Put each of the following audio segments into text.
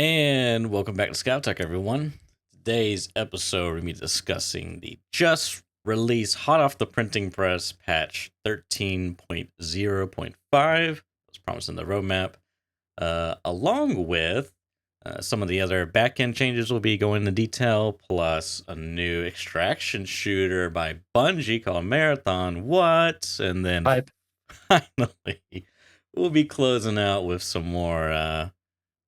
And welcome back to Scavtalk, everyone. Today's episode, we're going to be discussing the just released, hot off the printing press, patch 13.0.5. As promised in the roadmap, along with some of the other backend changes we'll be going into detail, plus a new extraction shooter by Bungie called Marathon. What? And then finally, we'll be closing out with some more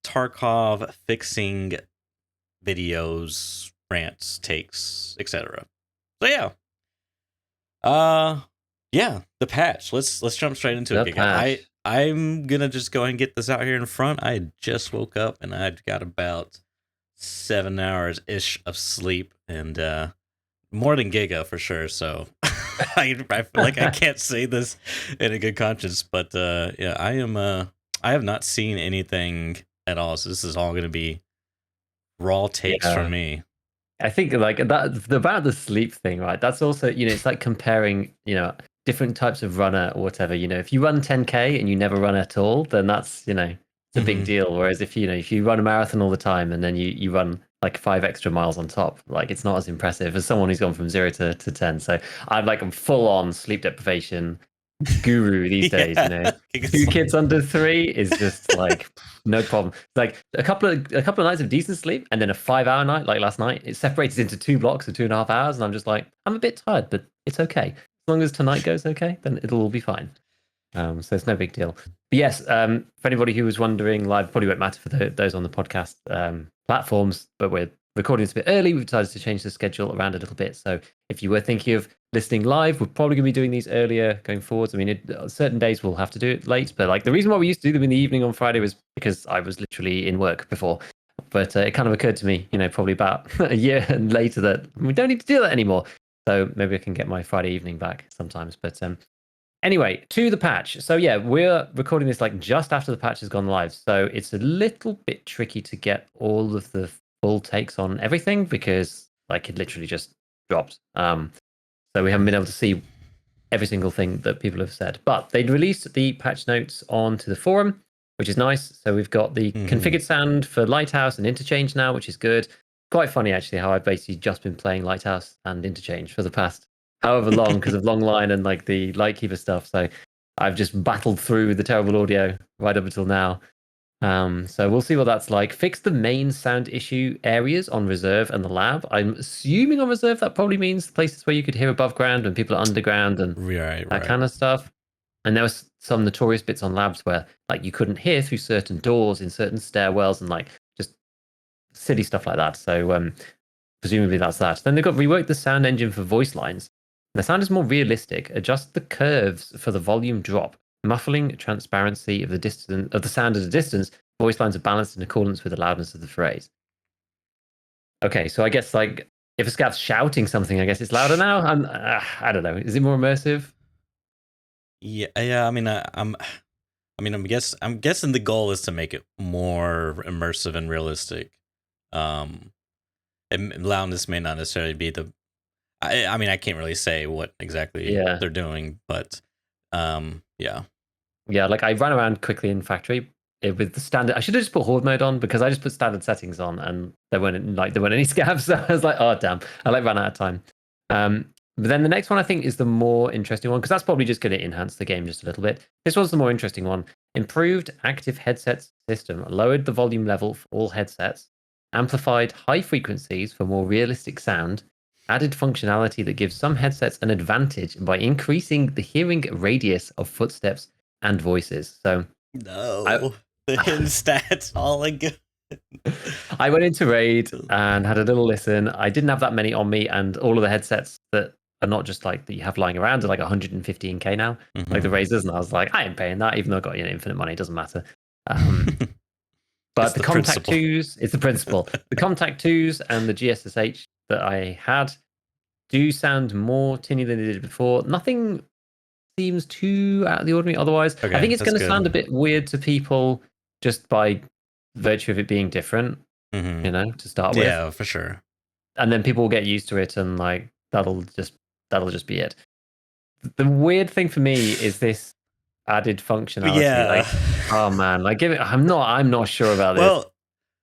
Tarkov fixing videos, rants, takes, etc. So yeah, the patch. Let's jump straight into it. I'm gonna just go ahead and get this out here in front. I just woke up and I've got about 7 hours ish of sleep, and more than Giga for sure. So I feel like I can't say this in a good conscience, but yeah, I have not seen anything at all, so this is all going to be raw takes from me. I think like that about the sleep thing, right? That's also, it's like comparing, different types of runner or whatever. If you run 10K and you never run at all, then that's, it's a big deal. Whereas if you run a marathon all the time and then you run like 5 extra miles on top, like it's not as impressive as someone who's gone from 0 to 10. So I'm like a full on sleep deprivation guru these days. 2 kids under 3 is just like no problem. Like a couple of nights of decent sleep and then a 5-hour night like last night, it separates into 2 blocks of 2.5 hours, and I'm just like, I'm a bit tired, but it's okay as long as tonight goes okay, then it'll all be fine. So it's no big deal. But yes, for anybody who was wondering, live probably won't matter for those on the podcast platforms, but we're recording this a bit early. We've decided to change the schedule around a little bit. So if you were thinking of listening live, we're probably going to be doing these earlier going forwards. I mean, certain days we'll have to do it late, but like the reason why we used to do them in the evening on Friday was because I was literally in work before. But it kind of occurred to me, probably about a year and later, that we don't need to do that anymore. So maybe I can get my Friday evening back sometimes. But anyway, to the patch. So yeah, we're recording this like just after the patch has gone live. So it's a little bit tricky to get all of the full takes on everything because like it literally just dropped. So we haven't been able to see every single thing that people have said. But they'd released the patch notes onto the forum, which is nice. So we've got the configured sound for Lighthouse and Interchange now, which is good. Quite funny actually how I've basically just been playing Lighthouse and Interchange for the past however long because of Longline and like the Lightkeeper stuff. So I've just battled through the terrible audio right up until now. So we'll see what that's like. Fix the main sound issue areas on Reserve and the lab. I'm assuming on Reserve that probably means places where you could hear above ground when people are underground and that kind of stuff. And there was some notorious bits on labs where like you couldn't hear through certain doors in certain stairwells and like just silly stuff like that. So presumably that's that. Then they've got reworked the sound engine for voice lines. The sound is more realistic. Adjust the curves for the volume drop. Muffling transparency of the distance of the sound at a distance. Voice lines are balanced in accordance with the loudness of the phrase. Okay, so I guess like if a scav's shouting something, I guess it's louder now. I don't know. Is it more immersive? Yeah. I mean, I'm guessing the goal is to make it more immersive and realistic. And loudness may not necessarily be the. I mean, I can't really say what exactly they're doing, but yeah. Yeah, like I ran around quickly in factory with the standard. I should have just put horde mode on because I just put standard settings on and there weren't any scavs. So I was like, oh damn, I like ran out of time. But then the next one I think is the more interesting one because that's probably just going to enhance the game just a little bit. This one's the more interesting one. Improved active headsets system, lowered the volume level for all headsets, amplified high frequencies for more realistic sound, added functionality that gives some headsets an advantage by increasing the hearing radius of footsteps and voices. So the hidden stats all good. I went into Raid and had a little listen. I didn't have that many on me, and all of the headsets that are not just like that you have lying around are like 115k now, like the Razors, and I was like, I ain't paying that, even though I got infinite money. It doesn't matter. But the Contact 2s, it's the principle. The Contact 2s and the GSSH that I had do sound more tinny than they did before. Nothing seems too out of the ordinary otherwise. I think it's going to sound a bit weird to people just by virtue of it being different, to start with. Yeah, for sure. And then people will get used to it and like that'll just be it. The weird thing for me is this added functionality. Yeah. Like, oh man, like I'm not sure about this. Well,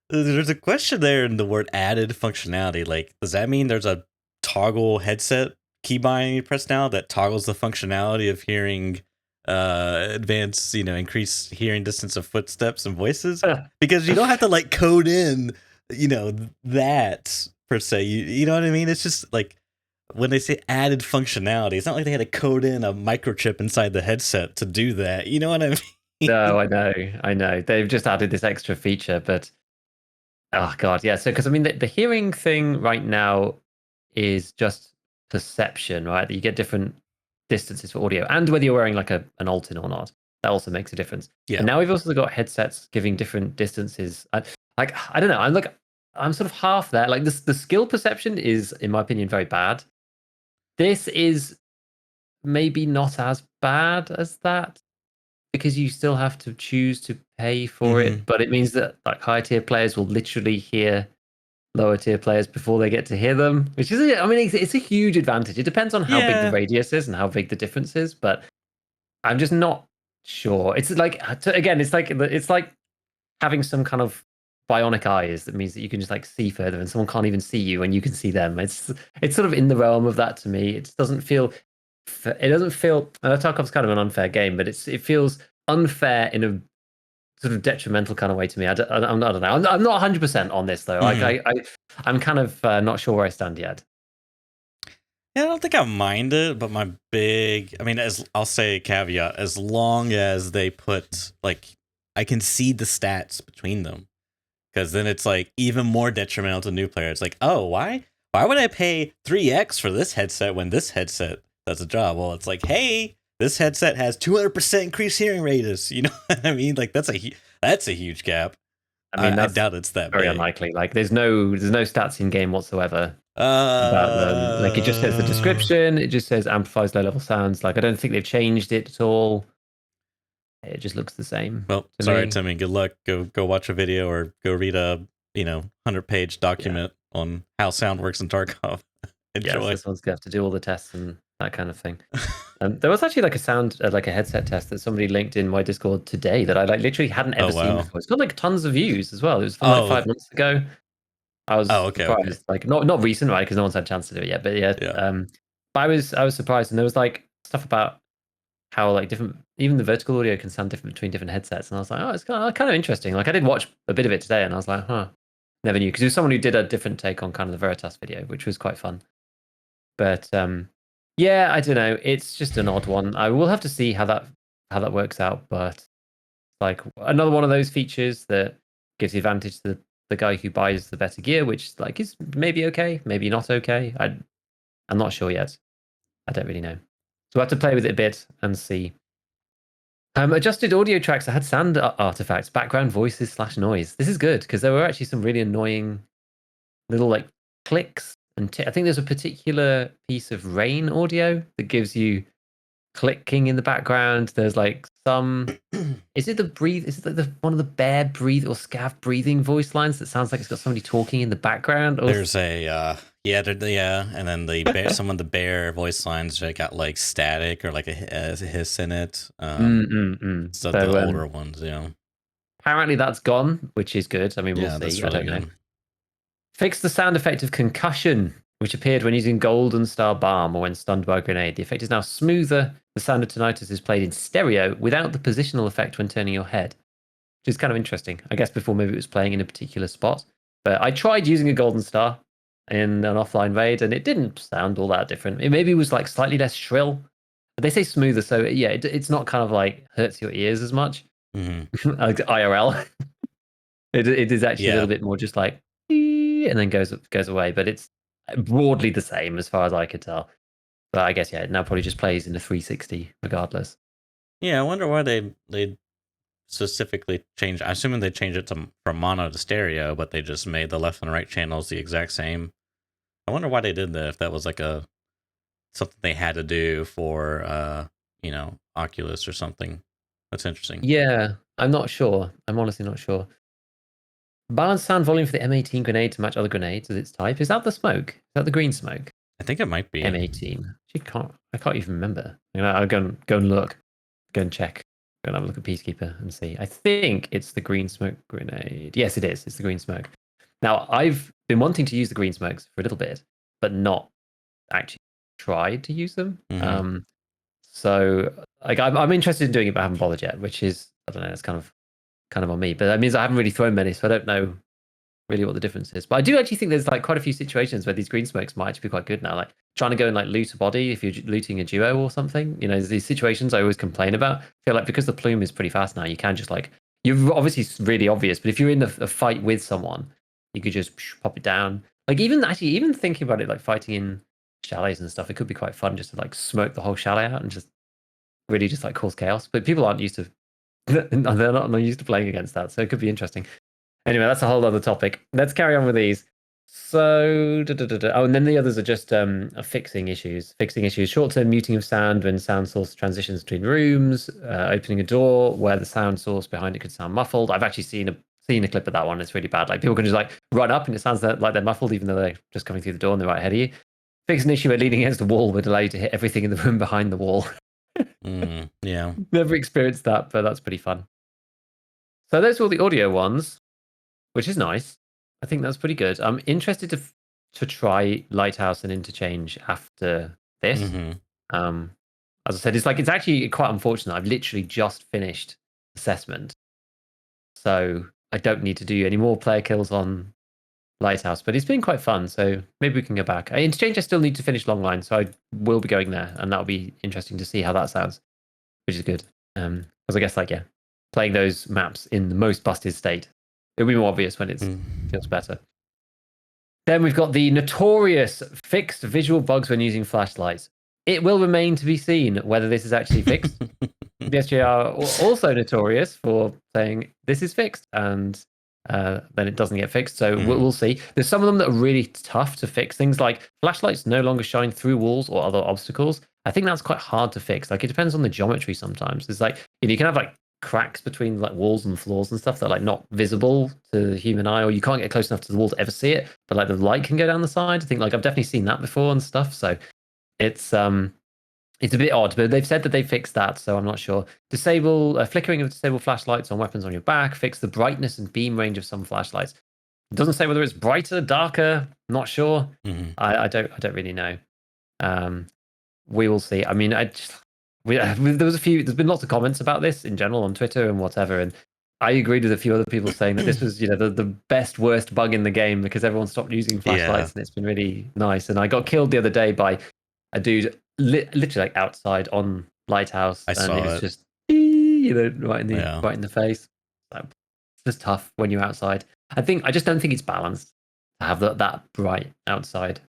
There's a question there in the word added functionality. Like, does that mean there's a toggle headset keybind you press now that toggles the functionality of hearing advanced, increased hearing distance of footsteps and voices? Because you don't have to like code in, that per se. You know what I mean? It's just like when they say added functionality, it's not like they had to code in a microchip inside the headset to do that. You know what I mean? No, I know. They've just added this extra feature, but oh god, yeah. So because I mean, the hearing thing right now is just perception, right? That you get different distances for audio, and whether you're wearing like an alt-in or not, that also makes a difference. Yeah. And now we've also got headsets giving different distances. I don't know. I'm sort of half there. Like this, the skill perception is, in my opinion, very bad. This is maybe not as bad as that, because you still have to choose to pay for it, but it means that like high tier players will literally hear lower tier players before they get to hear them, which is, I mean, it's a huge advantage. It depends on how big the radius is and how big the difference is, but I'm just not sure. It's like, again, it's like having some kind of bionic eyes that means that you can just like see further and someone can't even see you and you can see them. It's sort of in the realm of that to me. It doesn't feel, Tarkov's kind of an unfair game, but it feels unfair in a sort of detrimental kind of way to me. I don't know. I'm not 100% on this though. Like I'm kind of not sure where I stand yet. Yeah, I don't think I mind it, but as I'll say caveat, as long as they put like, I can see the stats between them, because then it's like even more detrimental to new players. Like, oh, why would I pay 3x for this headset when this headset does a job? Well, it's like, hey, this headset has 200% increased hearing radius. You know what I mean? Like that's a huge gap. I mean, I doubt it's that very big. unlikely. Like there's no stats in game whatsoever about them. Like it just says the description. It just says amplifies low level sounds. Like I don't think they've changed it at all. It just looks the same. Well, sorry, Timmy. Good luck. Go watch a video or go read a 100-page document on how sound works in Tarkov. Enjoy. Yes, this one's gonna have to do all the tests and that kind of thing. There was actually like a sound, like a headset test that somebody linked in my Discord today that I like literally hadn't ever seen before. It's got like tons of views as well. It was from like 5 months ago. I was surprised. Okay. Like not recent, right? Because no one's had a chance to do it yet. But yeah. But I was surprised, and there was like stuff about how like different, even the vertical audio can sound different between different headsets. And I was like, oh, it's kind of interesting. Like I did watch a bit of it today, and I was like, huh, never knew, because it was someone who did a different take on kind of the Veritas video, which was quite fun. But yeah, I don't know. It's just an odd one. I will have to see how that works out. But like another one of those features that gives the advantage to the guy who buys the better gear, which like is maybe okay, maybe not okay. I'm not sure yet. I don't really know. So I have to play with it a bit and see. Adjusted audio tracks. I had sound artifacts, background voices / noise. This is good because there were actually some really annoying little like clicks. And I think there's a particular piece of rain audio that gives you clicking in the background. There's like some. Is it the one of the bear breathe or scav breathing voice lines that sounds like it's got somebody talking in the background? Or there's a and then the bear, some of the bear voice lines that got like static or like a hiss in it. So the older ones, Apparently that's gone, which is good. I mean, we'll see. Really I don't know. Fix the sound effect of concussion, which appeared when using Golden Star Bomb or when stunned by a grenade. The effect is now smoother. The sound of tinnitus is played in stereo without the positional effect when turning your head, which is kind of interesting. I guess before maybe it was playing in a particular spot. But I tried using a Golden Star in an offline raid, and it didn't sound all that different. It maybe was like slightly less shrill. But they say smoother, so yeah, it's not kind of like hurts your ears as much. Like IRL. It is actually a little bit more just like, and then goes away. But it's broadly the same as far as I could tell. But I guess it now probably just plays in the 360 regardless. Yeah, I wonder why they specifically changed. I'm assuming they changed it from mono to stereo, but they just made the left and right channels the exact same. I wonder why they did that. If that was like something they had to do for Oculus or something. That's interesting. Yeah, I'm not sure. I'm honestly not sure. Balance sound volume for the M18 grenade to match other grenades as its type. Is that the smoke? Is that the green smoke? I think it might be M18. I can't even remember. I'll go and look. Go and check. Gonna have a look at Peacekeeper and see. I think it's the green smoke grenade. Yes, it is. It's the green smoke. Now, I've been wanting to use the green smokes for a little bit, but not actually tried to use them. So like I'm interested in doing it, but I haven't bothered yet, which is, I don't know, it's kind of on me. But that means I haven't really thrown many, so I don't know really what the difference is. But I do actually think there's like quite a few situations where these green smokes might actually be quite good now. Like trying to go and like loot a body if you're looting a duo or something. You know, there's these situations I always complain about. I feel like because the plume is pretty fast now, you can just like, you're obviously really obvious, but if you're in a fight with someone, you could just pop it down. Like even thinking about it, like fighting in chalets and stuff, it could be quite fun just to like smoke the whole chalet out and just really just like cause chaos. But people aren't used to, they're not used to playing against that, so it could be interesting. Anyway, that's a whole other topic. Let's carry on with these. So, oh, and then the others are just fixing issues. Fixing issues. Short-term muting of sound when sound source transitions between rooms. Opening a door where the sound source behind it could sound muffled. I've actually seen a clip of that one. It's really bad. Like people can just like run up and it sounds like they're muffled, even though they're just coming through the door and they're right ahead of you. Fix an issue where leaning against the wall would allow you to hit everything in the room behind the wall. Yeah. Never experienced that, but that's pretty fun. So those are all the audio ones, which is nice. I think that's pretty good. I'm interested to try Lighthouse and Interchange after this. As I said, it's actually quite unfortunate. I've literally just finished assessment, so I don't need to do any more player kills on Lighthouse. But it's been quite fun, so maybe we can go back. Interchange, I still need to finish Longline, so I will be going there, and that'll be interesting to see how that sounds, which is good. Because I guess playing those maps in the most busted state, it'll be more obvious when it feels better. Then we've got the notorious fixed visual bugs when using flashlights. It will remain to be seen whether this is actually fixed. The SJ are also notorious for saying this is fixed and then it doesn't get fixed. So we'll see. There's some of them that are really tough to fix. Things like flashlights no longer shine through walls or other obstacles. I think that's quite hard to fix. Like it depends on the geometry sometimes. It's like, you can have like cracks between like walls and floors and stuff that are like not visible to the human eye, or you can't get close enough to the wall to ever see it, but like the light can go down the side. I think like I've definitely seen that before and stuff. So it's a bit odd, but they've said that they fixed that, so I'm not sure. Disable flickering of disabled flashlights on weapons on your back. Fix the brightness and beam range of some flashlights. It doesn't say whether it's brighter, darker. Not sure. I don't really know. We will see. I mean, there was a few. There's been lots of comments about this in general on Twitter and whatever, and I agreed with a few other people saying that this was, the best worst bug in the game because everyone stopped using flashlights and it's been really nice. And I got killed the other day by a dude literally like outside on Lighthouse, I saw it was it. just right in the face. So it's just tough when you're outside. I just don't think it's balanced to have that bright outside.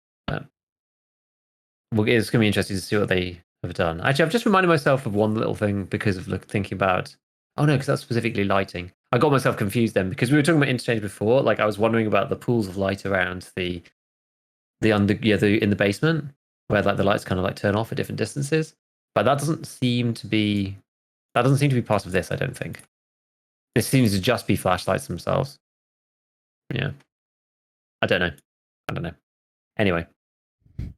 It's going to be interesting to see what they have done. Actually, I've just reminded myself of one little thing because of thinking about. Oh no, because that's specifically lighting. I got myself confused then because we were talking about interchange before. Like I was wondering about the pools of light around the in the basement where like the lights kind of like turn off at different distances. But that doesn't seem to be part of this. I don't think. This seems to just be flashlights themselves. Yeah, I don't know. Anyway.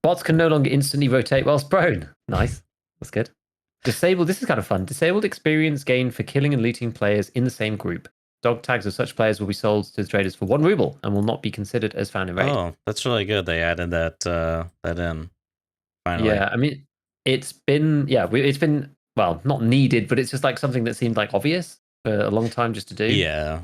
Bots can no longer instantly rotate whilst prone. Nice. That's good. Disabled. This is kind of fun. Disabled experience gained for killing and looting players in the same group. Dog tags of such players will be sold to the traders for 1 ruble and will not be considered as found in raid. Oh, that's really good. They added that in. Finally. Yeah, I mean, it's been well, not needed, but it's just like something that seemed like obvious for a long time just to do. Yeah.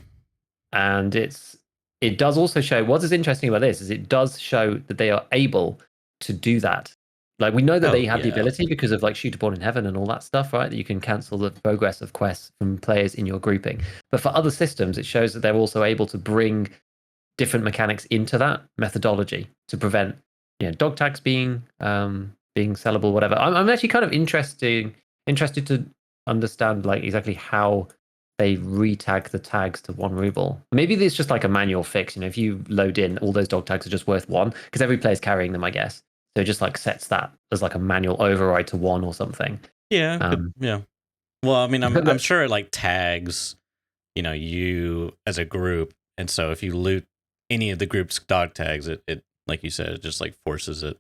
And it does also show what is interesting about this is it does show that they are able to do that. Like we know that they have the ability because of like Shooter Born in Heaven and all that stuff, right? That you can cancel the progress of quests from players in your grouping. But for other systems, it shows that they're also able to bring different mechanics into that methodology to prevent, dog tags being sellable, whatever. I'm actually kind of interested to understand like exactly how they retag the tags to 1 ruble. Maybe it's just like a manual fix. If you load in, all those dog tags are just worth 1 because every player's carrying them, I guess. So it just like sets that as like a manual override to 1 or something. Yeah. Yeah. Well, I mean, I'm sure it like tags, you as a group. And so if you loot any of the group's dog tags, it like you said, it just like forces it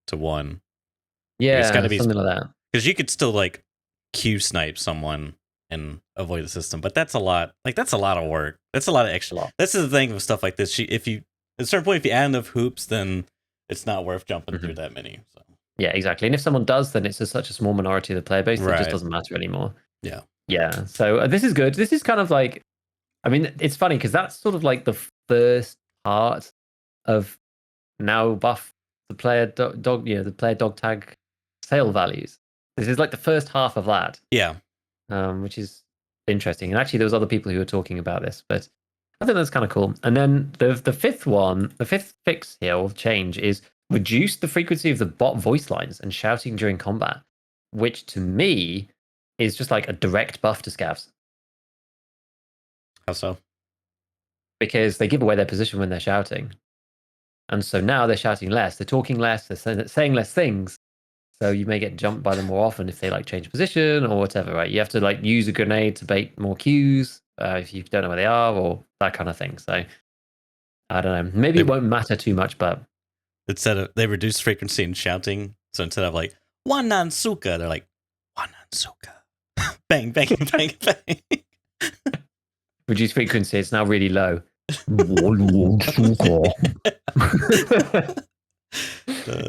to 1. Yeah, it's got to be something like that. Because you could still like Q snipe someone and avoid the system. But that's a lot. Like that's a lot of work. That's a lot of extra. That's the thing with stuff like this. If you at a certain point, if you add enough hoops, then it's not worth jumping through that many. So. Yeah, exactly. And if someone does, then it's just such a small minority of the player base that it just doesn't matter anymore. Yeah. Yeah. So this is good. This is kind of like, I mean, it's funny because that's sort of like the first part of now buff the player dog, the player dog tag sale values. This is like the first half of that. Yeah. Which is interesting. And actually, there was other people who were talking about this, but I think that's kind of cool. And then the fifth fix here or change is reduce the frequency of the bot voice lines and shouting during combat, which to me is just like a direct buff to scavs. How so? Because they give away their position when they're shouting. And so now they're shouting less, they're talking less, they're saying less things. So you may get jumped by them more often if they like change position or whatever, right? You have to like use a grenade to bait more cues if you don't know where they are or that kind of thing. So I don't know. Maybe it won't matter too much, but they reduce frequency in shouting. So instead of like Wanan Suka, they're like Wanan Suka. Bang, bang, bang, bang. Reduce frequency, it's now really low. It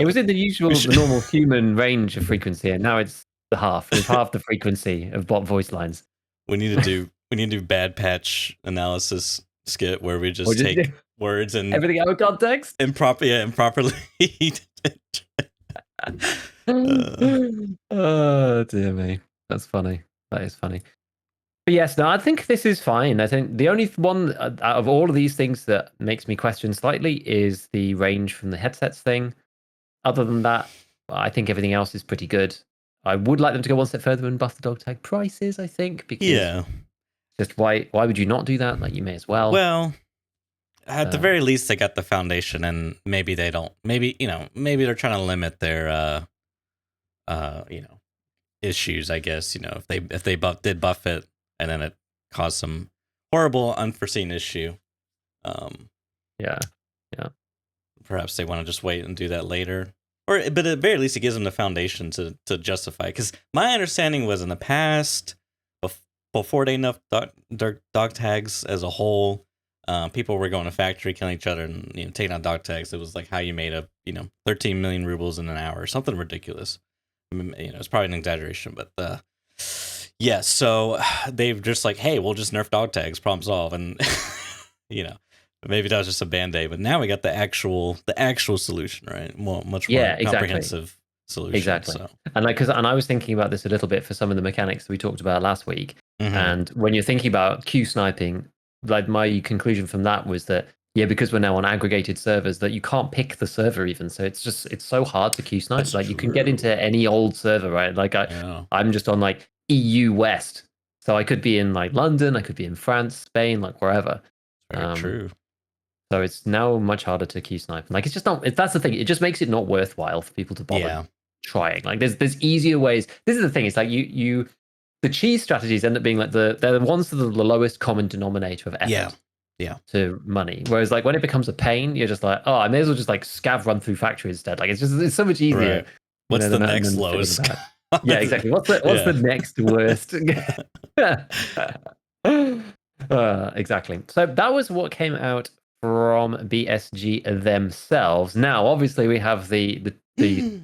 was in the normal human range of frequency, and now it's the half. It's half the frequency of bot voice lines. We need to do bad patch analysis skit where we just take words and everything out of context. Improperly. Oh dear me, that's funny. That is funny. But yes, no, I think this is fine. I think the only one out of all of these things that makes me question slightly is the range from the headsets thing. Other than that, I think everything else is pretty good. I would like them to go one step further and buff the dog tag prices, I think, because just why would you not do that? Like you may as well. Well, at the very least they got the foundation, and maybe they don't. Maybe they're trying to limit their issues, I guess. If they did buff it and then it caused some horrible unforeseen issue. Yeah. Perhaps they want to just wait and do that later. But at the very least, it gives them the foundation to justify. Because my understanding was in the past, before they nerfed dog tags as a whole, people were going to factory, killing each other, and taking out dog tags. It was like how you made 13 million rubles in an hour, or something ridiculous. I mean, it's probably an exaggeration, but yeah. So they've just like, hey, we'll just nerf dog tags, problem solved, and maybe that was just a band-aid, but now we got the actual solution, right? Much more comprehensive solution. Exactly. So. And I was thinking about this a little bit for some of the mechanics that we talked about last week. Mm-hmm. And when you're thinking about Q sniping, like my conclusion from that was that because we're now on aggregated servers, that you can't pick the server even. So it's so hard to Q snipe. That's you can get into any old server, right? Like I'm just on like EU West, so I could be in like London, I could be in France, Spain, like wherever. Very true. So it's now much harder to Q snipe. Like it's just not. That's the thing. It just makes it not worthwhile for people to bother trying. Like there's easier ways. This is the thing. It's like the cheese strategies end up being like they're the ones that are the lowest common denominator of effort. To money. Whereas like when it becomes a pain, you're just like, I may as well just like scav run through factory instead. Like it's so much easier. Right. What's the next lowest? Yeah, exactly. What's the next worst? Exactly. So that was what came out from BSG themselves. Now, obviously, we have the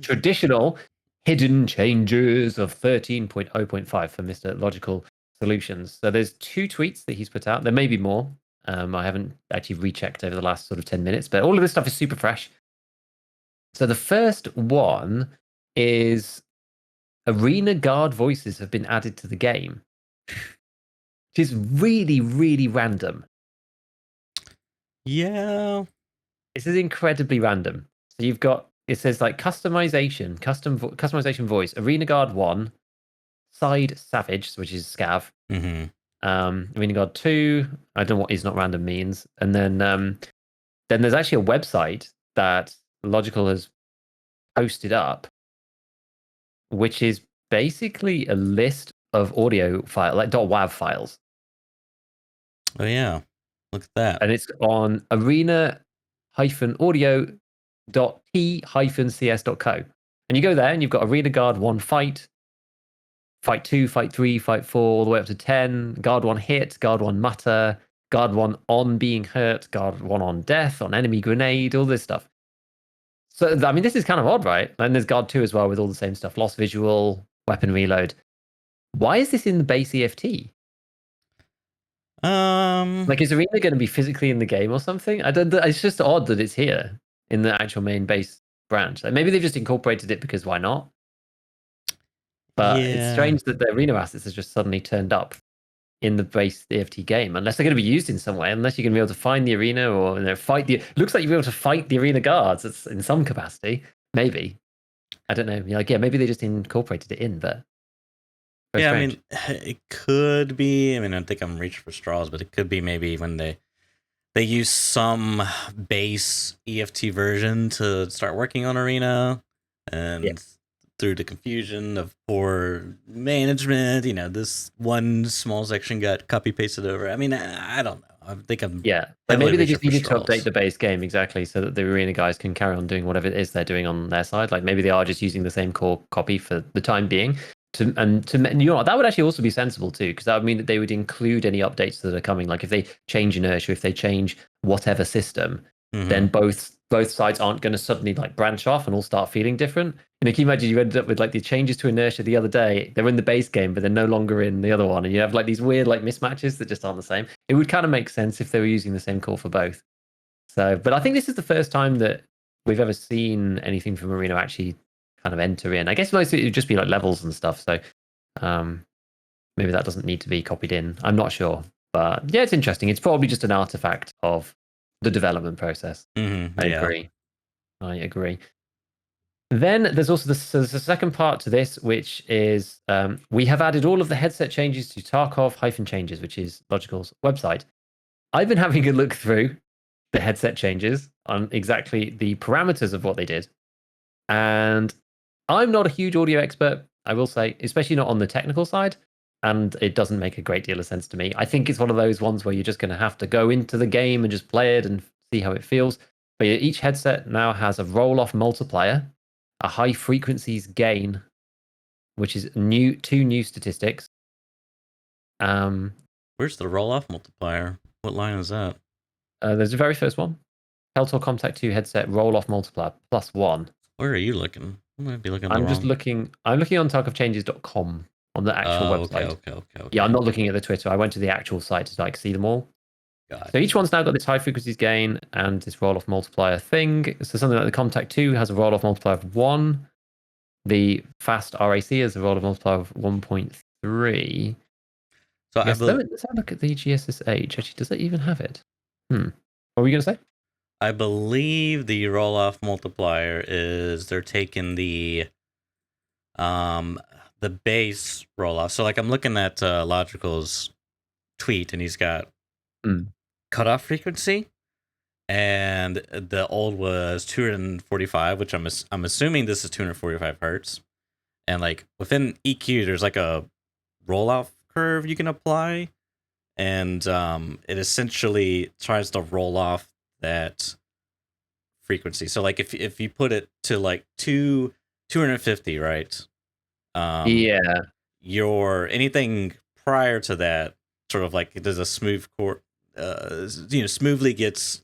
traditional hidden changes of 13.0.5 for Mr. Logical Solutions. So there's 2 tweets that he's put out. There may be more. I haven't actually rechecked over the last sort of 10 minutes, but all of this stuff is super fresh. So the first one is arena guard voices have been added to the game, which is really, really random. Yeah. This is incredibly random. So you've got, it says like customization voice, arena guard 1, side savage, which is scav. Mm-hmm. Arena guard 2, I don't know what is not random means. And then there's actually a website that Logical has posted up, which is basically a list of audio file, like .wav files. Oh yeah, look at that. And it's on arena-audio.t-cs.co. And you go there and you've got arena guard 1 fight, fight 2, fight 3, fight 4, all the way up to 10. Guard 1 hit, guard 1 mutter, guard 1 on being hurt, guard 1 on death, on enemy grenade, all this stuff. So, I mean, this is kind of odd, right? And there's guard 2 as well with all the same stuff. Lost visual, weapon reload. Why is this in the base EFT? Like, is Arena going to be physically in the game or something? I don't. It's just odd that it's here in the actual main base branch. Like, maybe they've just incorporated it because why not? But it's strange that the Arena assets has just suddenly turned up in the base EFT game, unless they're going to be used in some way. Unless you're going to be able to find the Arena or fight the. Looks like you'll be able to fight the Arena guards. It's in some capacity, maybe. I don't know. Like, yeah, maybe they just incorporated it in, but. Yeah, strange. I mean, it could be. I mean, I think I'm reaching for straws, but it could be maybe when they use some base EFT version to start working on Arena, and through the confusion of poor management, this one small section got copy pasted over. I mean, I don't know. I think I'm and maybe they just needed to update the base game exactly so that the Arena guys can carry on doing whatever it is they're doing on their side. Like maybe they are just using the same core copy for the time being. That would actually also be sensible too, because that would mean that they would include any updates that are coming. Like if they change inertia, if they change whatever system, then both sides aren't going to suddenly like branch off and all start feeling different. Can you imagine you ended up with like the changes to inertia the other day? They're in the base game, but they're no longer in the other one, and you have like these weird like mismatches that just aren't the same. It would kind of make sense if they were using the same core for both. So, but I think this is the first time that we've ever seen anything from Arena actually kind of enter in. I guess mostly it would just be like levels and stuff. So maybe that doesn't need to be copied in. I'm not sure. But yeah, it's interesting. It's probably just an artifact of the development process. I agree. Then there's also the second part to this, which is we have added all of the headset changes to Tarkov-changes, which is Logical's website. I've been having a look through the headset changes on exactly the parameters of what they did. And I'm not a huge audio expert, I will say, especially not on the technical side. And it doesn't make a great deal of sense to me. I think it's one of those ones where you're just going to have to go into the game and just play it and see how it feels. But each headset now has a roll-off multiplier, a high frequencies gain, which is two new statistics. Where's the roll-off multiplier? What line is that? There's the very first one. Heltor Contact 2 headset roll-off multiplier +1. Where are you looking? I might be looking. I'm looking on tarkovchanges.com on the actual website. Okay. Yeah, I'm not looking at the Twitter. I went to the actual site to like see them all. So each one's now got this high frequencies gain and this roll-off multiplier thing. So something like the Contact 2 has a roll-off multiplier of 1. The Fast RAC has a roll-off multiplier of 1.3. So let's have a look at the GSSH. Actually, does it even have it? What were you going to say? I believe the roll-off multiplier is they're taking the base roll-off. So like I'm looking at Logical's tweet, and he's got cutoff frequency, and the old was 245, which I'm assuming this is 245 hertz. And like within EQ, there's like a roll-off curve you can apply, and it essentially tries to roll off that frequency. So like if you put it to like 250, right? Your anything prior to that sort of like there's a smooth core, smoothly gets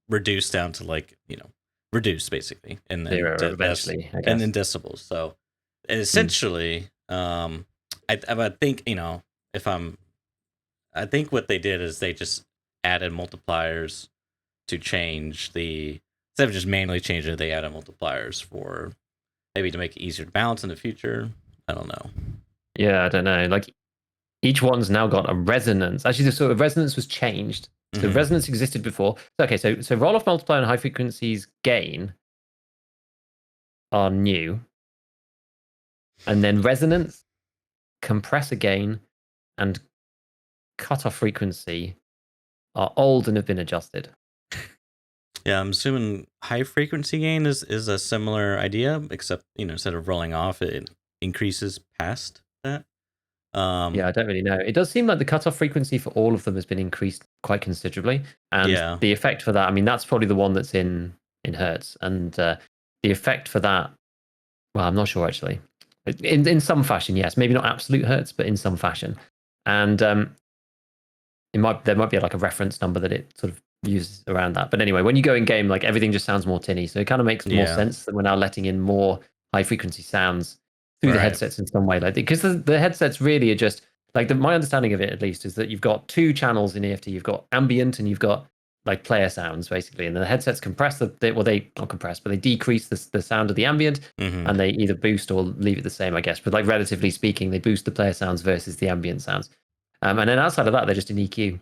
reduced down to like reduced basically, and then eventually, I guess. And in decibels. So essentially, I think I think what they did is they just added multipliers to change instead of just manually changing it, they added multipliers for maybe to make it easier to balance in the future. I don't know. Yeah, I don't know. Like each one's now got a resonance. Actually, the sort of resonance was changed. So resonance existed before. Okay, so roll-off multiplier and high frequencies gain are new. And then resonance, compressor gain, and cutoff frequency are old and have been adjusted. Yeah, I'm assuming high frequency gain is a similar idea, except instead of rolling off, it increases past that. Yeah, I don't really know. It does seem like the cutoff frequency for all of them has been increased quite considerably, and the effect for that, I mean, that's probably the one that's in hertz, and the effect for that, well, I'm not sure actually. In some fashion, yes. Maybe not absolute hertz, but in some fashion. And there might be like a reference number that it sort of uses around that. But anyway, when you go in game, like everything just sounds more tinny. So it kind of makes more sense that we're now letting in more high frequency sounds through the headsets in some way. Like because the headsets really are just like my understanding of it at least is that you've got two channels in EFT. You've got ambient and you've got like player sounds basically, and the headsets compress they not compress, but they decrease the sound of the ambient, and they either boost or leave it the same, I guess. But like relatively speaking, they boost the player sounds versus the ambient sounds. And then outside of that, they're just an EQ.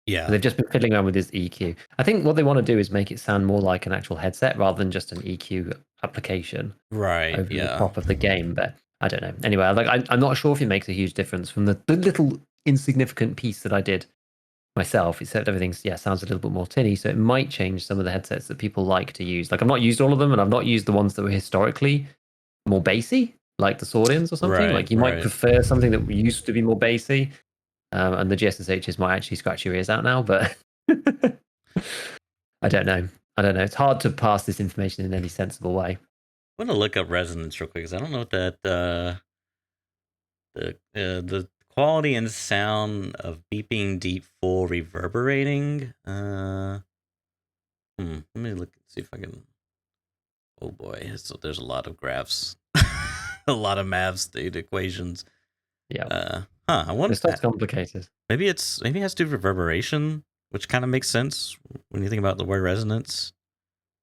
Yeah. So they've just been fiddling around with this EQ. I think what they want to do is make it sound more like an actual headset rather than just an EQ application over the top of the game. But I don't know. Anyway, I'm not sure if it makes a huge difference from the little insignificant piece that I did myself, except everything sounds a little bit more tinny. So it might change some of the headsets that people like to use. Like I've not used all of them, and I've not used the ones that were historically more bassy, like the Sword-ins or something. Like you might prefer something that used to be more bassy. And the GSSHs might actually scratch your ears out now, but I don't know. It's hard to pass this information in any sensible way. I'm gonna look up resonance real quick because I don't know what that the quality and sound of beeping, deep, full, reverberating. Let me look see if I can. Oh boy, so there's a lot of graphs, a lot of math state equations. Yeah. I wonder. It's not complicated. Maybe it has to do with reverberation, which kind of makes sense when you think about the word resonance.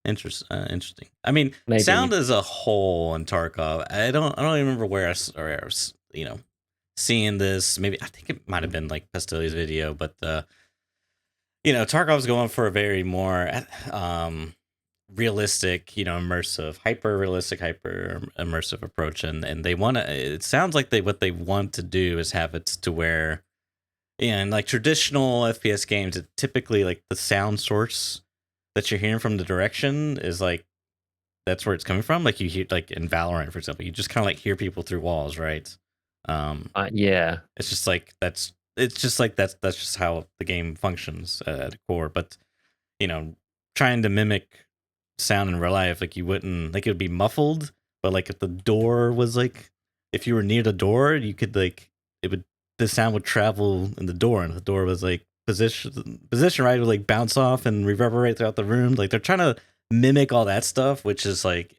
Interesting. I mean, maybe. Sound as a whole in Tarkov. I don't even remember where I was, seeing this. Maybe I think it might have been like Pestyly's video, but Tarkov's going for a very more realistic, immersive, hyper immersive approach, and they want to. It sounds like what they want to do is have it to where, in like traditional FPS games, it typically like the sound source that you're hearing from the direction is like that's where it's coming from. Like you hear, like in Valorant, for example, you just kind of like hear people through walls, right? Yeah. It's just like that's just how the game functions at the core. But trying to mimic sound in real life, like you wouldn't, like it would be muffled, but like if the door was like, if you were near the door, you could like the sound would travel in the door, and if the door was like position right, it would like bounce off and reverberate throughout the room. Like they're trying to mimic all that stuff, which is like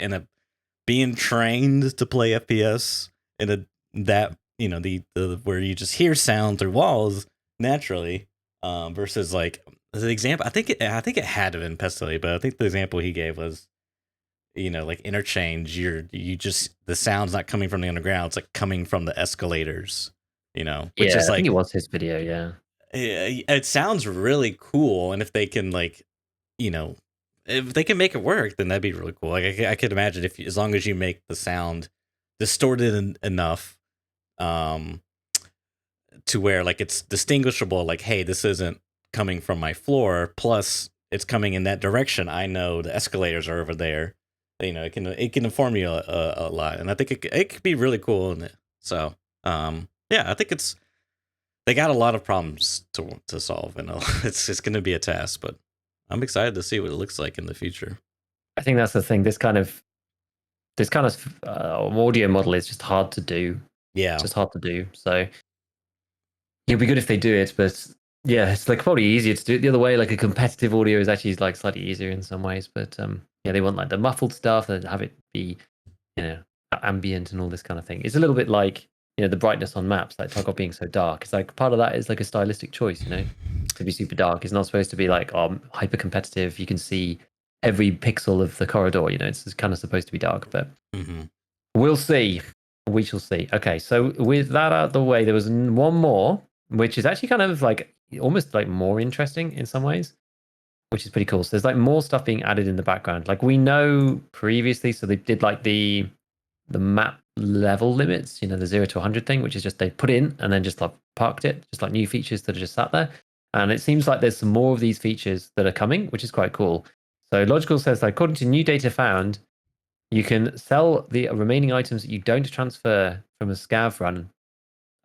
being trained to play FPS in the where you just hear sound through walls naturally, versus like the example. I think it had to have been Pestily, but I think the example he gave was, like interchange. You just the sound's not coming from the underground; it's like coming from the escalators. Which is like, I think it was his video. Yeah, it sounds really cool, and if they can if they can make it work, then that'd be really cool. Like I could imagine as long as you make the sound distorted enough, to where like it's distinguishable. Like, hey, this isn't coming from my floor. Plus, it's coming in that direction. I know the escalators are over there. It can inform you a lot, and I think it could be really cool. So, yeah, I think they got a lot of problems to solve, and it's going to be a task, but I'm excited to see what it looks like in the future. I think that's the thing. This kind of audio model is just hard to do. Yeah, it's just hard to do. So it'd be good if they do it, but yeah, it's like probably easier to do it the other way. Like a competitive audio is actually like slightly easier in some ways, but yeah, they want like the muffled stuff and have it be ambient and all this kind of thing. It's a little bit like the brightness on maps, like Tarkov being so dark. It's like part of that is like a stylistic choice, to be super dark. It's not supposed to be like hyper competitive. You can see every pixel of the corridor. It's kind of supposed to be dark, but we'll see. We shall see. Okay, so with that out of the way, there was one more, which is actually kind of like almost like more interesting in some ways, which is pretty cool. So there's like more stuff being added in the background. Like we know previously, so they did like the map level limits, the 0 to 100 thing, which is just they put in and then just like parked it, just like new features that are just sat there. And it seems like there's some more of these features that are coming, which is quite cool. So Logical says that according to new data found, you can sell the remaining items that you don't transfer from a Scav run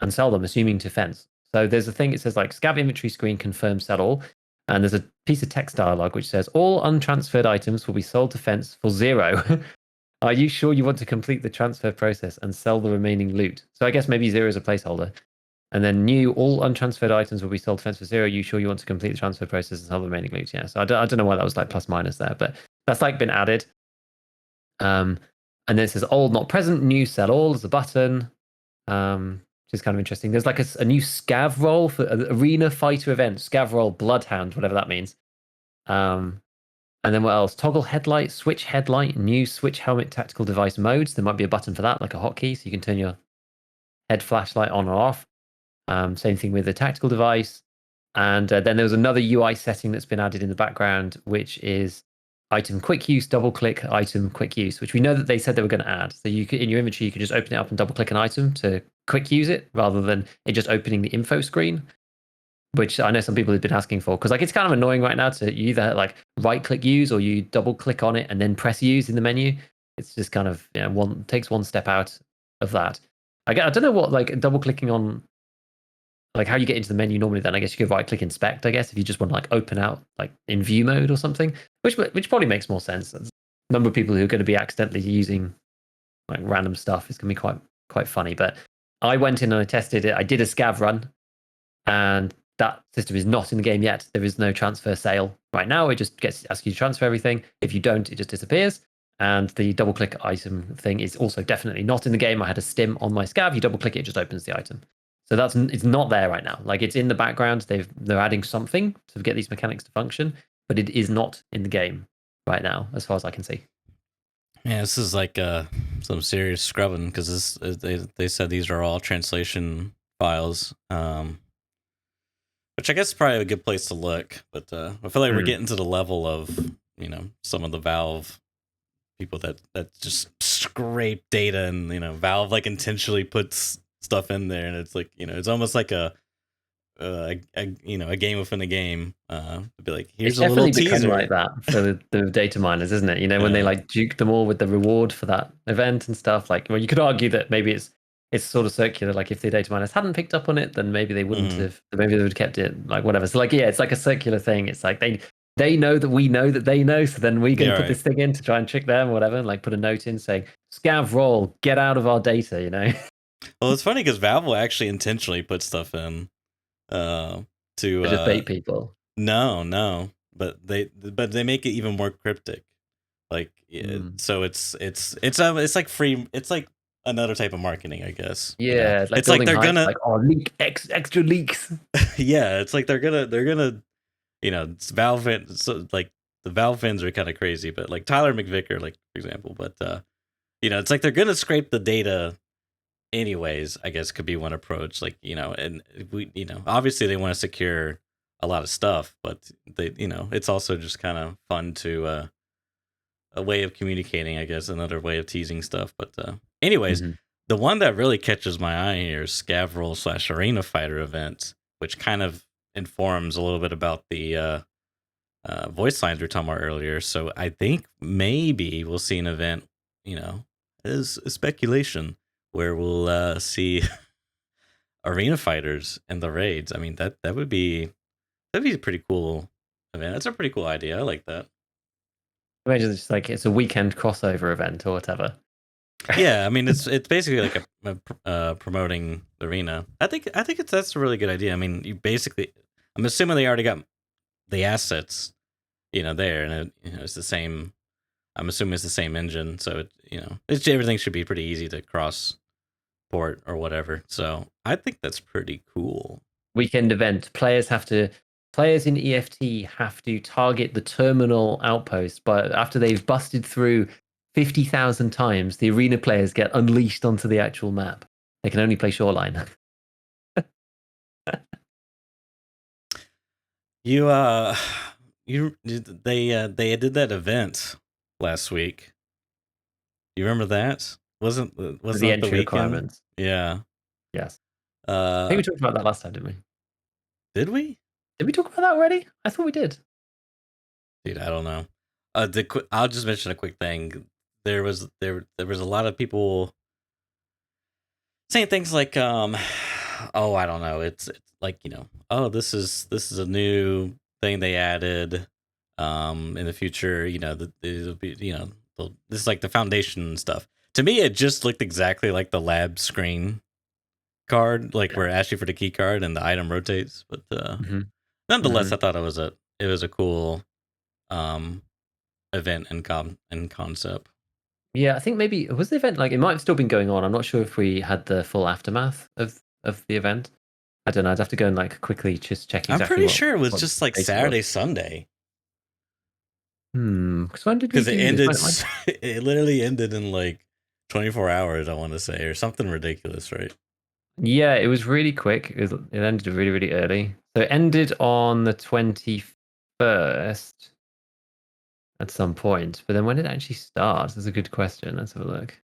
and sell them, assuming to fence. So there's a thing, it says like Scav inventory screen confirm sell all. And there's a piece of text dialogue which says all untransferred items will be sold to fence for 0 Are you sure you want to complete the transfer process and sell the remaining loot? So I guess maybe 0 is a placeholder. And then new, all untransferred items will be sold to transfer 0. Are you sure you want to complete the transfer process and sell the remaining loot? Yeah. So I don't know why that was like plus minus there, but that's like been added. And then it says old, not present, new, sell all as a button. Which is kind of interesting. There's like a new Scav role for arena fighter event, Scav role, Bloodhound, whatever that means. And then what else? Toggle headlight, switch headlight, new switch helmet tactical device modes. There might be a button for that, like a hotkey, so you can turn your head flashlight on or off. Same thing with the tactical device. And then there was another UI setting that's been added in the background, which is item quick use, double click, item quick use, which we know that they said they were going to add. So you could, in your inventory, you could just open it up and double click an item to quick use it rather than it just opening the info screen, which I know some people have been asking for. Because like it's kind of annoying right now to you either like right click use or you double click on it and then press use in the menu. It's just kind of takes one step out of that. I don't know what like double clicking on, like how you get into the menu normally. Then I guess you could right click inspect, I guess, if you just want to like open out like in view mode or something, which probably makes more sense. There's a number of people who are going to be accidentally using like random stuff. It's going to be quite funny. But I went in and I tested it. I did a scav run, and that system is not in the game yet. There is no transfer sale right now. It just asks you to transfer everything. If you don't, it just disappears. And the double click item thing is also definitely not in the game. I had a stim on my scav. You double click it, it just opens the item. So it's not there right now. Like it's in the background. They're adding something to get these mechanics to function, but it is not in the game right now, as far as I can see. Yeah, this is like some serious scrubbing because they said these are all translation files, which I guess is probably a good place to look. But I feel like we're getting to the level of some of the Valve people that just scrape data, and Valve like intentionally puts stuff in there, and it's like it's almost like a game within a game. To be like, here's a little teaser like that for the data miners, isn't it? When they like duke them all with the reward for that event and stuff. Like, well, you could argue that maybe it's sort of circular. Like, if the data miners hadn't picked up on it, then maybe they wouldn't have. Maybe they would have kept it. Like, whatever. So, like, yeah, it's like a circular thing. It's like they know that we know that they know. So then we're going to put this thing in to try and trick them, or whatever. And like put a note in saying, "Scav roll, get out of our data." Well, it's funny because Valve will actually intentionally put stuff in. To just bait people. No, but they make it even more cryptic. Like, so it's like free. It's like another type of marketing, I guess. Yeah, it's like they're gonna like leak extra leaks. Yeah, it's like they're gonna it's Valve. So like the Valve fans are kind of crazy, but like Tyler McVicker, like for example, but it's like they're gonna scrape the data anyways, I guess could be one approach. Like, and we, obviously they want to secure a lot of stuff, but they, it's also just kind of fun to a way of communicating, I guess, another way of teasing stuff. But anyways, the one that really catches my eye here is Scavroll / Arena Fighter event, which kind of informs a little bit about the voice lines we were talking about earlier. So I think maybe we'll see an event, is a speculation, where we'll see arena fighters in the raids. I mean, that'd be a pretty cool event. That's a pretty cool idea. I like that. Imagine it's like it's a weekend crossover event or whatever. Yeah, I mean it's basically like a promoting the arena. I think that's a really good idea. I mean, you basically, I'm assuming they already got the assets, there, and it's the same. I'm assuming it's the same engine, so everything should be pretty easy to cross port or whatever. So I think that's pretty cool. Weekend event. Players in EFT have to target the terminal outpost, but after they've busted through 50,000 times, the arena players get unleashed onto the actual map. They can only play Shoreline. They did that event last week. You remember that? Wasn't the entry requirements? Yeah. Yes. I think we talked about that last time, didn't we? Did we? Did we talk about that already? I thought we did. Dude, I don't know. I'll just mention a quick thing. There was a lot of people saying things like, oh, I don't know. It's like, oh, this is a new thing they added. In the future, it'll be, this is like the foundation stuff. To me, it just looked exactly like the lab screen card, like where it asks you for the key card and the item rotates. But nonetheless, I thought it was a cool event and concept. Yeah, I think maybe was the event like it might have still been going on. I'm not sure if we had the full aftermath of the event. I don't know. I'd have to go and like quickly just check exactly. I'm pretty sure it was just like Saturday, Sunday. Because when did we? Because it ended. It literally ended in like 24 hours. I want to say, or something ridiculous, right? Yeah, it was really quick. It ended really, really early. So it ended on the 21st at some point. But then when did it actually start? That's a good question. Let's have a look.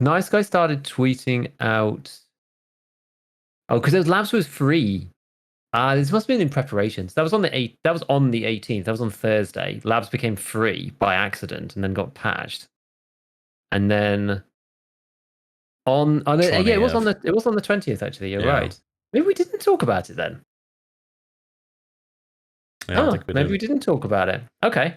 Nice Guy started tweeting out. Oh, because Labs was free. This must have been in preparations. That was on the 8th. That was on the 18th. That was on Thursday. Labs became free by accident and then got patched. And then it was on the 20th actually. You're right. Maybe we didn't talk about it then. Yeah, maybe we didn't talk about it. Okay.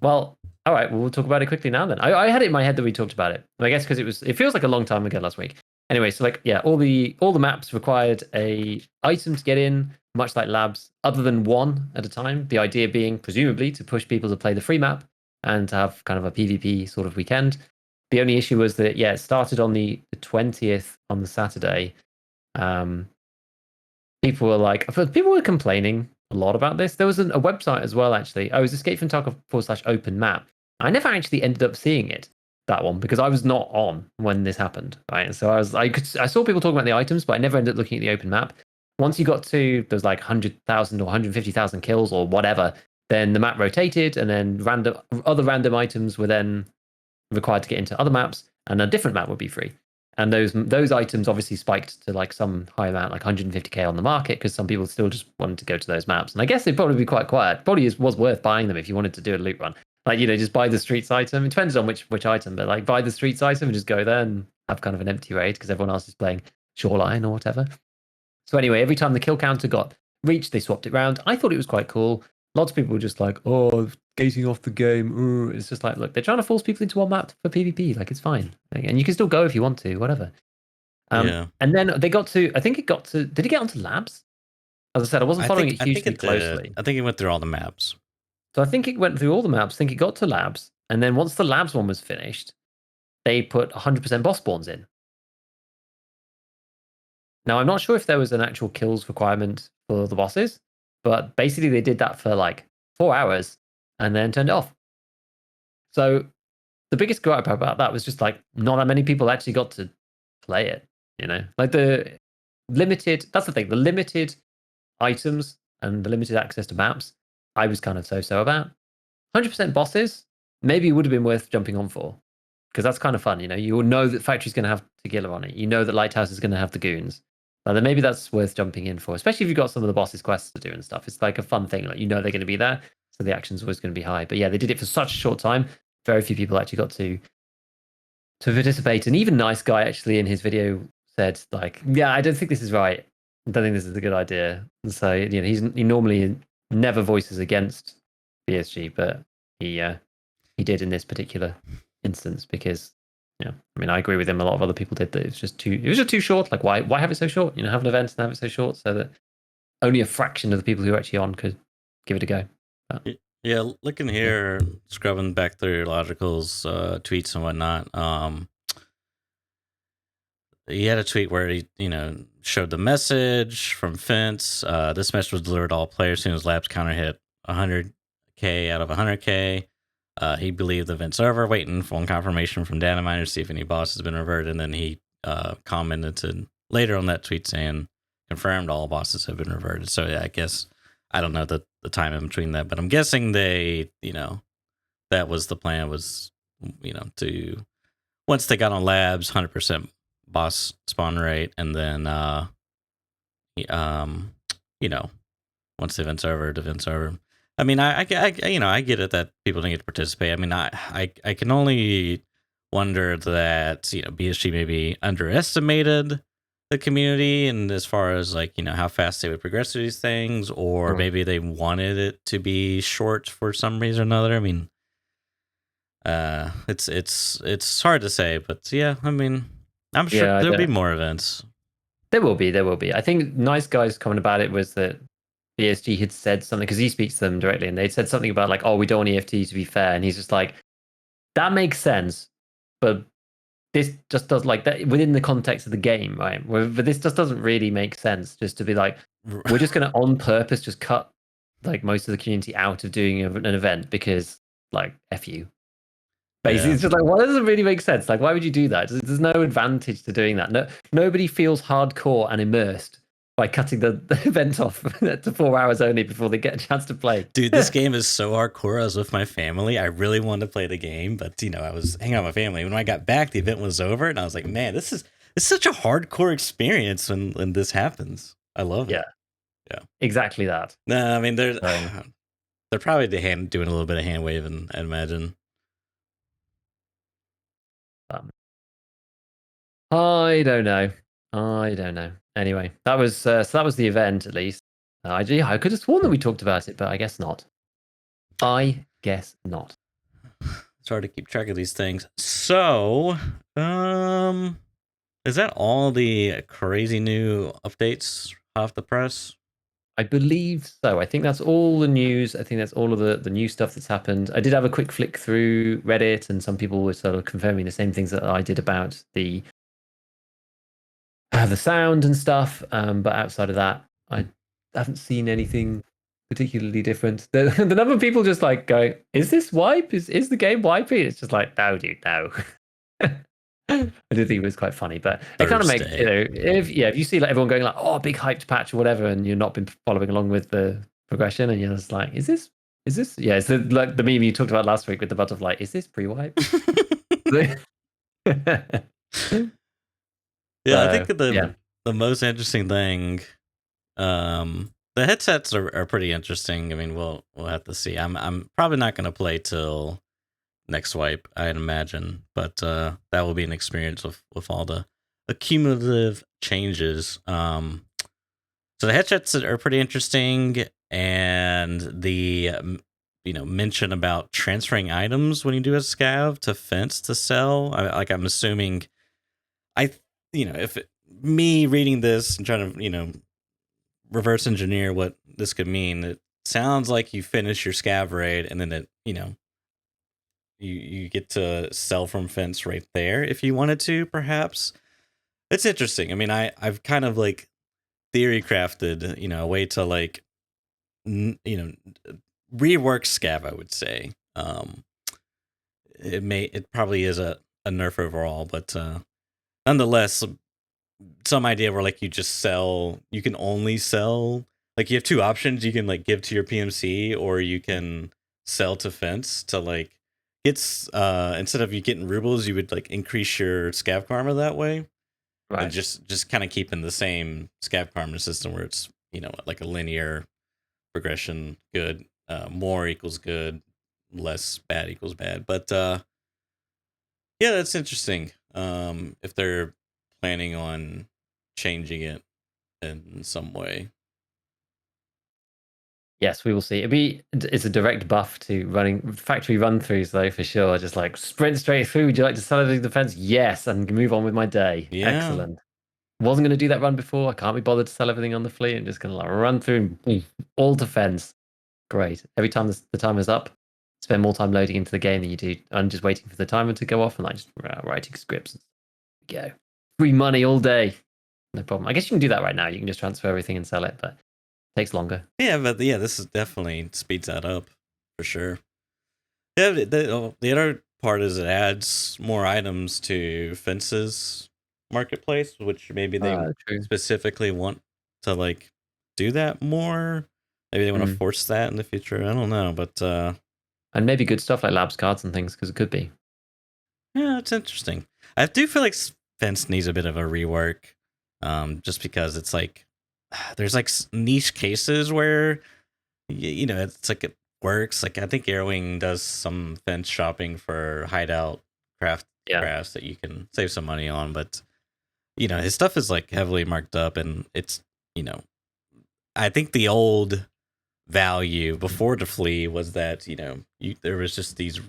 Well, all right. We'll talk about it quickly now then. I had it in my head that we talked about it. I guess because it feels like a long time ago last week. Anyway, so like all the maps required a item to get in, much like Labs, other than one at a time. The idea being presumably to push people to play the free map and to have kind of a PvP sort of weekend. The only issue was that it started on the 20th on the Saturday. People were complaining a lot about this. There was a website as well, actually. It was Escape from Tarkov /open map. I never actually ended up seeing it, that one, because I was not on when this happened. Right, so I saw people talking about the items, but I never ended up looking at the open map. Once you got to there's like 100,000 or 150,000 kills or whatever, then the map rotated, and then other random items were then required to get into other maps, and a different map would be free. And those items obviously spiked to like some high amount, like 150k on the market, because some people still just wanted to go to those maps. And I guess they'd probably be quite quiet. Probably was worth buying them if you wanted to do a loot run. Like, just buy the streets item. It depends on which item, but like buy the streets item and just go there and have kind of an empty raid because everyone else is playing Shoreline or whatever. So anyway, every time the kill counter got reached, they swapped it around. I thought it was quite cool. Lots of people were just like, oh, gating off the game. Ooh. It's just like, look, they're trying to force people into one map for PvP. Like, it's fine. And you can still go if you want to, whatever. And then they got to, did it get onto Labs? As I said, I wasn't following it hugely closely. I think it went through all the maps. So I think it went through all the maps. I think it got to Labs. And then once the Labs one was finished, they put 100% boss spawns in. Now, I'm not sure if there was an actual kills requirement for the bosses, but basically they did that for like 4 hours and then turned it off. So the biggest gripe about that was just like not that many people actually got to play it, Like the limited items and the limited access to maps, I was kind of so about. 100% bosses, maybe it would have been worth jumping on for, because that's kind of fun, You will know that Factory's going to have Tagilla on it. You know that Lighthouse is going to have the goons. Then maybe that's worth jumping in for, especially if you've got some of the bosses' quests to do and stuff. It's like a fun thing. Like, they're going to be there, so the action's always going to be high. But yeah, they did it for such a short time. Very few people actually got to participate. And even Nice Guy actually in his video said, like, yeah, I don't think this is right. I don't think this is a good idea. And so, he normally never voices against BSG, but he did in this particular instance because, I agree with him. A lot of other people did that. It was just too short. Like, why have it so short? Have an event and have it so short so that only a fraction of the people who are actually on could give it a go. But, yeah, looking here, scrubbing back through Logical's tweets and whatnot. He had a tweet where he, showed the message from Fence. This message was delivered to all players as soon as Labs counter hit 100k out of 100k. He believed the event server, waiting for one confirmation from data miners to see if any boss has been reverted. And then he commented later on that tweet saying, confirmed all bosses have been reverted. So yeah, I guess, I don't know the time in between that, but I'm guessing they, that was the plan was, to, once they got on Labs, 100% boss spawn rate. And then, once the event's over, I mean, I get it that people didn't get to participate. I mean, I can only wonder that, BSG maybe underestimated the community, and as far as like how fast they would progress through these things, or maybe they wanted it to be short for some reason or another. I mean, it's hard to say, but yeah, I mean, I'm sure there'll be more events. There will be. I think Nice Guy's comment about it was that BSG had said something, because he speaks to them directly, and they'd said something about like, oh, we don't want EFT to be fair, and he's just like, that makes sense, but this just does like that within the context of the game, right? But this just doesn't really make sense, just to be like, we're just going to on purpose just cut like most of the community out of doing an event because like F you. Basically, it's just like, well, that doesn't really make sense. Like, why would you do that? There's no advantage to doing that. Nobody feels hardcore and immersed by cutting the event off to 4 hours only before they get a chance to play. Dude, this game is so hardcore. I was with my family. I really wanted to play the game, but I was hanging out with my family. When I got back, the event was over, and I was like, man, this is such a hardcore experience when this happens. I love it. Yeah, exactly that. No, I mean they're probably doing a little bit of hand waving, I imagine. I don't know. Anyway, that was so that was the event, at least. I could have sworn that we talked about it, but I guess not. It's hard to keep track of these things. So, is that all the crazy new updates off the press? I believe so. I think that's all the news. I think that's all of the new stuff that's happened. I did have a quick flick through Reddit, and some people were sort of confirming the same things that I did about the sound and stuff. But outside of that, I haven't seen anything particularly different. The number of people just like going, "Is this wipe? Is the game wiping?" It's just like, no, dude, no. I did think it was quite funny, but it kind of makes if you see like everyone going like, "Oh, big hyped patch" or whatever, and you've not been following along with the progression, and you're just like, "Is this?" Yeah, it's like the meme you talked about last week with the butterfly. Is this pre-wipe? Yeah, I think the most interesting thing, the headsets are pretty interesting. I mean, we'll have to see. I'm probably not going to play till next wipe, I'd imagine, but that will be an experience with all the accumulative changes. So the headsets are pretty interesting, and the mention about transferring items when you do a scav to fence to sell. I'm assuming, if me reading this and trying to reverse engineer what this could mean, it sounds like you finish your scav raid and then it you get to sell from fence right there if you wanted to, perhaps. It's interesting. I mean, I've kind of like theory crafted, a way to like rework scav, I would say. It probably is a nerf overall, but nonetheless, some idea where like you can only sell, like you have two options. You can like give to your PMC, or you can sell to fence to like get instead of you getting rubles, you would like increase your scav karma that way. Right. And just kind of keeping the same scav karma system where it's like a linear progression. Good, more equals good, less bad equals bad. But yeah, that's interesting. If they're planning on changing it in some way. Yes, we will see. It's a direct buff to running factory run-throughs, though, for sure. Just like sprint straight through. Would you like to sell everything to the fence? Yes, and move on with my day. Yeah. Excellent. Wasn't going to do that run before. I can't be bothered to sell everything on the fleet. I'm just going to like run through and all to fence. Great. Every time the timer's up, spend more time loading into the game than you do. I'm just waiting for the timer to go off and like just writing scripts. Go. Free money all day. No problem. I guess you can do that right now. You can just transfer everything and sell it, but it takes longer. Yeah, but this is definitely speeds that up for sure. Yeah, the other part is it adds more items to Fence's marketplace, which maybe they specifically want to like do that more. Maybe they want to force that in the future. I don't know, but and maybe good stuff like labs cards and things, because it could be. Yeah, it's interesting. I do feel like Fence needs a bit of a rework, just because it's like there's like niche cases where it's like it works. Like I think Airwing does some fence shopping for hideout crafts that you can save some money on, but his stuff is like heavily marked up, and it's I think the old value before the flea was that there was just these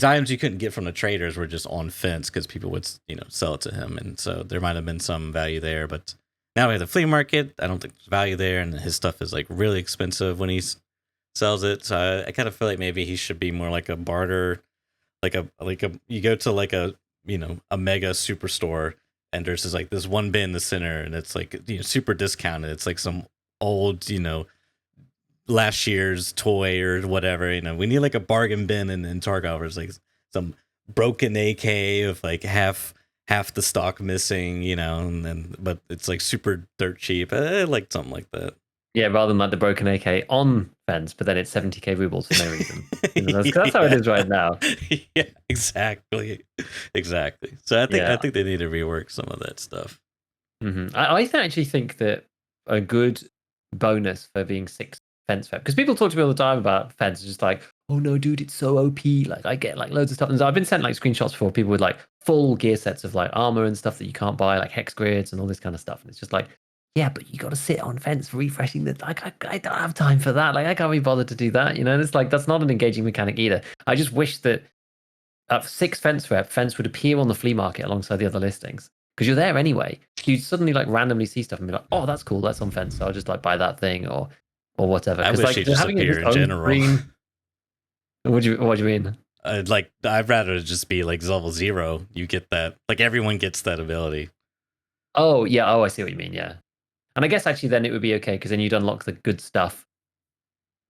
items you couldn't get from the traders were just on fence because people would sell it to him, and so there might have been some value there. But now we have the flea market. I don't think there's value there, and his stuff is like really expensive when he sells it. So I kind of feel like maybe he should be more like a barter, like a you go to like a a mega superstore, and there's just like this one bin in the center, and it's like super discounted. It's like some old last year's toy or whatever. We need like a bargain bin in Tarkov. Where it's like some broken AK of like half the stock missing, and then but it's like super dirt cheap. I like something like that. Yeah, rather than like the broken AK on fence, but then it's 70k rubles for no reason. That's how it is right now. Yeah, exactly. So I think they need to rework some of that stuff. Mm-hmm. I actually think that a good bonus for being 6 fence rep, because people talk to me all the time about fence, just like, oh no, dude, it's so OP. Like I get like loads of stuff, and I've been sent like screenshots for people with like full gear sets of like armor and stuff that you can't buy, like hex grids and all this kind of stuff, and it's just like, yeah, but you got to sit on fence refreshing the. Like I don't have time for that. Like I can't be bothered to do that. And it's like that's not an engaging mechanic either. I just wish that at 6 fence rep, fence would appear on the flea market alongside the other listings, because you're there anyway. You'd suddenly like randomly see stuff and be like, oh, that's cool, that's on fence. So I'll just like buy that thing or whatever. I wish like you just appear in general. What do you mean? Like I'd rather just be like level 0. You get that. Like everyone gets that ability. Oh yeah. Oh, I see what you mean. Yeah. And I guess actually then it would be okay, because then you'd unlock the good stuff,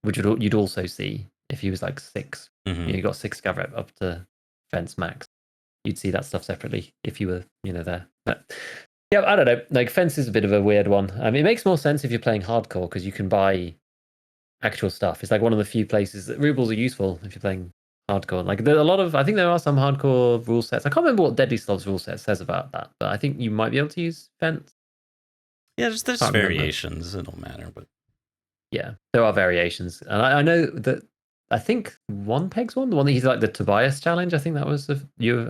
which you'd also see if he was like 6. Mm-hmm. You got 6 scav rep up to fence max. You'd see that stuff separately if you were there. But yeah, I don't know. Like fence is a bit of a weird one. I mean, it makes more sense if you're playing hardcore, because you can buy actual stuff. It's like one of the few places that rubles are useful if you're playing hardcore. Like there are a lot of, I think there are some hardcore rule sets. I can't remember what Deadly Slob's rule set says about that, but I think you might be able to use fence. Yeah, there's variations. It don't matter, but yeah, there are variations, and I know that. I think one pegs one, the one that he's like the Tobias challenge. I think that was you were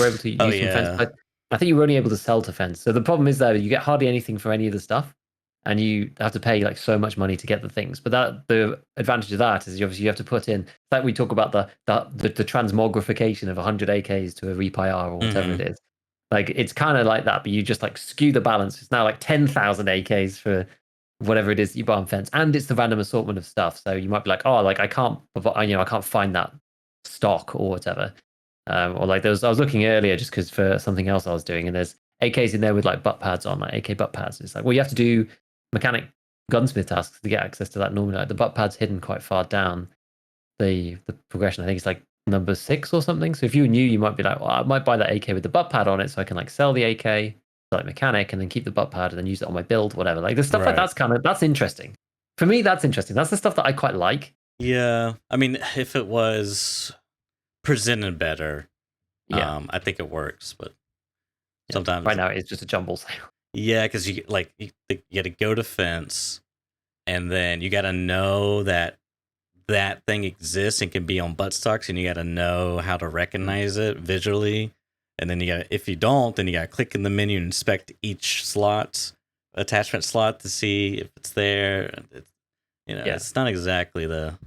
able to use some fence. I think you were only able to sell to fence. So the problem is that you get hardly anything for any of the stuff, and you have to pay like so much money to get the things. But the advantage of that is you have to put in, like we talk about the transmogrification of 100 AKs to a REP-IR or whatever it is. Like it's kind of like that, but you just like skew the balance. It's now like 10,000 AKs for whatever it is that you buy on fence, and it's the random assortment of stuff. So you might be like, oh, like I can't find that stock or whatever. Or like I was looking earlier just because for something else I was doing, and there's AKs in there with like butt pads on, like AK butt pads. It's like, well, you have to do mechanic gunsmith tasks to get access to that normally. Like the butt pad's hidden quite far down the progression. I think it's like number 6 or something. So if you knew, you might be like, well, I might buy that AK with the butt pad on it so I can like sell the AK like mechanic and then keep the butt pad and then use it on my build, whatever. Like the stuff like that's interesting. For me, that's interesting. That's the stuff that I quite like. Yeah. I mean, if it was presented better, I think it works, but sometimes right now it's just a jumble sale. Yeah, because you got to go to fence, and then you got to know that thing exists and can be on butt stocks, and you got to know how to recognize it visually. And then if you don't, then you got to click in the menu and inspect each attachment slot to see if it's there. It's not exactly the.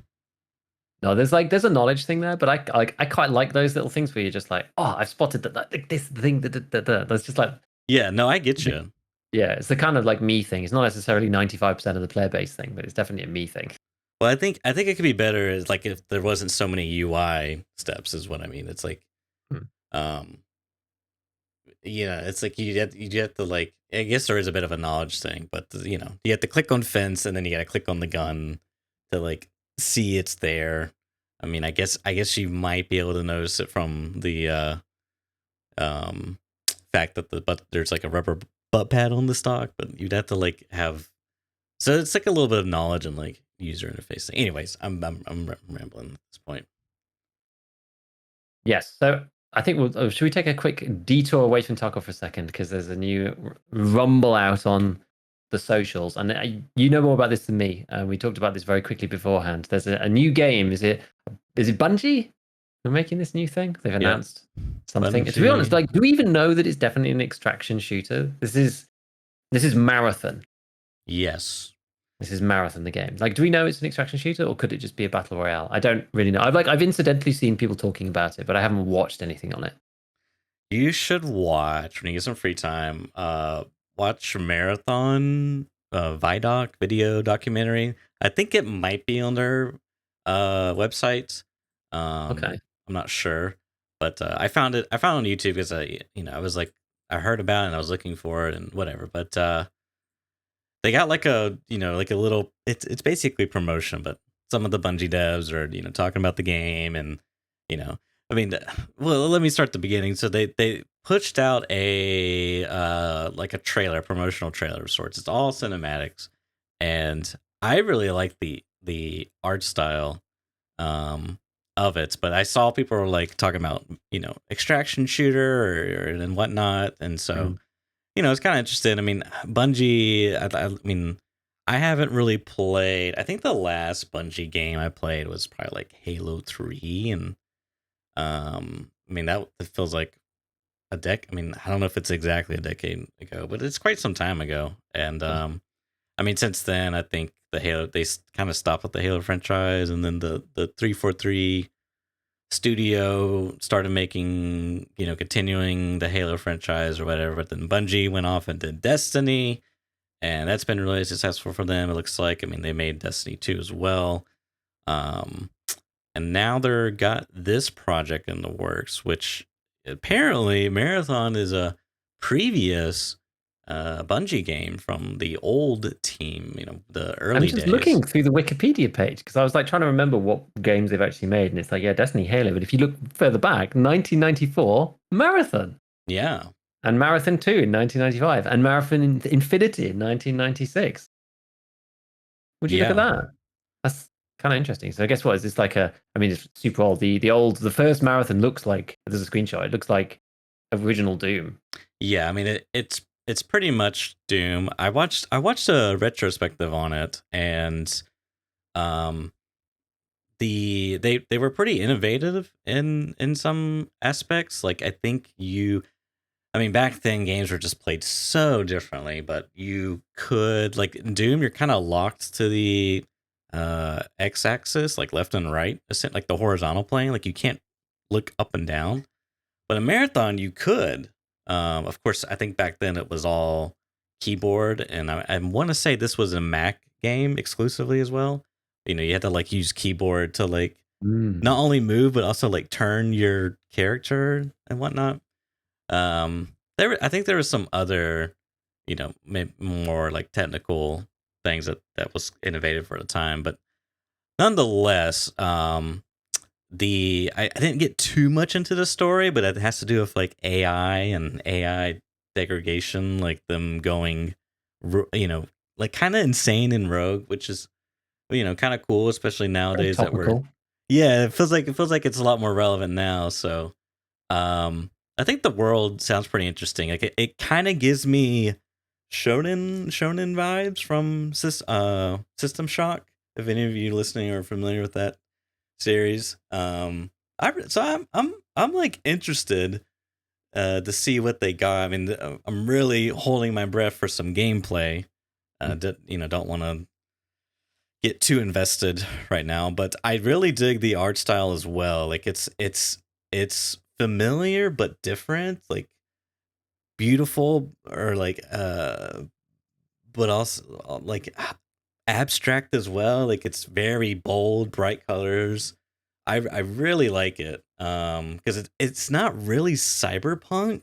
No, there's a knowledge thing there, but I quite like those little things where you're just like, oh, I've spotted that this thing. That's just like. Yeah, no, I get you. Yeah, it's the kind of like me thing. It's not necessarily 95% of the player base thing, but it's definitely a me thing. Well, I think it could be better is like if there wasn't so many UI steps, is what I mean. It's like, it's like you have to like. I guess there is a bit of a knowledge thing, but you have to click on fence and then you got to click on the gun to like see it's there. I mean, I guess you might be able to notice it from the fact that there's like a rubber butt pad on the stock, but you'd have to like have. So it's like a little bit of knowledge and like user interface thing. Anyways, I'm rambling at this point. Yes. So I think should we take a quick detour away from Tarkov for a second, because there's a new rumble out on the socials, and you know more about this than me. We talked about this very quickly beforehand. There's a new game. Is it Bungie? We're making this new thing. They've Yep. announced something. To be honest, Bungie. like, do we even know that it's definitely an extraction shooter? This is Marathon. Yes. This is Marathon, the game. Like, do we know it's an extraction shooter, or could it just be a battle royale? I don't really know. I've incidentally seen people talking about it, but I haven't watched anything on it. You should watch when you get some free time. Watch Marathon Vidoc video documentary. I think it might be on their website. Okay. I'm not sure, but I found it. I found it on YouTube because I was like, I heard about it and I was looking for it and whatever. But they got like like a little. It's basically promotion, but some of the Bungie devs are talking about the game and you know I mean, well, let me start the beginning. So they pushed out a like a trailer, promotional trailer of sorts. It's all cinematics, and I really like the art style of it. But I saw people were like talking about extraction shooter and whatnot, and so I was kind of interested. I mean, Bungie. I mean, I haven't really played. I think the last Bungie game I played was probably like Halo 3, and I mean that it feels like a I mean, I don't know if it's exactly a decade ago, but it's quite some time ago. And I mean, since then, I think the Halo they kind of stopped with the Halo franchise, and then the 343 studio started making continuing the Halo franchise or whatever. But then Bungie went off and did Destiny, and that's been really successful for them. It looks like. I mean, they made Destiny 2 as well. Um, and now they're got this project in the works, which apparently Marathon is a previous Bungie game from the old team, the I'm early just days. looking through the Wikipedia page because I was like trying to remember what games they've actually made, and it's like, yeah, Destiny, Halo. But if you look further back, 1994, Marathon, Yeah. and Marathon 2 in 1995, and Marathon Infinity in 1996. Would you look at Yeah. that? That's kind of interesting. So, guess what? Is this like I mean, it's super old. The first Marathon looks like, there's a screenshot. It looks like original Doom. Yeah. I mean, it's pretty much Doom. I watched a retrospective on it, and um they were pretty innovative in some aspects. Like I mean, back then games were just played so differently, but you could like in Doom, you're kind of locked to the x-axis, like left and right, like the horizontal plane. Like you can't look up and down. But in Marathon, you could. Of course, I think back then it was all keyboard, and I want to say this was a Mac game exclusively as well. You had to like use keyboard to like not only move but also like turn your character and whatnot. I think there was some other, more like technical things that was innovative for the time, but nonetheless, I didn't get too much into the story, but it has to do with like AI and AI degradation, like them going, like kind of insane in Rogue, which is kind of cool, especially Very nowadays that we're topical. yeah, it feels like it's a lot more relevant now. So I think the world sounds pretty interesting. Like it kind of gives me shonen vibes from System Shock. If any of you listening are familiar with that series, I'm like interested to see what they got. I mean, I'm really holding my breath for some gameplay. Don't want to get too invested right now, but I really dig the art style as well. Like it's familiar but different, like beautiful or like but also like abstract as well. Like it's very bold, bright colors. I really like it because it's not really cyberpunk.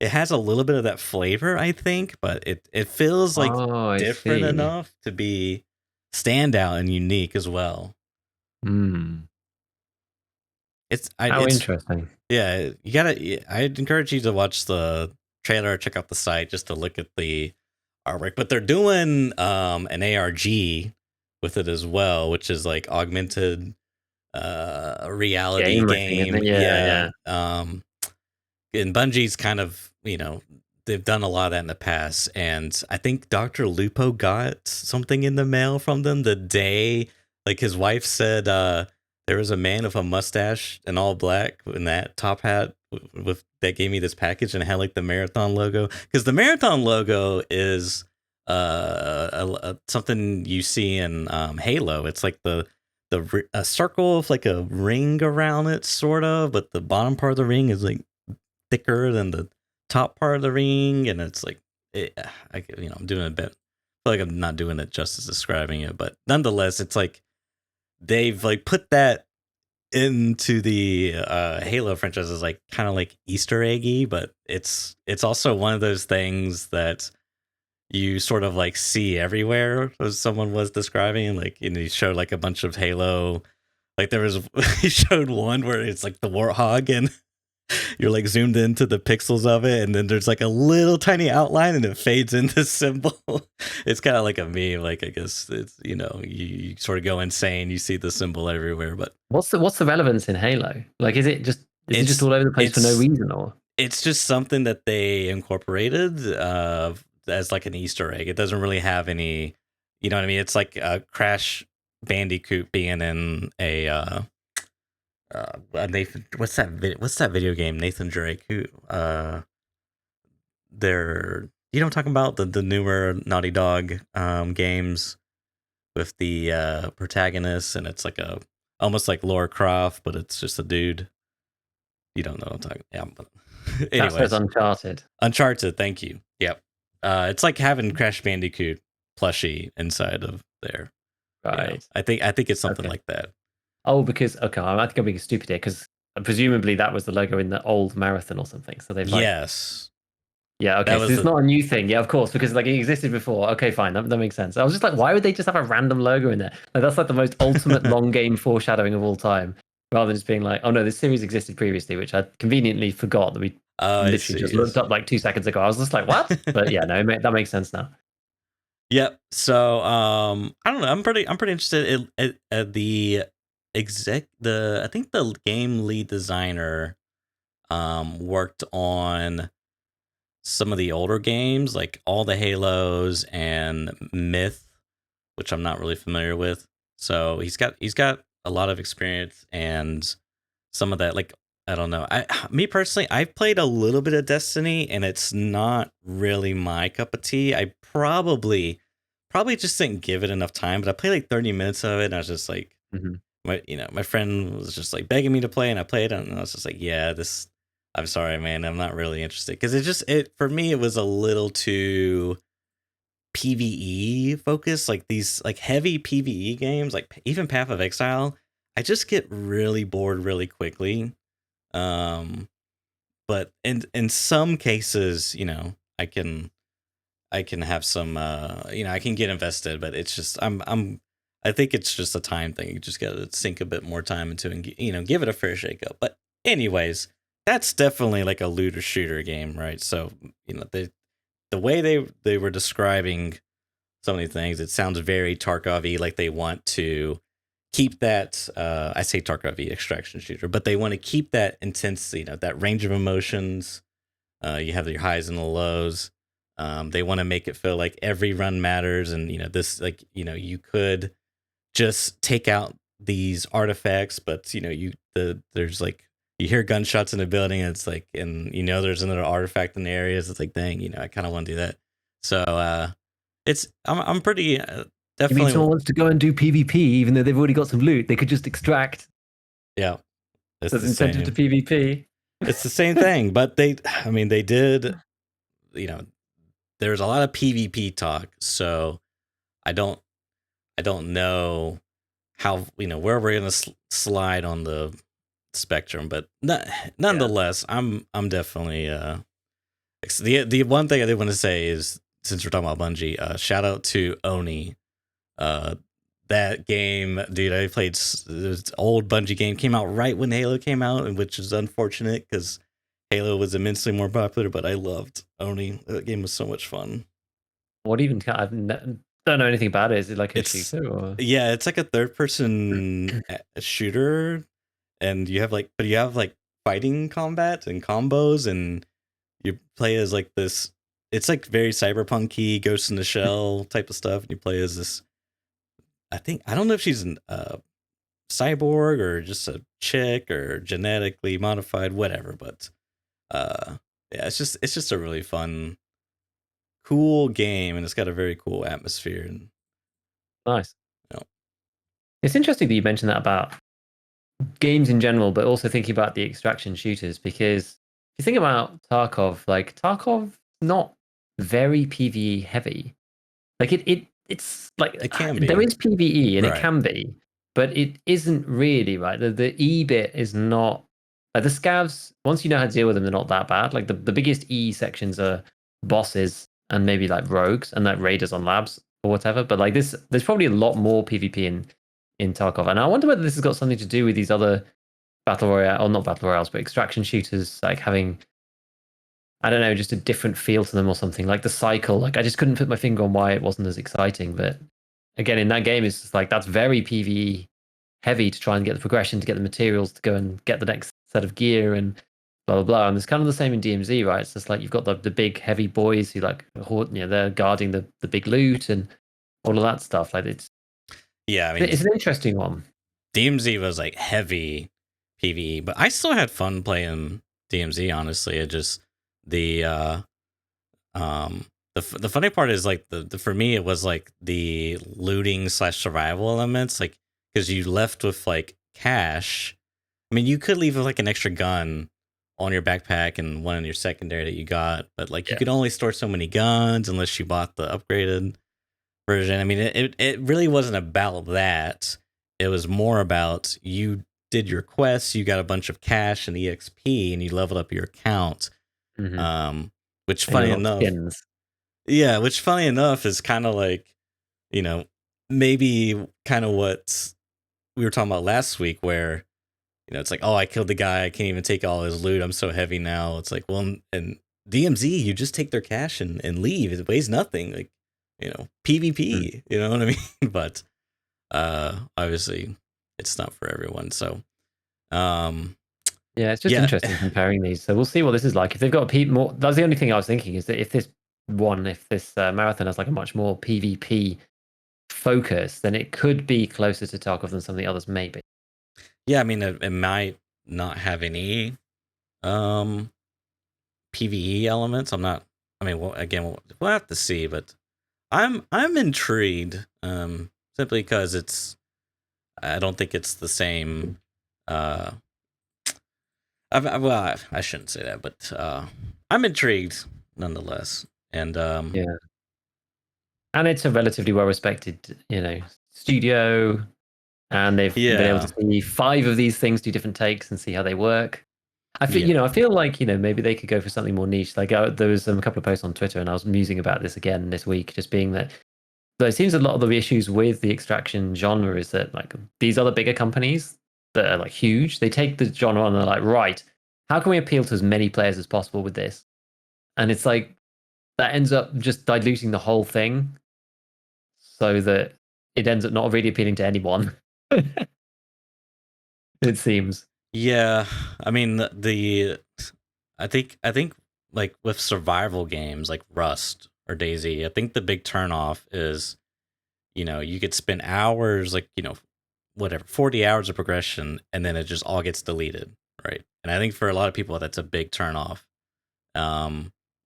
It has a little bit of that flavor, I think, but it feels like Oh, I different see. enough to be standout and unique as well. Hmm. How It's interesting. yeah, I'd encourage you to watch the trailer, check out the site just to look at the artwork. But they're doing an ARG with it as well, which is like augmented reality Game, I think, isn't game. it? Yeah, Yeah. yeah. And Bungie's kind of, they've done a lot of that in the past. And I think Dr. Lupo got something in the mail from them the day, like his wife said, There was a man with a mustache and all black in that top hat with that gave me this package, and it had like the marathon logo, because the marathon logo is something you see in Halo. It's like a circle with like a ring around it, sort of, but the bottom part of the ring is like thicker than the top part of the ring, and it's like I'm doing a bit. I feel like I'm not doing it justice describing it, but nonetheless, it's like they've like put that into the Halo franchise as like kind of like Easter eggy, but it's also one of those things that you sort of like see everywhere, as someone was describing. Like, he showed like a bunch of Halo, like there was he showed one where it's like the warthog, and you're like zoomed into the pixels of it, and then there's like a little tiny outline, and it fades into symbol. It's kind of like a meme. Like, I guess it's, you sort of go insane. You see the symbol everywhere. But what's the relevance in Halo? Like, is it just all over the place for no reason, or it's just something that they incorporated as like an Easter egg? It doesn't really have any, you know what I mean? It's like a Crash Bandicoot being in a Nathan, what's that video game? Nathan Drake, who they're, you know what I'm talking about, the newer Naughty Dog games with the protagonist, and it's like almost like Lara Croft, but it's just a dude. You don't know what I'm talking. Yeah, but anyways, that says Uncharted. Uncharted, thank you. Yep. It's like having Crash Bandicoot plushie inside of there. Right. I think it's something like that. Oh, because I think I'm being stupid here, because presumably that was the logo in the old marathon or something. So they've yes. Yeah, okay, so it's not a new thing. Yeah, of course, because like it existed before. Okay, fine, that makes sense. I was just like, why would they just have a random logo in there? Like, that's like the most ultimate long game foreshadowing of all time, rather than just being like, oh no, this series existed previously, which I conveniently forgot that we literally just looked up like 2 seconds ago. I was just like, what? But yeah, no, that makes sense now. Yep. So I don't know. I'm pretty interested at the I think the game lead designer worked on some of the older games, like all the Halos and Myth, which I'm not really familiar with. So he's got a lot of experience, and some of that, like, I don't know. Me personally, I've played a little bit of Destiny, and it's not really my cup of tea. I probably just didn't give it enough time, but I played like 30 minutes of it, and I was just like, my friend was just like begging me to play, and I played it, and I was just like, yeah, I'm sorry, man, I'm not really interested, because for me, it was a little too PvE focused. Like these like heavy PvE games, like even Path of Exile, I just get really bored really quickly. But in some cases, I can have some I can get invested, but it's just I think it's just a time thing. You just got to sink a bit more time into it, and give it a fair shake up. But anyways, that's definitely like a looter shooter game, right? So, the way they were describing so many things, it sounds very Tarkov-y, like they want to keep that I say Tarkov-y, extraction shooter, but they want to keep that intensity, that range of emotions. You have your highs and the lows. They want to make it feel like every run matters, and this, like, you could just take out these artifacts, but there's like, you hear gunshots in a building, and it's like, and there's another artifact in the areas. It's like, dang, I kind of want to do that. So I'm pretty definitely. You mean someone wants to go and do PvP even though they've already got some loot? They could just extract. Yeah, there's incentive to PvP. It's the same thing, but they did. There's a lot of PvP talk, so I don't know how, where we're gonna slide on the spectrum, but nonetheless, I'm definitely the one thing I did want to say is, since we're talking about Bungie, shout out to Oni. That game, dude, I played this old Bungie game, came out right when Halo came out, which is unfortunate because Halo was immensely more popular, but I loved Oni. That game was so much fun. What even? I don't know anything about it. Is it like a shooter? Or? Yeah, it's like a third-person shooter, and you have like fighting combat and combos, and you play as like this. It's like very cyberpunk-y, Ghost in the Shell type of stuff. And you play as this. I don't know if she's cyborg or just a chick or genetically modified, whatever. But yeah, it's just a really fun, cool game, and it's got a very cool atmosphere. And Nice. you know, It's interesting that you mentioned that about games in general, but also thinking about the extraction shooters, because if you think about Tarkov, like Tarkov, not very PvE heavy. Like it's like it can there be is PvE and it right. can be, but it isn't really, right. The E bit is not like the scavs. Once you know how to deal with them, they're not that bad. Like the biggest E sections are bosses and maybe like rogues and like raiders on labs or whatever. But like this, there's probably a lot more PvP in Tarkov, and I wonder whether this has got something to do with these other battle royale, or not battle royales, but extraction shooters, like having, I don't know, just a different feel to them or something. Like the cycle, like I just couldn't put my finger on why it wasn't as exciting. But again, in that game, it's just like that's very PvE heavy to try and get the progression, to get the materials, to go and get the next set of gear and blah blah blah. And it's kind of the same in DMZ, right? It's just like you've got the big heavy boys who like, you know, they're guarding the big loot and all of that stuff. Like Yeah, I mean, it's an interesting one. DMZ was like heavy PvE, but I still had fun playing DMZ. Honestly, it just the the funny part is like the for me it was like the looting slash survival elements, like because you left with like cash. I mean, you could leave with like an extra gun on your backpack and one in your secondary that you got, but like you could only store so many guns unless you bought the upgraded version. I mean, it really wasn't about that. It was more about you did your quests, you got a bunch of cash and EXP, and you leveled up your account. Which And funny you got enough, skins. yeah, which funny enough is kind of like, you know, maybe kind of what we were talking about last week, where it's like, oh, I killed the guy, I can't even take all his loot, I'm so heavy now. It's like, well, in DMZ, you just take their cash and leave. It weighs nothing. Like, PvP, you know what I mean? But obviously it's not for everyone. So yeah, it's just interesting comparing these. So we'll see what this is like. If they've got more, that's the only thing I was thinking, is that if this marathon has like a much more PvP focus, then it could be closer to Tarkov than some of the others, maybe. Yeah, I mean, it might not have any PvE elements. I'm not. I mean, well, again, we'll have to see. But I'm intrigued. Simply because I don't think it's the same. Well, I shouldn't say that, but I'm intrigued nonetheless. And yeah, and it's a relatively well-respected, studio, and they've been able to see 5 of these things do different takes and see how they work. I feel like maybe they could go for something more niche. Like there was a couple of posts on Twitter, and I was musing about this again this week, just being that. So it seems a lot of the issues with the extraction genre is that like these other bigger companies that are like huge, they take the genre and they're like, right, how can we appeal to as many players as possible with this? And it's like that ends up just diluting the whole thing, so that it ends up not really appealing to anyone. It seems. Yeah, I mean I think like with survival games like Rust or DayZ, I think the big turnoff is you could spend hours, like whatever, 40 hours of progression, and then it just all gets deleted, right? And I think for a lot of people that's a big turnoff.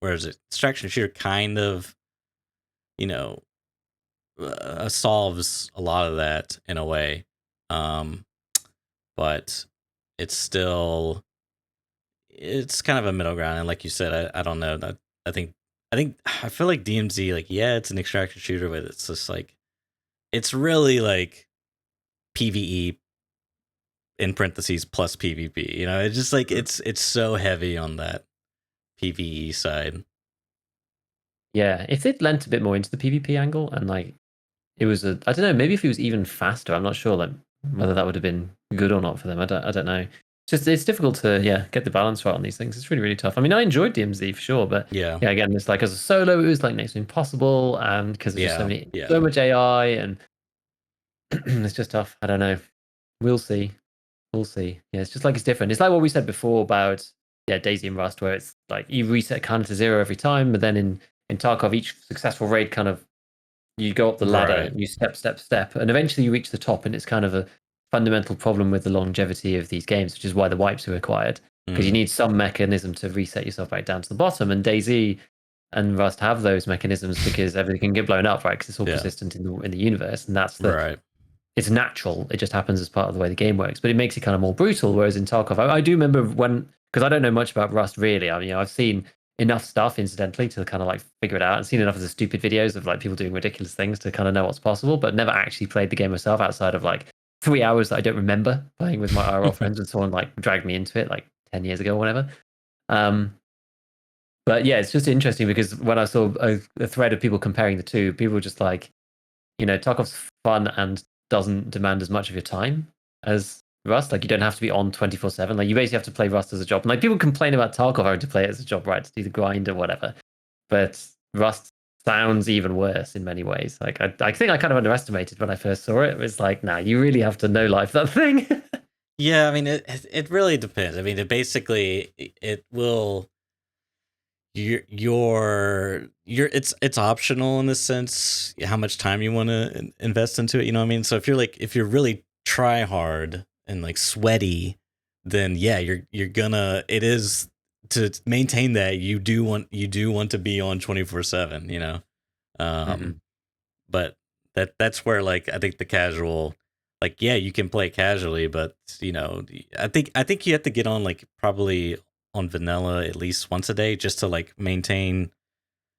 Whereas extraction shooter kind of solves a lot of that in a way. But it's still it's kind of a middle ground, and like you said, I don't know that I feel like DMZ, like, yeah, it's an extraction shooter, but it's just like it's really like PvE in parentheses plus PvP. It's just like it's so heavy on that PvE side. Yeah, if they'd lent a bit more into the PvP angle, and like it was I don't know, maybe if it was even faster, I'm not sure like whether that would have been good or not for them. I don't know. It's difficult to get the balance right on these things. It's really, really tough. I mean, I enjoyed DMZ for sure, but Yeah, again, it's like as a solo, it was like next to impossible, and because there's just so much AI, and it's just tough. I don't know. We'll see. We'll see. Yeah, it's just like it's different. It's like what we said before about DayZ and Rust, where it's like you reset kind of to 0 every time, but then in Tarkov, each successful raid kind of, you go up the ladder, right. and you step, and eventually you reach the top, and it's kind of a fundamental problem with the longevity of these games, which is why the wipes are required, because you need some mechanism to reset yourself back down to the bottom. And DayZ and Rust have those mechanisms because everything can get blown up, right? Because it's all persistent in the universe, and that's the it's natural. It just happens as part of the way the game works, but it makes it kind of more brutal. Whereas in Tarkov, I do remember when, because I don't know much about Rust really. I mean, I've seen enough stuff incidentally to kind of like figure it out, and seen enough of the stupid videos of like people doing ridiculous things to kind of know what's possible, but never actually played the game myself outside of like 3 hours that I don't remember playing with my IRL friends, and someone like dragged me into it like 10 years ago or whatever. But yeah, it's just interesting because when I saw a thread of people comparing the two, people were just like, Tarkov's fun and doesn't demand as much of your time as Rust. Like, you don't have to be on 24/7. Like, you basically have to play Rust as a job. And like, people complain about Tarkov having to play it as a job, right? To do the grind or whatever. But Rust sounds even worse in many ways. Like, I think I kind of underestimated when I first saw it. It was like, nah, you really have to know life that thing. Yeah, I mean, it really depends. I mean, it will. It's optional in the sense how much time you want to invest into it. You know what I mean? So if you're really try hard and like sweaty, then yeah, you're gonna. It is to maintain that you do want to be on 24/7. But that's where like I think the casual, like, yeah, you can play casually, but I think you have to get on like probably on vanilla at least once a day just to like maintain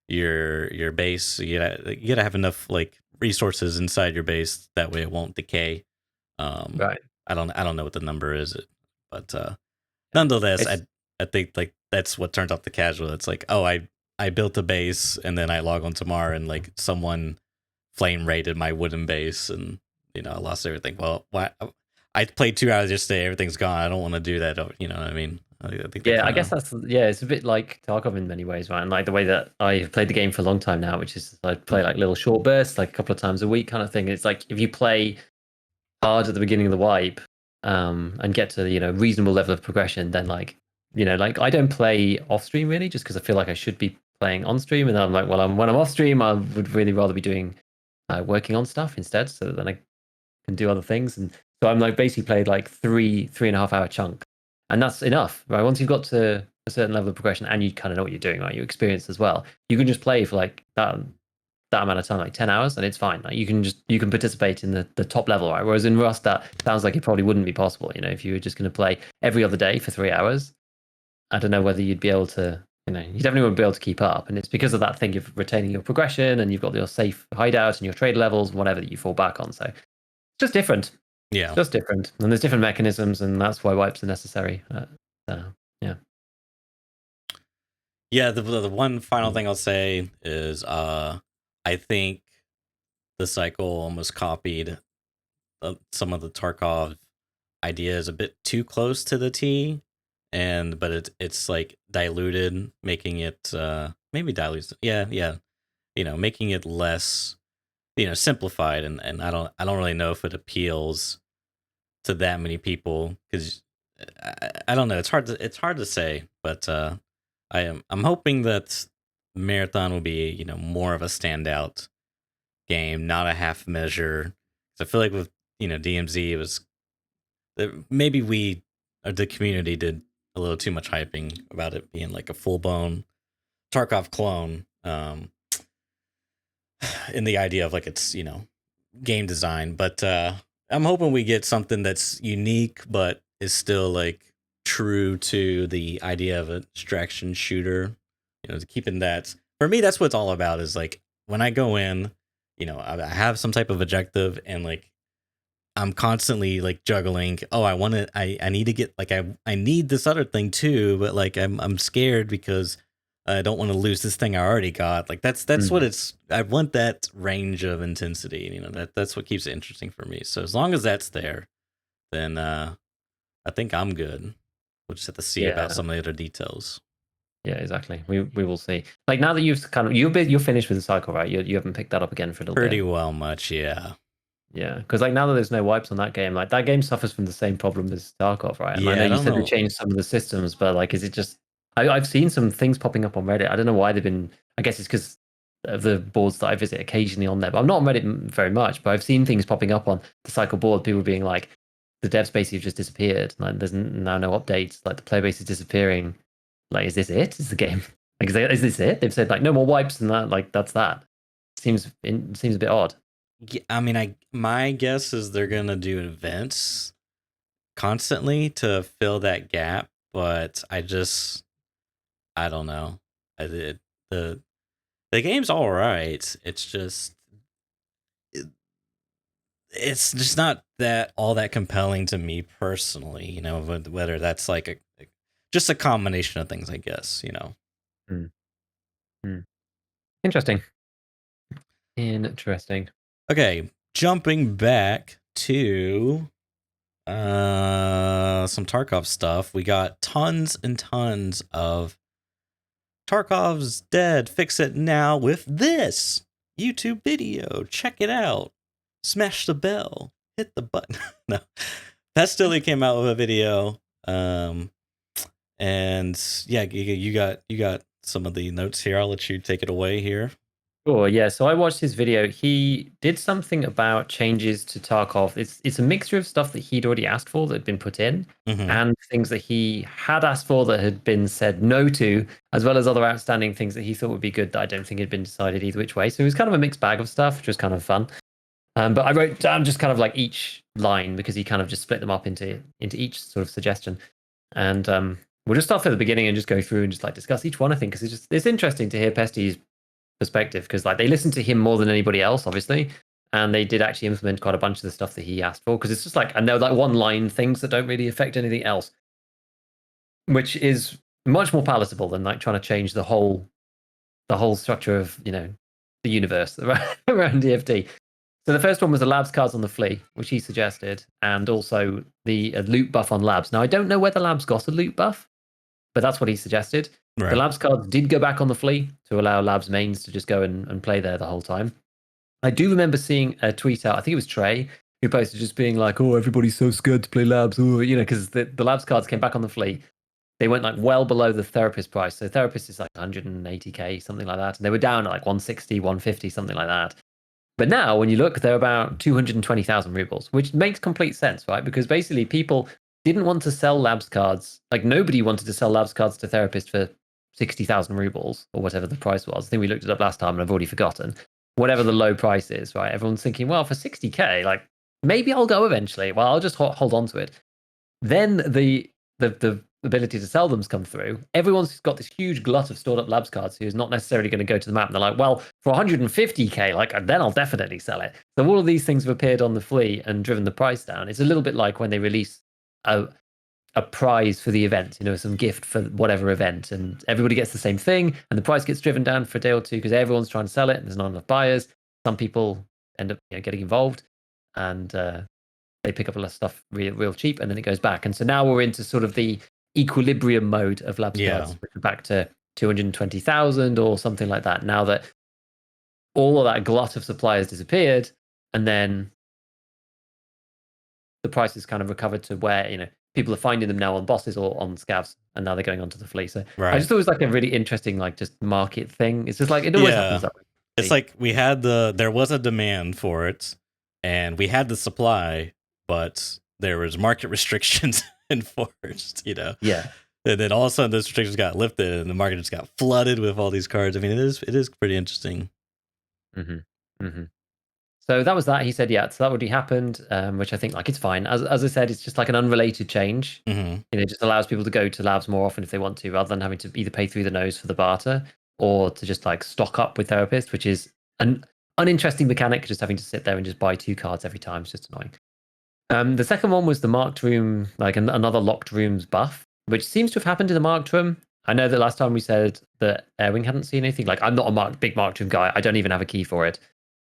your base. You gotta have enough like resources inside your base that way it won't decay. Right. I don't know what the number is, but nonetheless, I think like that's what turned off the casual. It's like, oh, I built a base and then I log on tomorrow and like someone flame raided my wooden base and I lost everything. Well, why? I played 2 hours yesterday. Everything's gone. I don't want to do that. You know what I mean? I think I guess it's a bit like Tarkov in many ways, right? And like the way that I've played the game for a long time now, which is I play like little short bursts, like a couple of times a week kind of thing. It's like if you play hard at the beginning of the wipe, and get to reasonable level of progression, then like like I don't play off stream really, just because I feel like I should be playing on stream, and then I'm like, well, when I'm off stream, I would really rather be doing working on stuff instead, so that then I can do other things. And so I'm like basically played like 3.5 hour chunk, and that's enough, right? Once you've got to a certain level of progression and you kind of know what you're doing, right? You experience as well. You can just play for like that amount of time, like 10 hours, and it's fine. Like you can participate in the top level, right? Whereas in Rust, that sounds like it probably wouldn't be possible. If you were just going to play every other day for 3 hours, I don't know whether you'd be able to. You definitely wouldn't be able to keep up, and it's because of that thing of retaining your progression, and you've got your safe hideout and your trade levels, whatever that you fall back on. So it's just different. Yeah, it's just different, and there's different mechanisms, and that's why wipes are necessary. Yeah. Yeah, the one final thing I'll say is I think the cycle almost copied some of the Tarkov ideas a bit too close to the T, but it's like diluted, making it maybe diluted. Yeah, making it less simplified, and I don't really know if it appeals to that many people because I don't know. It's hard to say, but I'm hoping that Marathon will be more of a standout game, not a half measure. I feel like with DMZ, it was maybe we or the community did a little too much hyping about it being like a full blown Tarkov clone. In the idea of like it's game design, but I'm hoping we get something that's unique but is still like true to the idea of a distraction shooter. Keeping that, for me, that's what it's all about. Is like when I go in, I have some type of objective, and like I'm constantly like juggling. Oh, I need to get like I need this other thing too, but like I'm scared because I don't want to lose this thing I already got. Like that's what it's. I want that range of intensity. That's what keeps it interesting for me. So as long as that's there, then I think I'm good. We'll just have to see about some of the other details. Yeah, exactly. We will see. Like now that you've kind of you're finished with the cycle, right? You haven't picked that up again for a little Pretty bit. well much, yeah. Yeah, because like now that there's no wipes on that game, like that game suffers from the same problem as Tarkov, right? And Yeah, I know I you don't said they know. changed some of the systems, but like, is it just? I've seen some things popping up on Reddit. I don't know why they've been. I guess it's because of the boards that I visit occasionally on there. But I'm not on Reddit very much. But I've seen things popping up on the cycle board. People being like, the dev space have just disappeared. Like there's now no updates. Like the player base is disappearing. Like, is this it? Is the game? Like, is this it? They've said like no more wipes and that. Like that's that. Seems a bit odd. Yeah, I mean, my guess is they're gonna do events constantly to fill that gap, but I don't know. The game's all right. It's just not that all that compelling to me personally. You know, whether that's like just a combination of things, I guess. You know. Interesting. Interesting. Okay, jumping back to some Tarkov stuff. We got tons and tons of Tarkov's dead. Fix it now with this YouTube video. Check it out. Smash the bell. Hit the button. No. Pestily came out with a video. And yeah, you got some of the notes here. I'll let you take it away here. Sure, yeah. So I watched his video. He did something about changes to Tarkov. It's a mixture of stuff that he'd already asked for that had been put in, and things that he had asked for that had been said no to, as well as other outstanding things that he thought would be good that I don't think had been decided either which way. So it was kind of a mixed bag of stuff, which was kind of fun. But I wrote down just kind of like each line because he kind of just split them up into each sort of suggestion. And we'll just start from the beginning and just go through and just like discuss each one, I think, because it's interesting to hear Pesty's perspective, because like they listened to him more than anybody else, obviously, and they did actually implement quite a bunch of the stuff that he asked for, because it's just like, and they're like one line things that don't really affect anything else, which is much more palatable than like trying to change the whole structure of, you know, the universe around DFT. So the first one was the labs cards on the flea, which he suggested, and also the loot buff on labs. Now I don't know whether labs got a loot buff, but that's what he suggested. Right. The labs cards did go back on the flea to allow labs mains to just go and play there the whole time. I do remember seeing a tweet out, I think it was Trey, who posted just being like, oh, everybody's so scared to play labs, oh, you know, because the labs cards came back on the flea. They went like well below the therapist price. So therapist is like 180k, something like that. And they were down at like 160, 150, something like that. But now when you look, they're about 220,000 rubles, which makes complete sense, right? Because basically people didn't want to sell labs cards. Like nobody wanted to sell labs cards to therapist for 60,000 rubles or whatever the price was. I think we looked it up last time and I've already forgotten. Whatever the low price is, right? Everyone's thinking, well, for 60k, like maybe I'll go eventually. Well, I'll just hold on to it. Then the ability to sell them's come through. Everyone's got this huge glut of stored up labs cards who's not necessarily going to go to the map. And they're like, well, for 150k, like then I'll definitely sell it. So all of these things have appeared on the flea and driven the price down. It's a little bit like when they release a prize for the event, you know, some gift for whatever event, and everybody gets the same thing, and the price gets driven down for a day or two because everyone's trying to sell it and there's not enough buyers. Some people end up, you know, getting involved, and they pick up a lot of stuff real cheap, and then it goes back. And so now we're into sort of the equilibrium mode of labs cards, which are back to 220,000 or something like that. Now that all of that glut of supply has disappeared, and then the price has kind of recovered to where, you know, people are finding them now on bosses or on scavs, and now they're going onto the flea. So I just thought it was like a really interesting, like just market thing. It's just like it always happens that way. It's like we had there was a demand for it, and we had the supply, but there was market restrictions enforced, you know. Yeah. And then all of a sudden those restrictions got lifted and the market just got flooded with all these cards. I mean, it is pretty interesting. So that was that. He said, yeah, so that already happened, which I think like it's fine. As I said, it's just like an unrelated change. You know, it just allows people to go to labs more often if they want to, rather than having to either pay through the nose for the barter or to just like stock up with therapist, which is an uninteresting mechanic, just having to sit there and just buy 2 cards every time. It's just annoying. The second one was the marked room, like another locked rooms buff, which seems to have happened in the marked room. I know that last time we said that Airwing hadn't seen anything. Like I'm not a big marked room guy. I don't even have a key for it.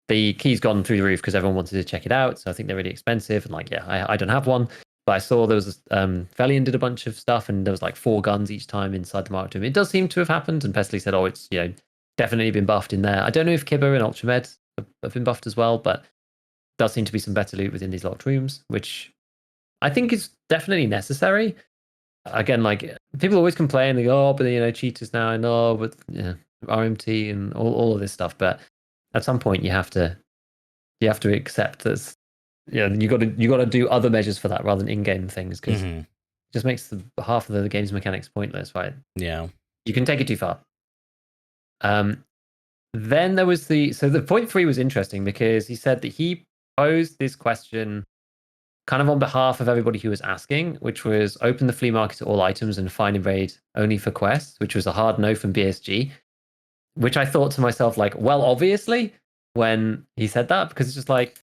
The key's gone through the roof because everyone wanted to check it out. So I think they're really expensive. And like, yeah, I don't have one. But I saw there was Velian did a bunch of stuff, and there was like 4 guns each time inside the marked room. It does seem to have happened. And Pestily said, oh, it's, you know, definitely been buffed in there. I don't know if Kibber and Ultramed have been buffed as well, but does seem to be some better loot within these locked rooms, which I think is definitely necessary. Again, like people always complain, they go, oh, but you know, cheaters now, and oh, but yeah, RMT and all of this stuff. But at some point you have to accept that yeah, you got to do other measures for that rather than in-game things, because Mm-hmm. it just makes half of the game's mechanics pointless, right? Yeah. You can take it too far. Then there was the point 3 was interesting because he said that he posed this question kind of on behalf of everybody who was asking, which was open the flea market to all items and find and raid only for quests, which was a hard no from BSG. Which I thought to myself, like, well, obviously, when he said that, because it's just like,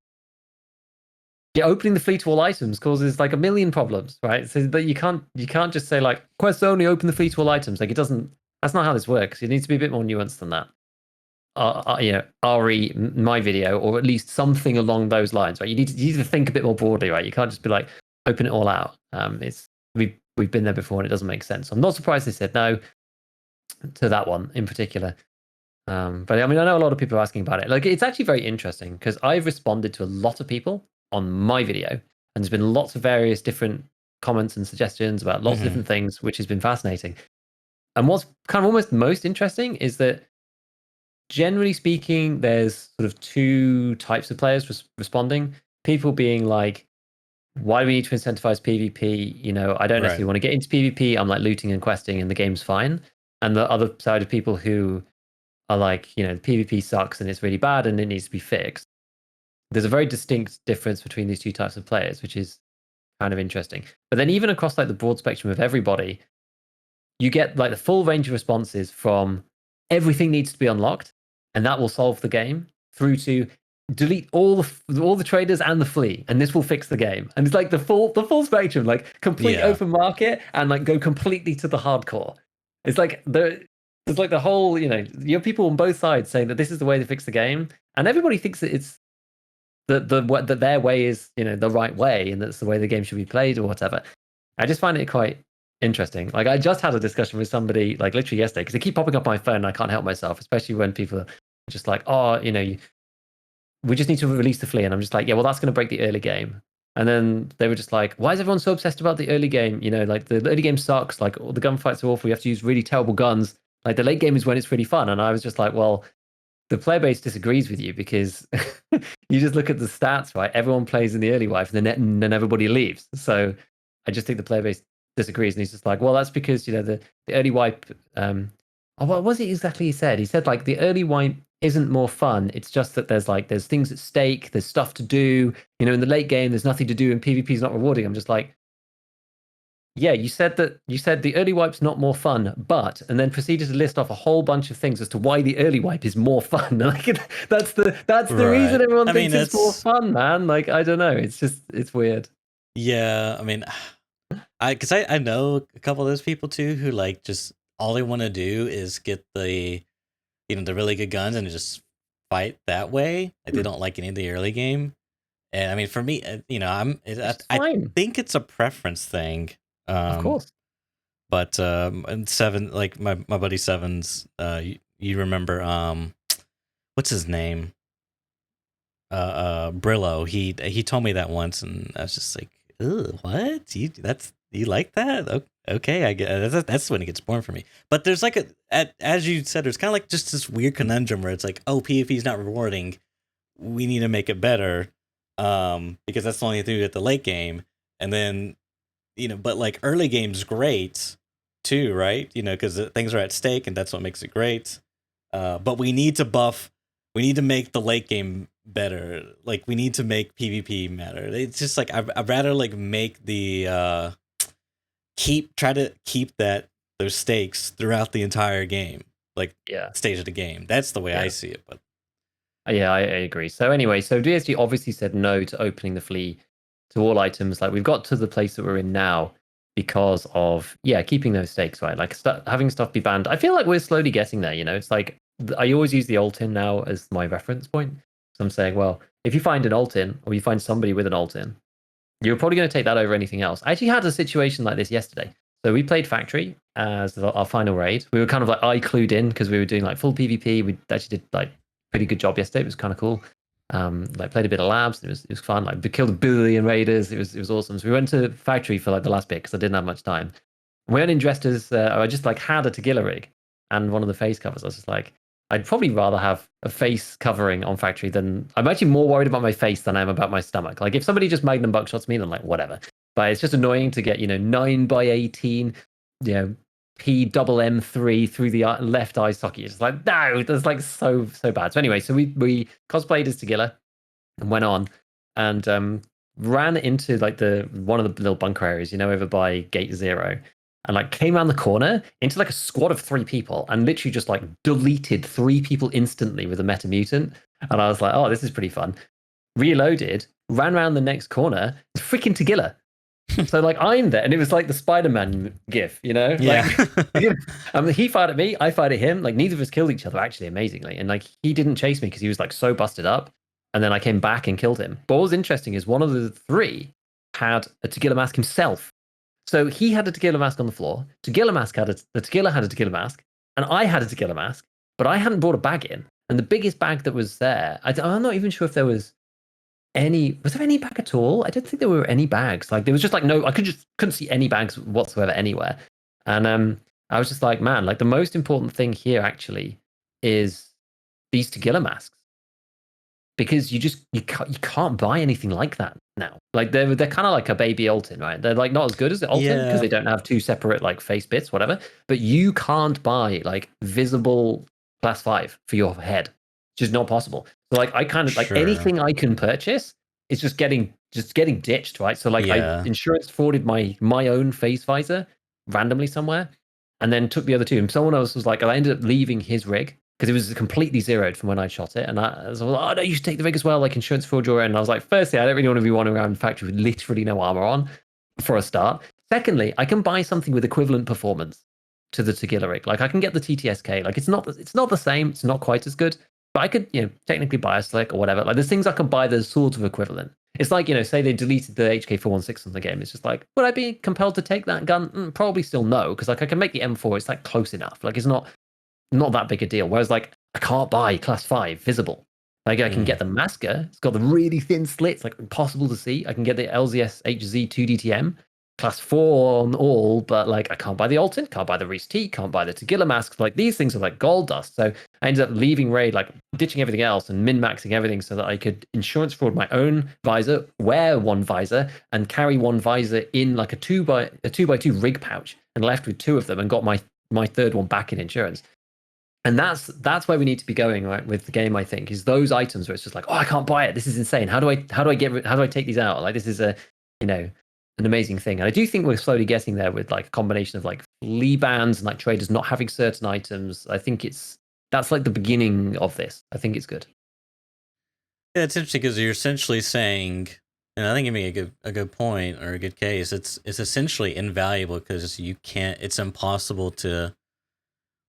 yeah, opening the fleet to all items causes like a million problems, right? So that you can't just say like quests only, open the fleet to all items. Like it doesn't. That's not how this works. It needs to be a bit more nuanced than that. RE my video, or at least something along those lines, right? You need to think a bit more broadly, right? You can't just be like open it all out. It's we've been there before and it doesn't make sense. So I'm not surprised they said no to that one in particular. But I mean, I know a lot of people are asking about it. Like, it's actually very interesting because I've responded to a lot of people on my video, and there's been lots of various different comments and suggestions about lots of different things, which has been fascinating. And what's kind of almost most interesting is that, generally speaking, there's sort of two types of players responding. People being like, why do we need to incentivize PvP? You know, I don't necessarily want to get into PvP. I'm like looting and questing and the game's fine. And the other side of people who are like, you know, PvP sucks and it's really bad and it needs to be fixed. There's a very distinct difference between these two types of players, which is kind of interesting. But then even across like the broad spectrum of everybody, you get like the full range of responses from everything needs to be unlocked and that will solve the game, through to delete all the traders and the flea and this will fix the game. And it's like the full spectrum, like complete open market and like go completely to the hardcore. It's like there's like the whole, you know, you have people on both sides saying that this is the way to fix the game, and everybody thinks that it's that their way is, you know, the right way and that's the way the game should be played or whatever. I just find it quite interesting. Like, I just had a discussion with somebody like literally yesterday because they keep popping up on my phone and I can't help myself, especially when people are just like, oh, you know, we just need to release the flea. And I'm just like, yeah, well, that's going to break the early game. And then they were just like, why is everyone so obsessed about the early game? You know, like the early game sucks. Like all the gunfights are awful. You have to use really terrible guns. Like the late game is when it's really fun. And I was just like, well, the player base disagrees with you because you just look at the stats, right? Everyone plays in the early wipe and then everybody leaves. So I just think the player base disagrees. And he's just like, well, that's because, you know, the early wipe. What was it exactly he said? He said like the early wipe isn't more fun. It's just that there's things at stake, there's stuff to do. You know, in the late game, there's nothing to do, and PvP is not rewarding. I'm just like, yeah, you said the early wipe's not more fun, but, and then proceeded to list off a whole bunch of things as to why the early wipe is more fun. Like that's the reason everyone thinks it's more fun, man. Like, I don't know. It's weird. Yeah, I mean, because I know a couple of those people too who like just all they want to do is get the, you know, the really good guns and just fight that way. Like they don't like any of the early game. And I mean, for me, you know, I think it's a preference thing. Of course. But and Seven, like my buddy Sevens, you remember what's his name? Brillo. He told me that once, and I was just like, "Ugh, what? You like that? Okay, I get that's when it gets boring for me." But there's like as you said, there's kind of like just this weird conundrum where it's like, oh, PvP is not rewarding. We need to make it better, because that's the only thing at the late game, and then, you know, but like early game's great too, right? You know, because things are at stake, and that's what makes it great. But we need to make the late game better. Like we need to make PvP matter. It's just like I'd rather like make the try to keep those stakes throughout the entire game, like stage of the game. That's the way I see it. But yeah, I agree. So anyway, so DSG obviously said no to opening the flea to all items. Like we've got to the place that we're in now because of keeping those stakes, right? Like having stuff be banned. I feel like we're slowly getting there. You know, it's like I always use the alt-in now as my reference point. So I'm saying, well, if you find an alt-in or you find somebody with an alt-in, you're probably going to take that over anything else. I actually had a situation like this yesterday. So we played Factory as our final raid. We were kind of like clued in because we were doing like full PvP. We actually did like pretty good job yesterday. It was kind of cool. Like played a bit of labs. It was fun. Like we killed 1 billion raiders. It was awesome. So we went to Factory for like the last bit because I didn't have much time. We went in dressed as I just like had a Tagilla rig and one of the face covers. I was just like, I'd probably rather have a face covering on factory than I'm actually more worried about my face than I am about my stomach. Like if somebody just magnum buckshots me, then like whatever. But it's just annoying to get 9/18, P double M3 through the left eye socket. It's just like no, that's like so bad. So anyway, so we cosplayed as Tagilla and went on and ran into like the one of the little bunker areas, over by Gate 0, and like came around the corner into like a squad of 3 people and literally just like deleted 3 people instantly with a meta mutant. And I was like, oh, this is pretty fun. Reloaded, ran around the next corner, freaking Tagilla. So like I'm there, and it was like the Spider-Man gif, Yeah. Like he fired at me, I fired at him. Like neither of us killed each other, actually, amazingly. And like he didn't chase me because he was like so busted up. And then I came back and killed him. But what was interesting is one of the 3 had a Tagilla mask himself. So he had a Tagilla mask on the floor. The Tagilla had a Tagilla mask, and I had a Tagilla mask, but I hadn't brought a bag in. And the biggest bag that was there, I'm not even sure if there was there any bag at all? I don't think there were any bags. Like there was just like no, I couldn't see any bags whatsoever anywhere. And I was just like, man, like the most important thing here actually is these Tagilla masks, because you can't buy anything like that now. Like they're kind of like a baby Alton, right? They're like not as good as the Alton because they don't have 2 separate like face bits, whatever. But you can't buy like visible class 5 for your head. It's just not possible. So like I kind of like anything I can purchase is just getting ditched, right? So like I insurance forwarded my own face visor randomly somewhere, and then took the other 2. And someone else was like, I ended up leaving his rig because it was completely zeroed from when I shot it. And I was like, oh no, you should take the rig as well, like insurance fraud your end. And I was like, firstly, I don't really want to be wandering around the factory with literally no armor on for a start. Secondly, I can buy something with equivalent performance to the Tagilla rig. Like I can get the TTSK. Like it's not the same. It's not quite as good, but I could, technically buy a slick or whatever. Like there's things I can buy that's sort of equivalent. It's like, say they deleted the HK416 from the game. It's just like, would I be compelled to take that gun? Probably still no, because like I can make the M4. It's like close enough. Like it's not that big a deal. Whereas like I can't buy class 5 visible. Like I can get the Masker. It's got the really thin slits, like impossible to see. I can get the LZS HZ 2DTM class 4 on all, but like I can't buy the Alton, can't buy the Reese T, can't buy the Tagilla masks. Like these things are like gold dust. So I ended up leaving raid, like ditching everything else and min-maxing everything so that I could insurance fraud my own visor, wear one visor, and carry one visor in like a 2x2 rig pouch, and left with 2 of them and got my 3rd one back in insurance. And that's where we need to be going, right, with the game. I think is those items where it's just like, oh, I can't buy it. This is insane. How do I take these out? Like this is an amazing thing. And I do think we're slowly getting there with like a combination of like flea bans and like traders not having certain items. I think that's like the beginning of this. I think it's good. Yeah, it's interesting because you're essentially saying, and I think you make a good point or a good case. It's essentially invaluable because you can't. It's impossible to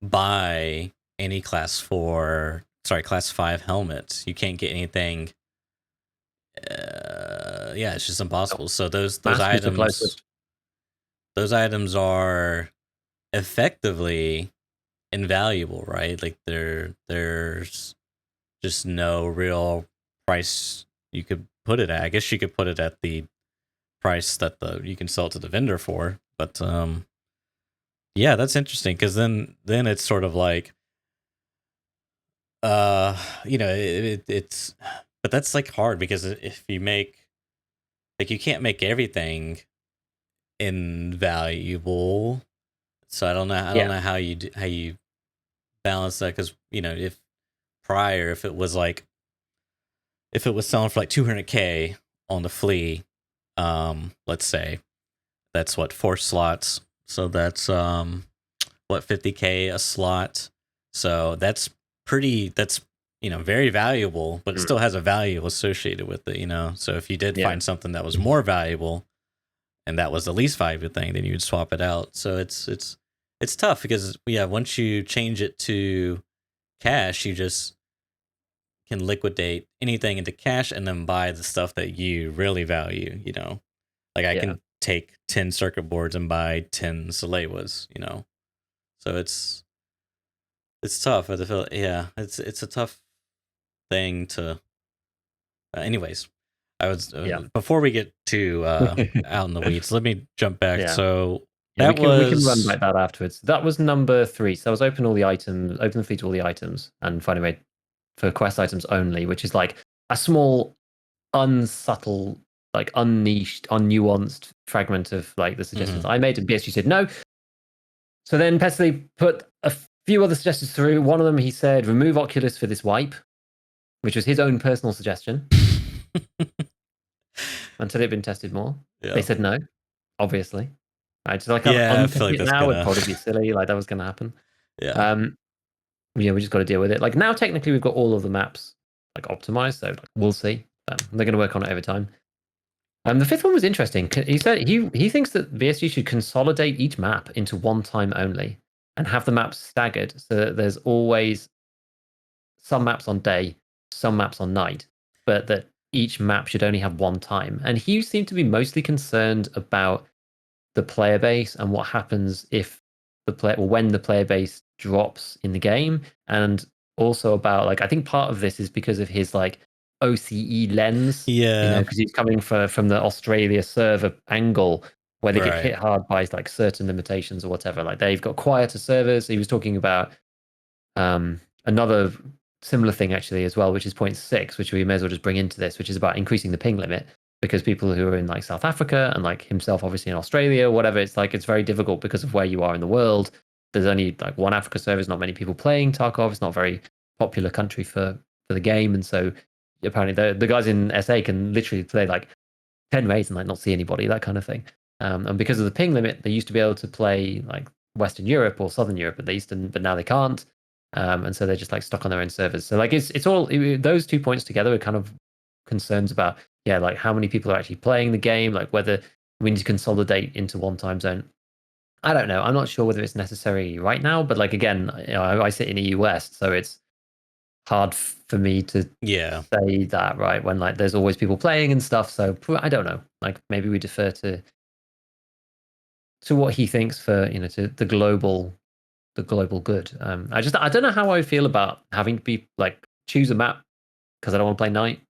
buy any class 5 helmets. You can't get anything. Yeah, it's just impossible. So those items are effectively invaluable, right? Like there's just no real price you could put it at. I guess you could put it at the price that you can sell it to the vendor for, but yeah, that's interesting because then it's sort of like it's but that's like hard because if you make like you can't make everything invaluable. So I don't know how you balance that, because if it was selling for like 200K on the flea, let's say that's what 4 slots, so that's 50K a slot, so that's very valuable, but it still has a value associated with it. So if you did find something that was more valuable and that was the least valuable thing, then you would swap it out. So it's tough because once you change it to cash, you just can liquidate anything into cash and then buy the stuff that you really value. Like I can take 10 circuit boards and buy 10 Salewas. So it's tough. I feel it's a tough thing to. Anyways, I was before we get to out in the weeds. Let me jump back. So Yeah, That we can run was like that afterwards. That was number 3. So I was open all the items, open the fleet to all the items, and find a way for quest items only, which is like a small, unsubtle, like unniched, unnuanced fragment of like the suggestions I made, and BSG said no. So then Pestily put a few other suggestions through. One of them, he said, remove Oculus for this wipe, which was his own personal suggestion. Until it had been tested more. Yeah. They said no, obviously. Right, so like Yeah, I untest feel like it that's now would gonna. probably be silly. Like that was going to happen. Yeah. Yeah, we just got to deal with it. Like now, technically, we've got all of the maps like optimized, so like, we'll see. They're going to work on it over time. The 5th one was interesting. He said he thinks that VSG should consolidate each map into one time only and have the maps staggered so that there's always some maps on day, some maps on night, but that each map should only have one time. And he seemed to be mostly concerned about the player base and what happens if the player or when the player base drops in the game, and also about like I think part of this is because of his like OCE lens, Yeah. because he's coming from the Australia server angle where they get hit hard by like certain limitations or whatever. Like they've got quieter servers. He was talking about another similar thing actually as well, which is point 6, which we may as well just bring into this, which is about increasing the ping limit, because people who are in like South Africa and like himself obviously in Australia, whatever, it's like it's very difficult because of where you are in the world. There's only like one Africa server, there's not many people playing Tarkov. It's not a very popular country for the game, and so apparently the guys in SA can literally play like 10 raids and like not see anybody, that kind of thing. And because of the ping limit, they used to be able to play like Western Europe or Southern Europe at least, but now they can't. And so they're just like stuck on their own servers. So like it's all those 2 points together are kind of concerns about like how many people are actually playing the game, like whether we need to consolidate into one time zone. I don't know. I'm not sure whether it's necessary right now, but like again, I sit in EU West, so it's hard for me to say that, right, when like there's always people playing and stuff. So I don't know. Like maybe we defer to what he thinks for to the global good. I don't know how I feel about having to be like choose a map because I don't want to play night.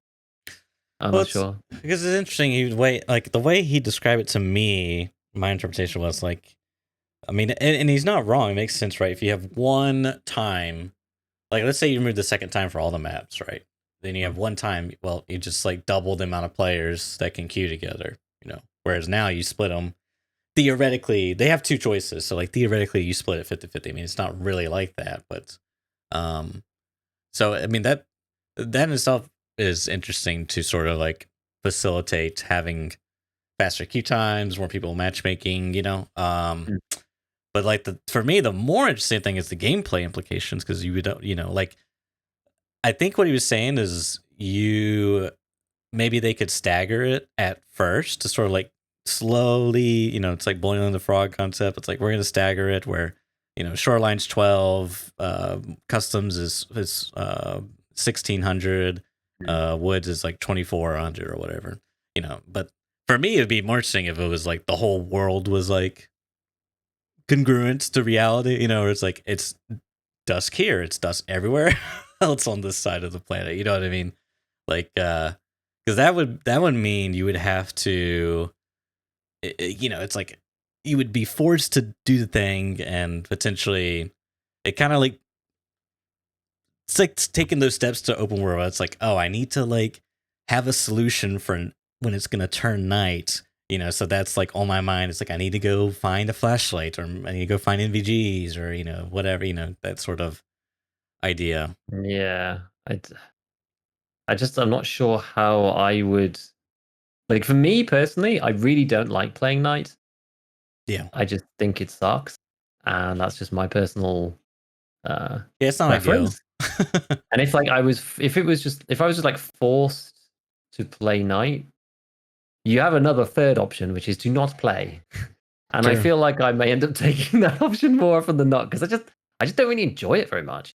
I'm not sure, because it's interesting. The way he described it to me, my interpretation was like, I mean, and he's not wrong. It makes sense, right? If you have one time, like let's say you remove the second time for all the maps, right? Then you have one time. Well, you just like double the amount of players that can queue together, Whereas now you split them. Theoretically, they have 2 choices. So like theoretically, you split it 50-50. I mean, it's not really like that, but so I mean that in itself is interesting to sort of like facilitate having faster queue times, more people matchmaking, But like for me, the more interesting thing is the gameplay implications, because you don't, like I think what he was saying is maybe they could stagger it at first to sort of like slowly, it's like boiling the frog concept. It's like we're gonna stagger it where Shoreline's 12, customs is 1600, woods is like 2400 or whatever, But for me, it'd be more interesting if it was like the whole world was like congruent to reality, or it's like it's dusk here, it's dusk everywhere else on this side of the planet. You know what I mean? Like, because that would mean you would have to, it's like you would be forced to do the thing, and potentially it kind of like it's like taking those steps to open world. It's like, oh, I need to like have a solution for when it's gonna turn night. So that's like on my mind. It's like I need to go find a flashlight, or I need to go find NVGs, or whatever. That sort of idea. Yeah, I'm not sure how I would. Like for me personally, I really don't like playing night. Yeah, I just think it sucks, and that's just my personal it's not preference. ideal. And if I was just like forced to play night, you have another third option, which is to not play. And True. I feel like I may end up taking that option more often than not, because I just don't really enjoy it very much.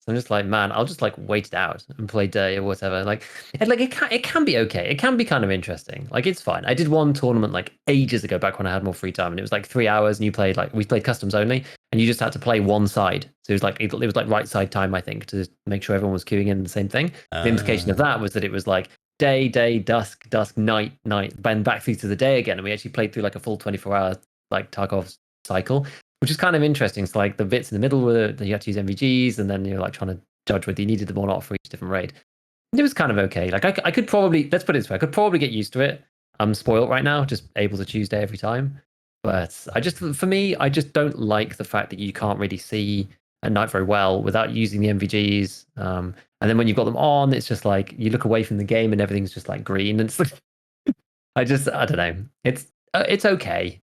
So I'm just like, man, I'll just like wait it out and play day or whatever. Like, it can be okay. It can be kind of interesting. Like, it's fine. I did one tournament like ages ago, back when I had more free time, and it was like 3 hours, and we played customs only, and you just had to play one side. So it was like right side time, I think, to make sure everyone was queuing in the same thing. The implication of that was that it was like day, dusk, night, then back through to the day again, and we actually played through like a full 24-hour like Tarkov cycle, which is kind of interesting. So like the bits in the middle where you had to use MVGs, and then you're like trying to judge whether you needed them or not for each different raid. It was kind of okay. Like I could probably, let's put it this way, I could probably get used to it. I'm spoiled right now, just able to Tuesday every time. But for me, I just don't like the fact that you can't really see at night very well without using the MVGs. And then when you've got them on, it's just like you look away from the game and everything's just like green. And it's like, I don't know. It's okay,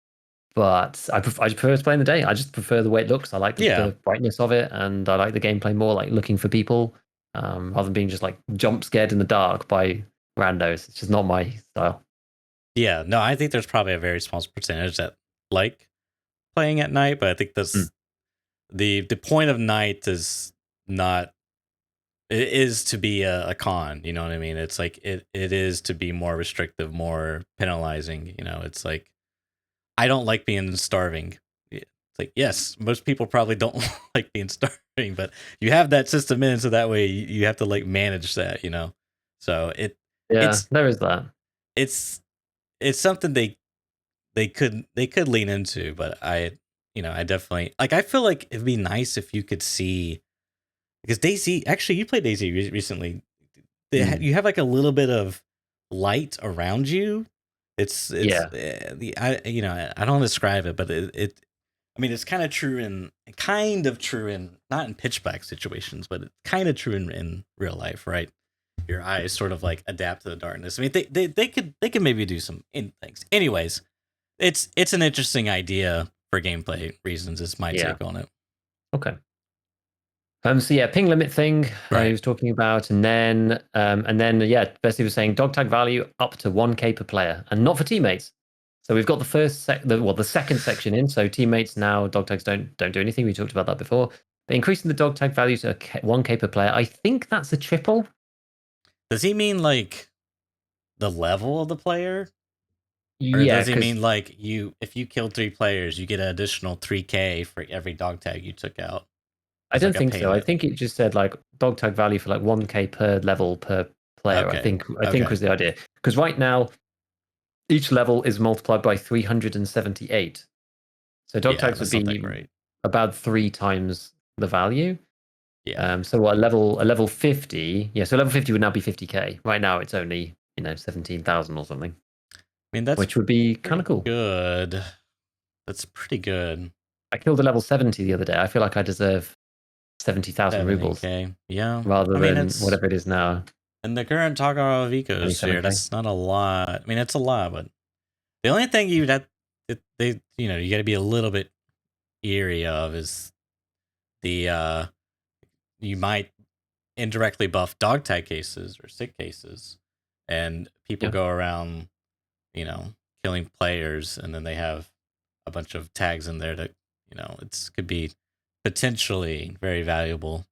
but I prefer to play in the day. I just prefer the way it looks. I like the brightness of it, and I like the gameplay more, like looking for people, rather than being just like jump scared in the dark by randos. It's just not my style. Yeah, no, I think there's probably a very small percentage that like playing at night, but I think this the point of night is not. It is to be a con, you know what I mean? It's like it is to be more restrictive, more penalizing. You know, it's like I don't like being starving. It's like yes, most people probably don't like being starving, but you have that system in, so that way you have to like manage that, you know. So there is that. It's something they could lean into, but I definitely like. I feel like it'd be nice if you could see, because DayZ, actually you played DayZ recently. You have like a little bit of light around you. It's I don't want to describe it, but it I mean it's kind of true in not in pitch black situations, but it's kind of true in real life, right? Your eyes sort of like adapt to the darkness. I mean they could maybe do some things. Anyways, it's an interesting idea for gameplay reasons. Is my take on it. Okay. So yeah, ping limit thing right. he was talking about, and then Pestily was saying dog tag value up to 1k per player, and not for teammates. So we've got the second section in. So teammates now dog tags don't do anything. We talked about that before. But increasing the dog tag value to 1k per player, I think that's a triple. Does he mean like the level of the player? Or Yeah, does he mean like if you killed 3 players, you get an additional 3k for every dog tag you took out? I don't think so. I think it just said like dog tag value for like 1k per level per player. Okay. I think was the idea. Because right now, each level is multiplied by 378. So dog tags would be about 3 times the value. Yeah. So a level 50, so level 50 would now be 50k. Right now it's only 17,000 or something. I mean which would be kind of cool. Good. That's pretty good. I killed a level 70 the other day. I feel like I deserve 70,000 rubles. Yeah. Rather than whatever it is now. In the current Takarov ecosphere, that's not a lot. I mean, it's a lot, but the only thing you got to be a little bit eerie of is the you might indirectly buff dog tag cases or sick cases, and people go around, killing players, and then they have a bunch of tags in there that it could be potentially very valuable.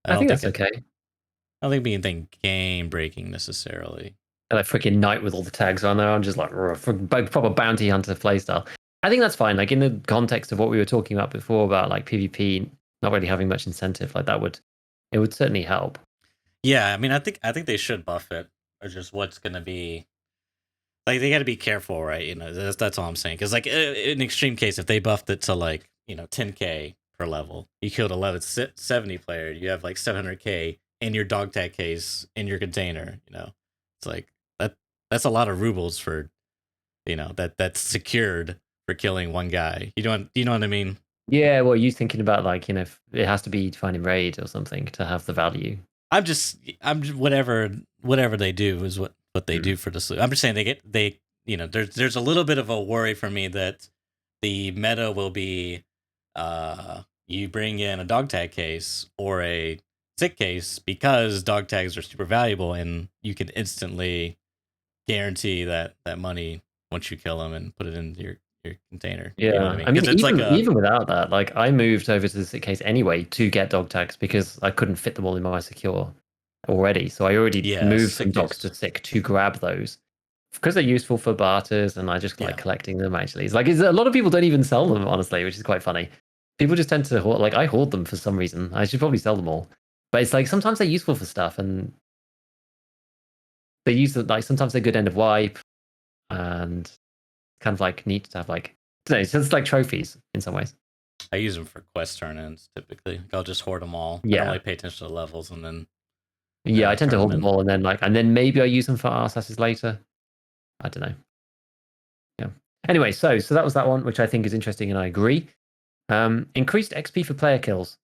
I think that's okay. I don't think being anything game breaking necessarily. And like freaking knight with all the tags on there. I'm just like proper bounty hunter playstyle. I think that's fine. Like in the context of what we were talking about before about like PvP not really having much incentive, like it would certainly help. Yeah, I mean, I think they should buff it, or just what's gonna be. Like they got to be careful, right? That's all I'm saying. Because like in extreme case, if they buffed it to like 10k per level, you killed a level 70 player, you have like 700k in your dog tag case in your container. It's like that's a lot of rubles for that's secured for killing one guy. You know what I mean? Yeah, well, you thinking about like it has to be defined in raid or something to have the value. I'm just whatever they do is what they do for the sleep. I'm just saying there's a little bit of a worry for me that the meta will be you bring in a dog tag case or a sick case because dog tags are super valuable and you can instantly guarantee that money once you kill them and put it into your container. Yeah, you know what I mean it's even without that, like I moved over to the sick case anyway to get dog tags because I couldn't fit them all in my secure already. So I already moved from dogs to sick to grab those because they're useful for barters, and I just like collecting them. Actually, it's a lot of people don't even sell them, honestly, which is quite funny. People just tend to hoard, like I hoard them for some reason. I should probably sell them all, but it's like sometimes they're useful for stuff, and they use them like sometimes they're good end of wipe, and kind of like neat to have like No, it's just like trophies in some ways. I use them for quest turn-ins typically. I'll just hoard them all. I don't Yeah. really pay attention to levels, and then Yeah, I tend to turn hold them them in. all, and then maybe I use them for RSSs later. I don't know. Yeah. Anyway, so that was that one, which I think is interesting, and I agree. Increased XP for player kills.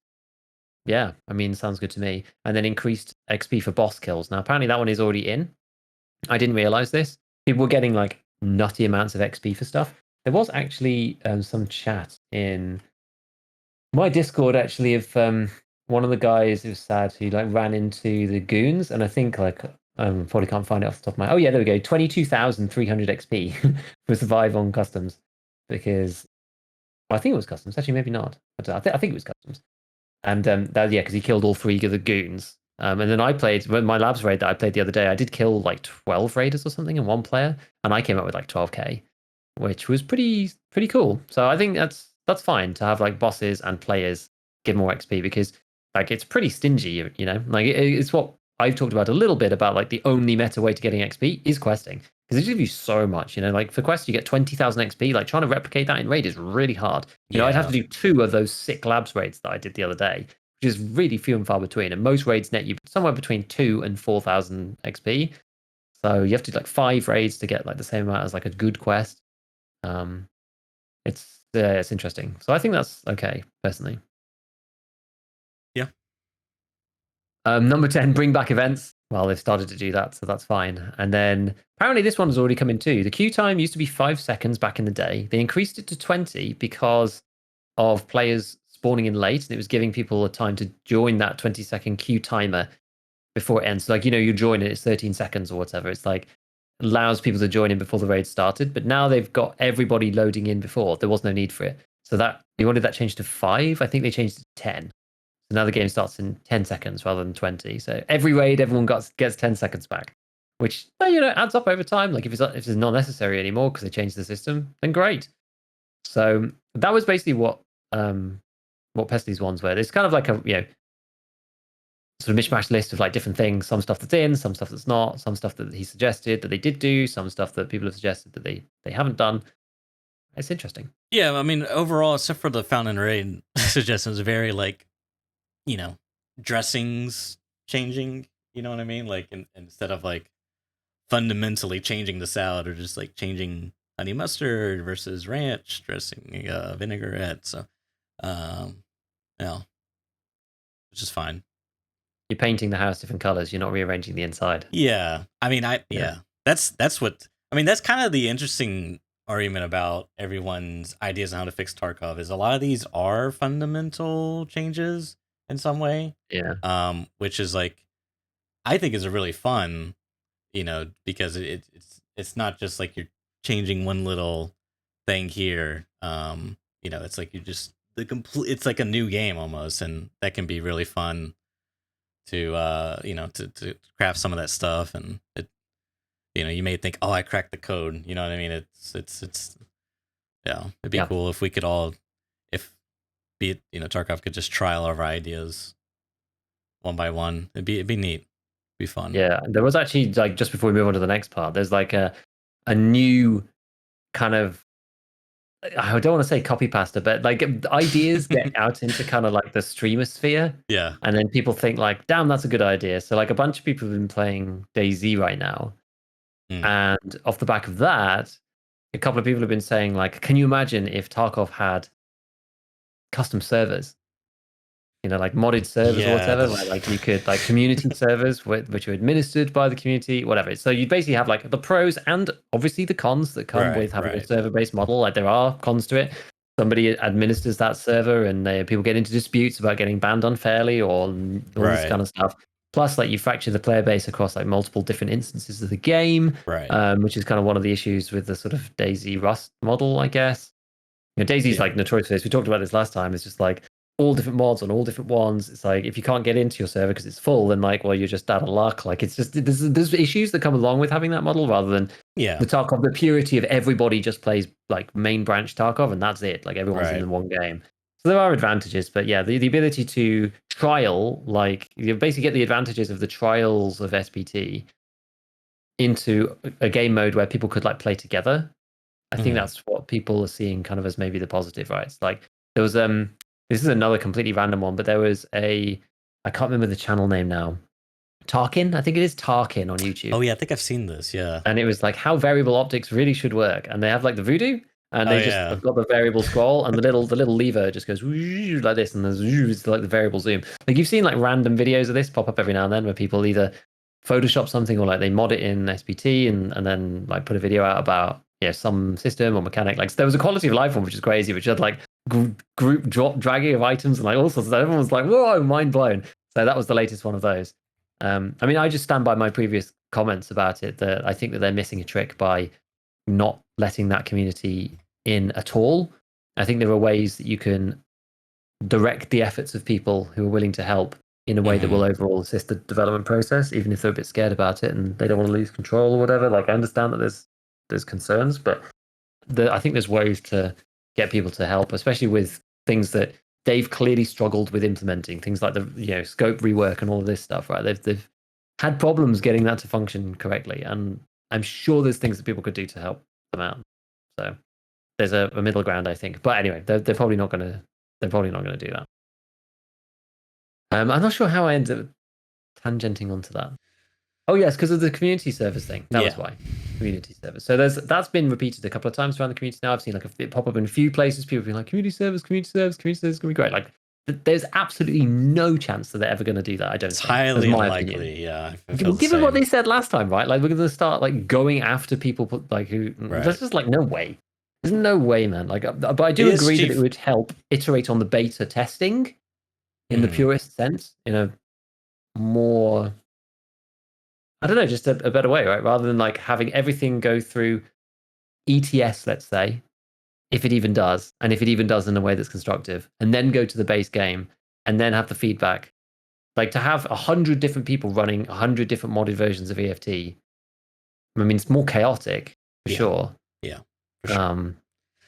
Yeah, I mean, sounds good to me. And then increased XP for boss kills. Now, apparently that one is already in. I didn't realize this. People were getting like nutty amounts of XP for stuff. There was actually some chat in my Discord actually of one of the guys who was sad who like ran into the goons, and I think like probably can't find it off the top of my. Oh yeah, there we go. 22,300 XP for survive on customs, because well, I think it was customs. Actually, maybe not. I think it was customs. And that, yeah, because he killed all 3 of the goons. And then I played when my labs raid that I played the other day. I did kill like 12 raiders or something in one player, and I came up with like 12k, which was pretty cool. So I think that's fine to have like bosses and players give more XP, because like it's pretty stingy, you know. Like it's what I've talked about a little bit about, like the only meta way to getting XP is questing, because it gives you so much, you know. Like for quests you get 20,000 XP. Like trying to replicate that in raid is really hard. You know, I'd have to do 2 of those sick labs raids that I did the other day, which is really few and far between. And most raids net you somewhere between 2 and 4,000 XP. So you have to do like 5 raids to get like the same amount as like a good quest. It's interesting. So I think that's okay, personally. Yeah. Number 10, bring back events. Well, they've started to do that, so that's fine. And then apparently this one's already come in too. The queue time used to be 5 seconds back in the day. They increased it to 20 because of players spawning in late, and it was giving people a time to join that 20-second queue timer before it ends. So like, you know, you join it, it's 13 seconds or whatever. It's like allows people to join in before the raid started. But now they've got everybody loading in before. There was no need for it. So that they wanted that changed to 5. I think they changed it to 10. So now the game starts in 10 seconds rather than 20. So every raid, everyone gets 10 seconds back, which, you know, adds up over time. Like if it's not necessary anymore because they changed the system, then great. So that was basically what Pesty's ones were. It's kind of like a, you know, sort of mishmash list of like different things. Some stuff that's in, some stuff that's not, some stuff that he suggested that they did do, some stuff that people have suggested that they haven't done. It's interesting. Yeah, I mean, overall, except for the fountain raid suggestions, very like, you know, dressings changing. You know what I mean? Like instead of like fundamentally changing the salad, or just like changing honey mustard versus ranch dressing, vinaigrette. So, yeah, which is fine. You're painting the house different colors. You're not rearranging the inside. Yeah, I mean, that's what I mean. That's kind of the interesting argument about everyone's ideas on how to fix Tarkov. Is a lot of these are fundamental changes in some way. Yeah. Which is like, I think is a really fun, you know, because it's not just like you're changing one little thing here. You know, it's like you just it's like a new game almost, and that can be really fun to you know, to craft some of that stuff. And it, you know, you may think, oh, I cracked the code, you know what I mean? It's yeah, it'd be cool if we could all, if be it, you know, Tarkov could just try all of our ideas one by one. It'd be neat. It'd be fun. Yeah, there was actually, like, just before we move on to the next part, there's like a new kind of, I don't want to say copy pasta, but like ideas get out into kind of like the streamer sphere. Yeah. And then people think like, damn, that's a good idea. So like a bunch of people have been playing DayZ right now. And off the back of that, a couple of people have been saying like, can you imagine if Tarkov had custom servers? You know, like modded servers or whatever, where like you could like community servers which are administered by the community, whatever. So you basically have like the pros and obviously the cons that come with having a server-based model. Like there are cons to it. Somebody administers that server, and people get into disputes about getting banned unfairly or all this kind of stuff. Plus, like you fracture the player base across like multiple different instances of the game, which is kind of one of the issues with the sort of DayZ Rust model, I guess. You know, DayZ's like notorious for this. We talked about this last time. It's just like all different mods on all different ones. It's like if you can't get into your server because it's full, then like, well, you're just out of luck. Like it's just there's issues that come along with having that model, rather than the Tarkov, the purity of everybody just plays like main branch Tarkov and that's it. Like everyone's in one game. So there are advantages, but yeah, the ability to trial, like you basically get the advantages of the trials of SPT into a game mode where people could like play together. I think that's what people are seeing kind of as maybe the positive, right? It's like there was this is another completely random one, but there was I can't remember the channel name now. Tarkin, I think it is Tarkin on YouTube. Oh yeah, I think I've seen this. Yeah, and it was like how variable optics really should work, and they have like the voodoo, and they just have got the variable scroll, and the little lever just goes like this, and there's like the variable zoom. Like you've seen like random videos of this pop up every now and then where people either Photoshop something or like they mod it in SPT and then like put a video out about some system or mechanic. Like so there was a quality of life one which is crazy, which had like group drop dragging of items and like all sorts of stuff. Everyone was like, whoa, mind blown. So that was the latest one of those. I mean, I just stand by my previous comments about it, that I think that they're missing a trick by not letting that community in at all. I think there are ways that you can direct the efforts of people who are willing to help in a way that will overall assist the development process, even if they're a bit scared about it and they don't want to lose control or whatever. Like I understand that there's concerns, but I think there's ways to get people to help, especially with things that they've clearly struggled with implementing, things like the scope rework and all of this stuff, right? They've had problems getting that to function correctly, and I'm sure there's things that people could do to help them out. So there's a middle ground, I think. But anyway, they're probably not going to do that. I'm not sure how I ended up tangenting onto that. Oh yes, because of the community service thing. That was why. Community service. So that's been repeated a couple of times around the community now. I've seen like it pop up in a few places. People being like, community service is going to be great. Like there's absolutely no chance that they're ever going to do that. I don't think. Highly unlikely. Opinion. Yeah. Given what they said last time, right? Like we're going to start like going after people like who. Right. There's just like no way. There's no way, man. Like, but I do agree that it would help iterate on the beta testing in the purest sense, in a more, I don't know, just a better way, right? Rather than like having everything go through ETS, let's say, if it even does, and if it even does in a way that's constructive, and then go to the base game and then have the feedback. Like to have 100 different people running 100 different modded versions of EFT, I mean, it's more chaotic for sure. Yeah, for sure.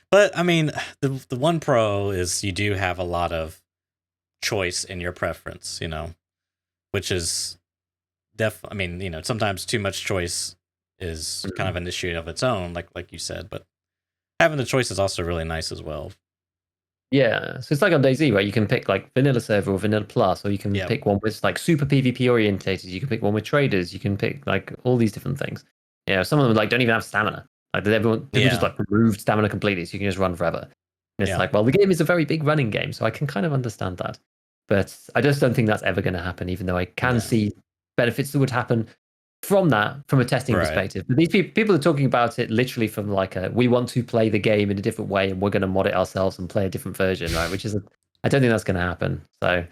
But I mean, the one pro is you do have a lot of choice in your preference, which is I mean, sometimes too much choice is kind of an issue of its own, like you said, but having the choice is also really nice as well. Yeah, so it's like on DayZ, right? You can pick like vanilla server or vanilla plus, or you can pick one with like super PvP orientated. You can pick one with traders. You can pick like all these different things. Some of them like don't even have stamina. Like people just like removed stamina completely, so you can just run forever. And it's like, well, the game is a very big running game, so I can kind of understand that. But I just don't think that's ever going to happen, even though I can see benefits that would happen from that, from a testing perspective. But these people are talking about it literally from like we want to play the game in a different way and we're going to mod it ourselves and play a different version, right? Which is, I don't think that's going to happen. So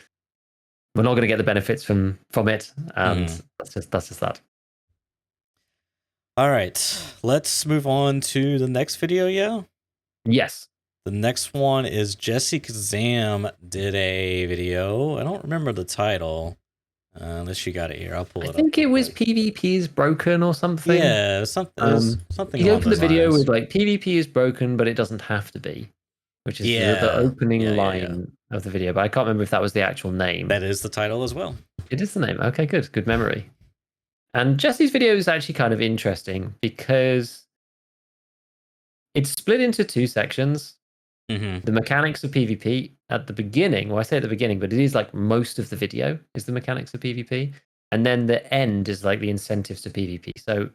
we're not going to get the benefits from it. And that's just that. All right, let's move on to the next video. Yeah. Yes. The next one is Jesse Kazam did a video. I don't remember the title. Unless you got it here, I'll pull it up. I think it was PvP is broken or something. Yeah, something. He opened the video with like PvP is broken, but it doesn't have to be, which is the opening line of the video. But I can't remember if that was the actual name. That is the title as well. It is the name. Okay, good memory. And Jesse's video is actually kind of interesting because it's split into two sections. The mechanics of PvP at the beginning, well, I say at the beginning, but it is like most of the video is the mechanics of PvP. And then the end is like the incentives to PvP. So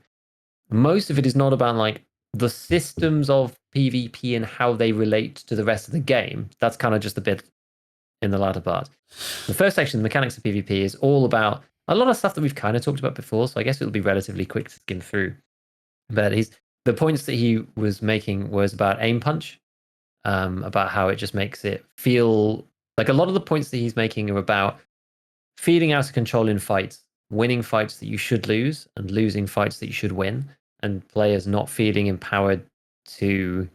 most of it is not about like the systems of PvP and how they relate to the rest of the game. That's kind of just a bit in the latter part. The first section, the mechanics of PvP, is all about a lot of stuff that we've kind of talked about before. So I guess it'll be relatively quick to skim through. But the points that he was making was about aim punch. About how it just makes it feel like a lot of the points that he's making are about feeling out of control in fights, winning fights that you should lose, and losing fights that you should win, and players not feeling empowered to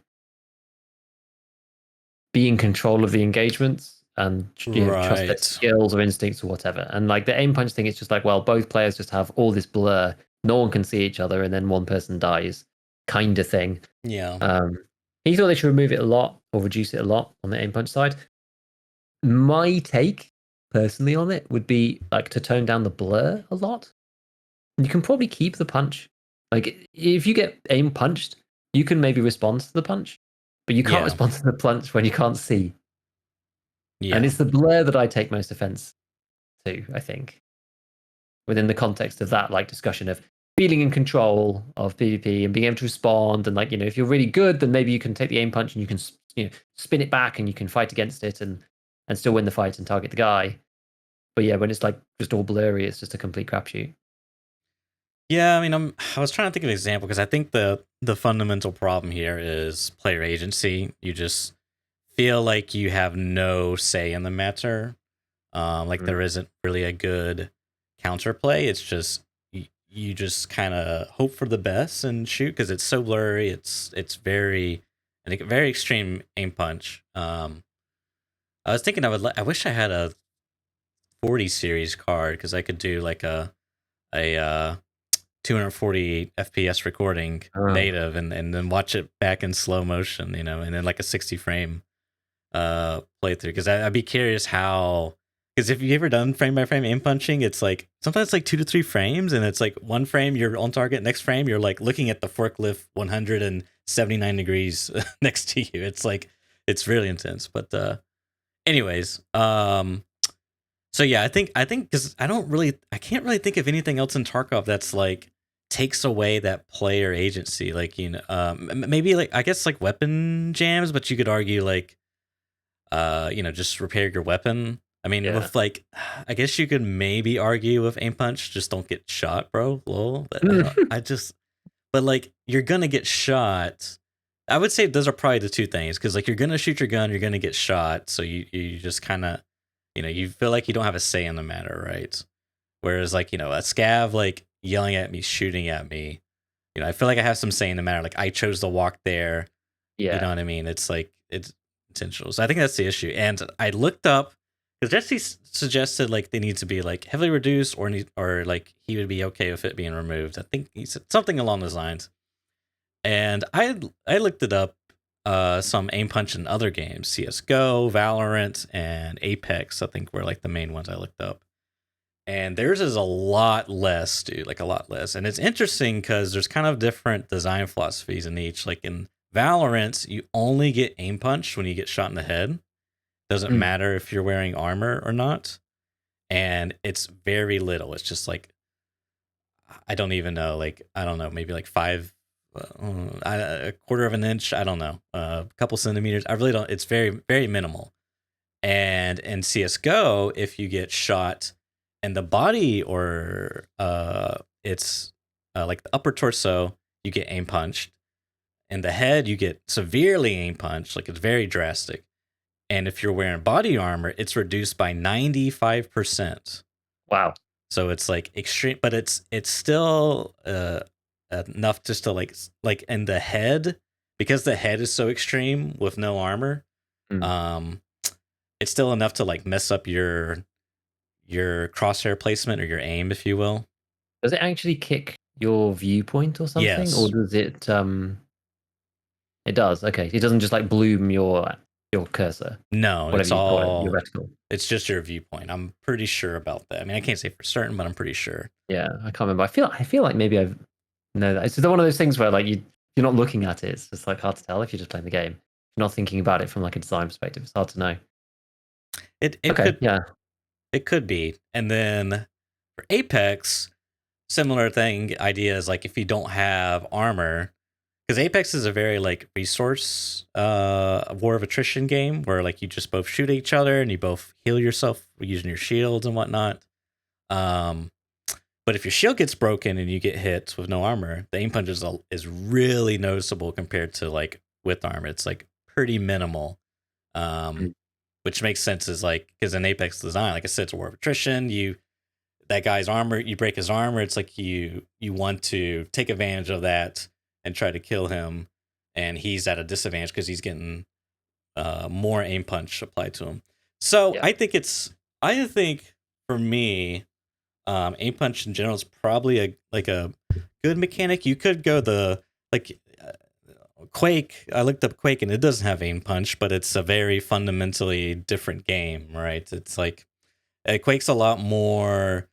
be in control of the engagements and trust their skills or instincts or whatever. And like the aim punch thing, it's just like, well, both players just have all this blur, no one can see each other, and then one person dies, kind of thing. Yeah. He thought they should remove it a lot or reduce it a lot on the aim punch side. My take, personally, on it would be like to tone down the blur a lot. You can probably keep the punch. Like if you get aim punched, you can maybe respond to the punch, but you can't respond to the punch when you can't see. Yeah. And it's the blur that I take most offense to, I think, within the context of that like discussion of feeling in control of PvP and being able to respond. And like, if you're really good, then maybe you can take the aim punch and you can spin it back and you can fight against it and still win the fight and target the guy. But yeah, when it's like just all blurry, it's just a complete crapshoot. Yeah, I mean, I was trying to think of an example because I think the fundamental problem here is player agency. You just feel like you have no say in the matter. Like there isn't really a good counterplay. It's just you just kind of hope for the best and shoot because it's so blurry. It's very extreme aim punch. I was thinking I wish I had a 40 series card because I could do like a 240 FPS recording native and then watch it back in slow motion, and then like a 60 frame playthrough because I'd be curious how. Because if you've ever done frame by frame aim punching, it's like sometimes it's like 2 to 3 frames, and it's like one frame you're on target, next frame you're like looking at the forklift 179 degrees next to you. It's like it's really intense. But anyways, so yeah, I think because I can't really think of anything else in Tarkov that's like takes away that player agency. Like maybe like I guess like weapon jams, but you could argue like just repair your weapon. I mean, with like, I guess you could maybe argue with aim punch, just don't get shot, bro. Lol. But but like, you're gonna get shot. I would say those are probably the two things because like you're gonna shoot your gun, you're gonna get shot, so you just kind of, you feel like you don't have a say in the matter, right? Whereas like a scav like yelling at me, shooting at me, I feel like I have some say in the matter. Like I chose to walk there. Yeah. You know what I mean? It's like it's intentional. So I think that's the issue. And I looked up because Jesse suggested like they need to be like heavily reduced or like he would be okay with it being removed. I think he said something along those lines. And I looked it up. Some aim punch in other games, CS:GO, Valorant, and Apex. I think were like the main ones I looked up. And theirs is a lot less, dude. Like a lot less. And it's interesting because there's kind of different design philosophies in each. Like in Valorant, you only get aim punched when you get shot in the head. Doesn't matter if you're wearing armor or not. And it's very little. It's just like, I don't even know. Like, I don't know, maybe like a quarter of an inch. I don't know. A couple centimeters. I really don't. It's very, very minimal. And in CS:GO, if you get shot in the body or it's like the upper torso, you get aim punched. In the head, you get severely aim punched. Like it's very drastic. And if you're wearing body armor, it's reduced by 95%. Wow. So it's like extreme, but it's still enough just to like in the head, because the head is so extreme with no armor. It's still enough to like mess up your crosshair placement or your aim, if you will. Does it actually kick your viewpoint or something? Yes. Or does it it does, okay. It doesn't just like bloom your cursor. No, it's all your reticle. It's just your viewpoint. I'm pretty sure about that. I mean, I can't say for certain, but I'm pretty sure. Yeah, I can't remember. I feel like maybe I've know that. It's one of those things where like you're not looking at it. It's just like hard to tell if you're just playing the game. You're not thinking about it from like a design perspective. It's hard to know. It could be. And then for Apex, similar thing idea is like if you don't have armor, because Apex is a very like resource war of attrition game where like you just both shoot at each other and you both heal yourself using your shields and whatnot. But if your shield gets broken and you get hit with no armor, the aim punch is really noticeable compared to like with armor. It's like pretty minimal. Which makes sense is like because in Apex design, like I said, it's a war of attrition. That guy's armor, you break his armor, it's like you want to take advantage of that and try to kill him, and he's at a disadvantage because he's getting more aim punch applied to him. So I think for me, aim punch in general is probably a good mechanic. You could go the like Quake. I looked up Quake and it doesn't have aim punch, but it's a very fundamentally different game, right? It's like Quake's a lot more.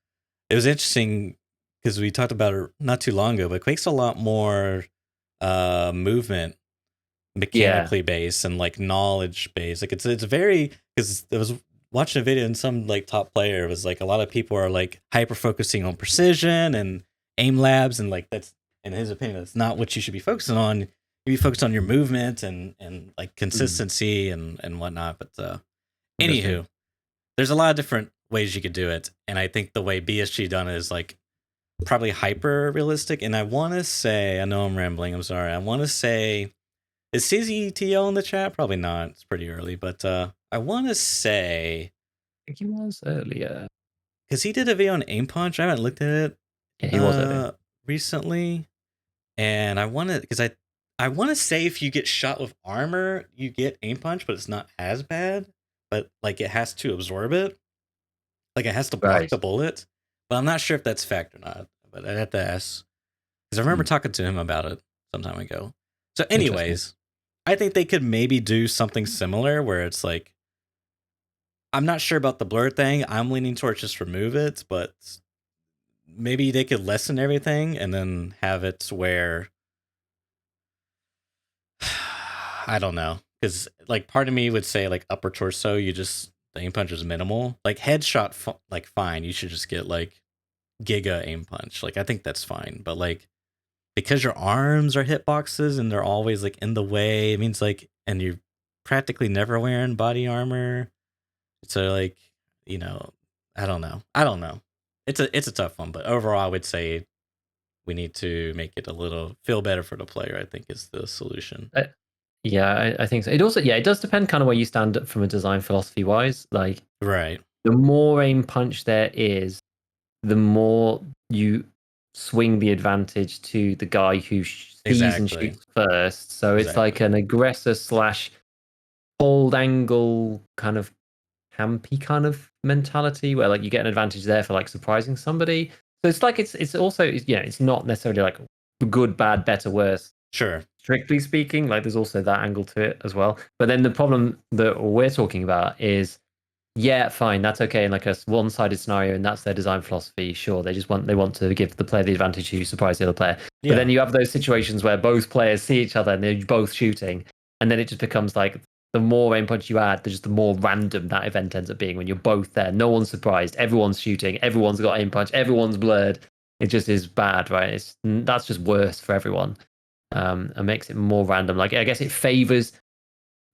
It was interesting because we talked about it not too long ago, but Quake's a lot more movement mechanically based and like knowledge based. Like it's very, because I was watching a video and some like top player was like, a lot of people are like hyper focusing on precision and aim labs, and like that's, in his opinion, that's not what you should be focusing on. You be focused on your movement and like consistency and whatnot. But anywho, there's a lot of different ways you could do it, and I think the way BSG done it is like probably hyper realistic. And I want to say, I know I'm rambling, I'm sorry, I want to say, is CZTL in the chat? Probably not, it's pretty early, but I want to say, I think he was earlier, because he did a video on aim punch. I haven't looked at it. Yeah, he was earlier Recently, and I want to, because I want to say if you get shot with armor, you get aim punch, but it's not as bad. But like it has to absorb it, like it has to block the bullet. But I'm not sure if that's fact or not. But I'd have to ask, because I remember talking to him about it some time ago. So, anyways, I think they could maybe do something similar where it's like, I'm not sure about the blur thing. I'm leaning towards just remove it, but maybe they could lessen everything and then have it where I don't know, because like part of me would say like upper torso, you just, the aim punch is minimal. Like headshot, like fine, you should just get like Giga aim punch. Like I think that's fine, but like because your arms are hitboxes and they're always like in the way, it means like, and you're practically never wearing body armor. So like, you know, I don't know. It's a tough one, but overall, I would say we need to make it a little feel better for the player, I think is the solution. Yeah, I think so. It also, it does depend kind of where you stand from a design philosophy wise. Like, right, the more aim punch there is, the more you swing the advantage to the guy who sees and shoots first. So it's like an aggressor slash hold angle kind of campy kind of mentality where like you get an advantage there for like surprising somebody. So it's like it's also, it's not necessarily like good, bad, better, worse. Sure. Strictly speaking, like there's also that angle to it as well. But then the problem that we're talking about is, yeah, fine, that's okay in like a one-sided scenario, and that's their design philosophy. Sure, they want to give the player the advantage to surprise the other player. But then you have those situations where both players see each other and they're both shooting, and then it just becomes like the more aim punch you add, the more random that event ends up being when you're both there. No one's surprised. Everyone's shooting. Everyone's got aim punch. Everyone's blurred. It just is bad, right? That's just worse for everyone. And makes it more random. Like I guess it favors,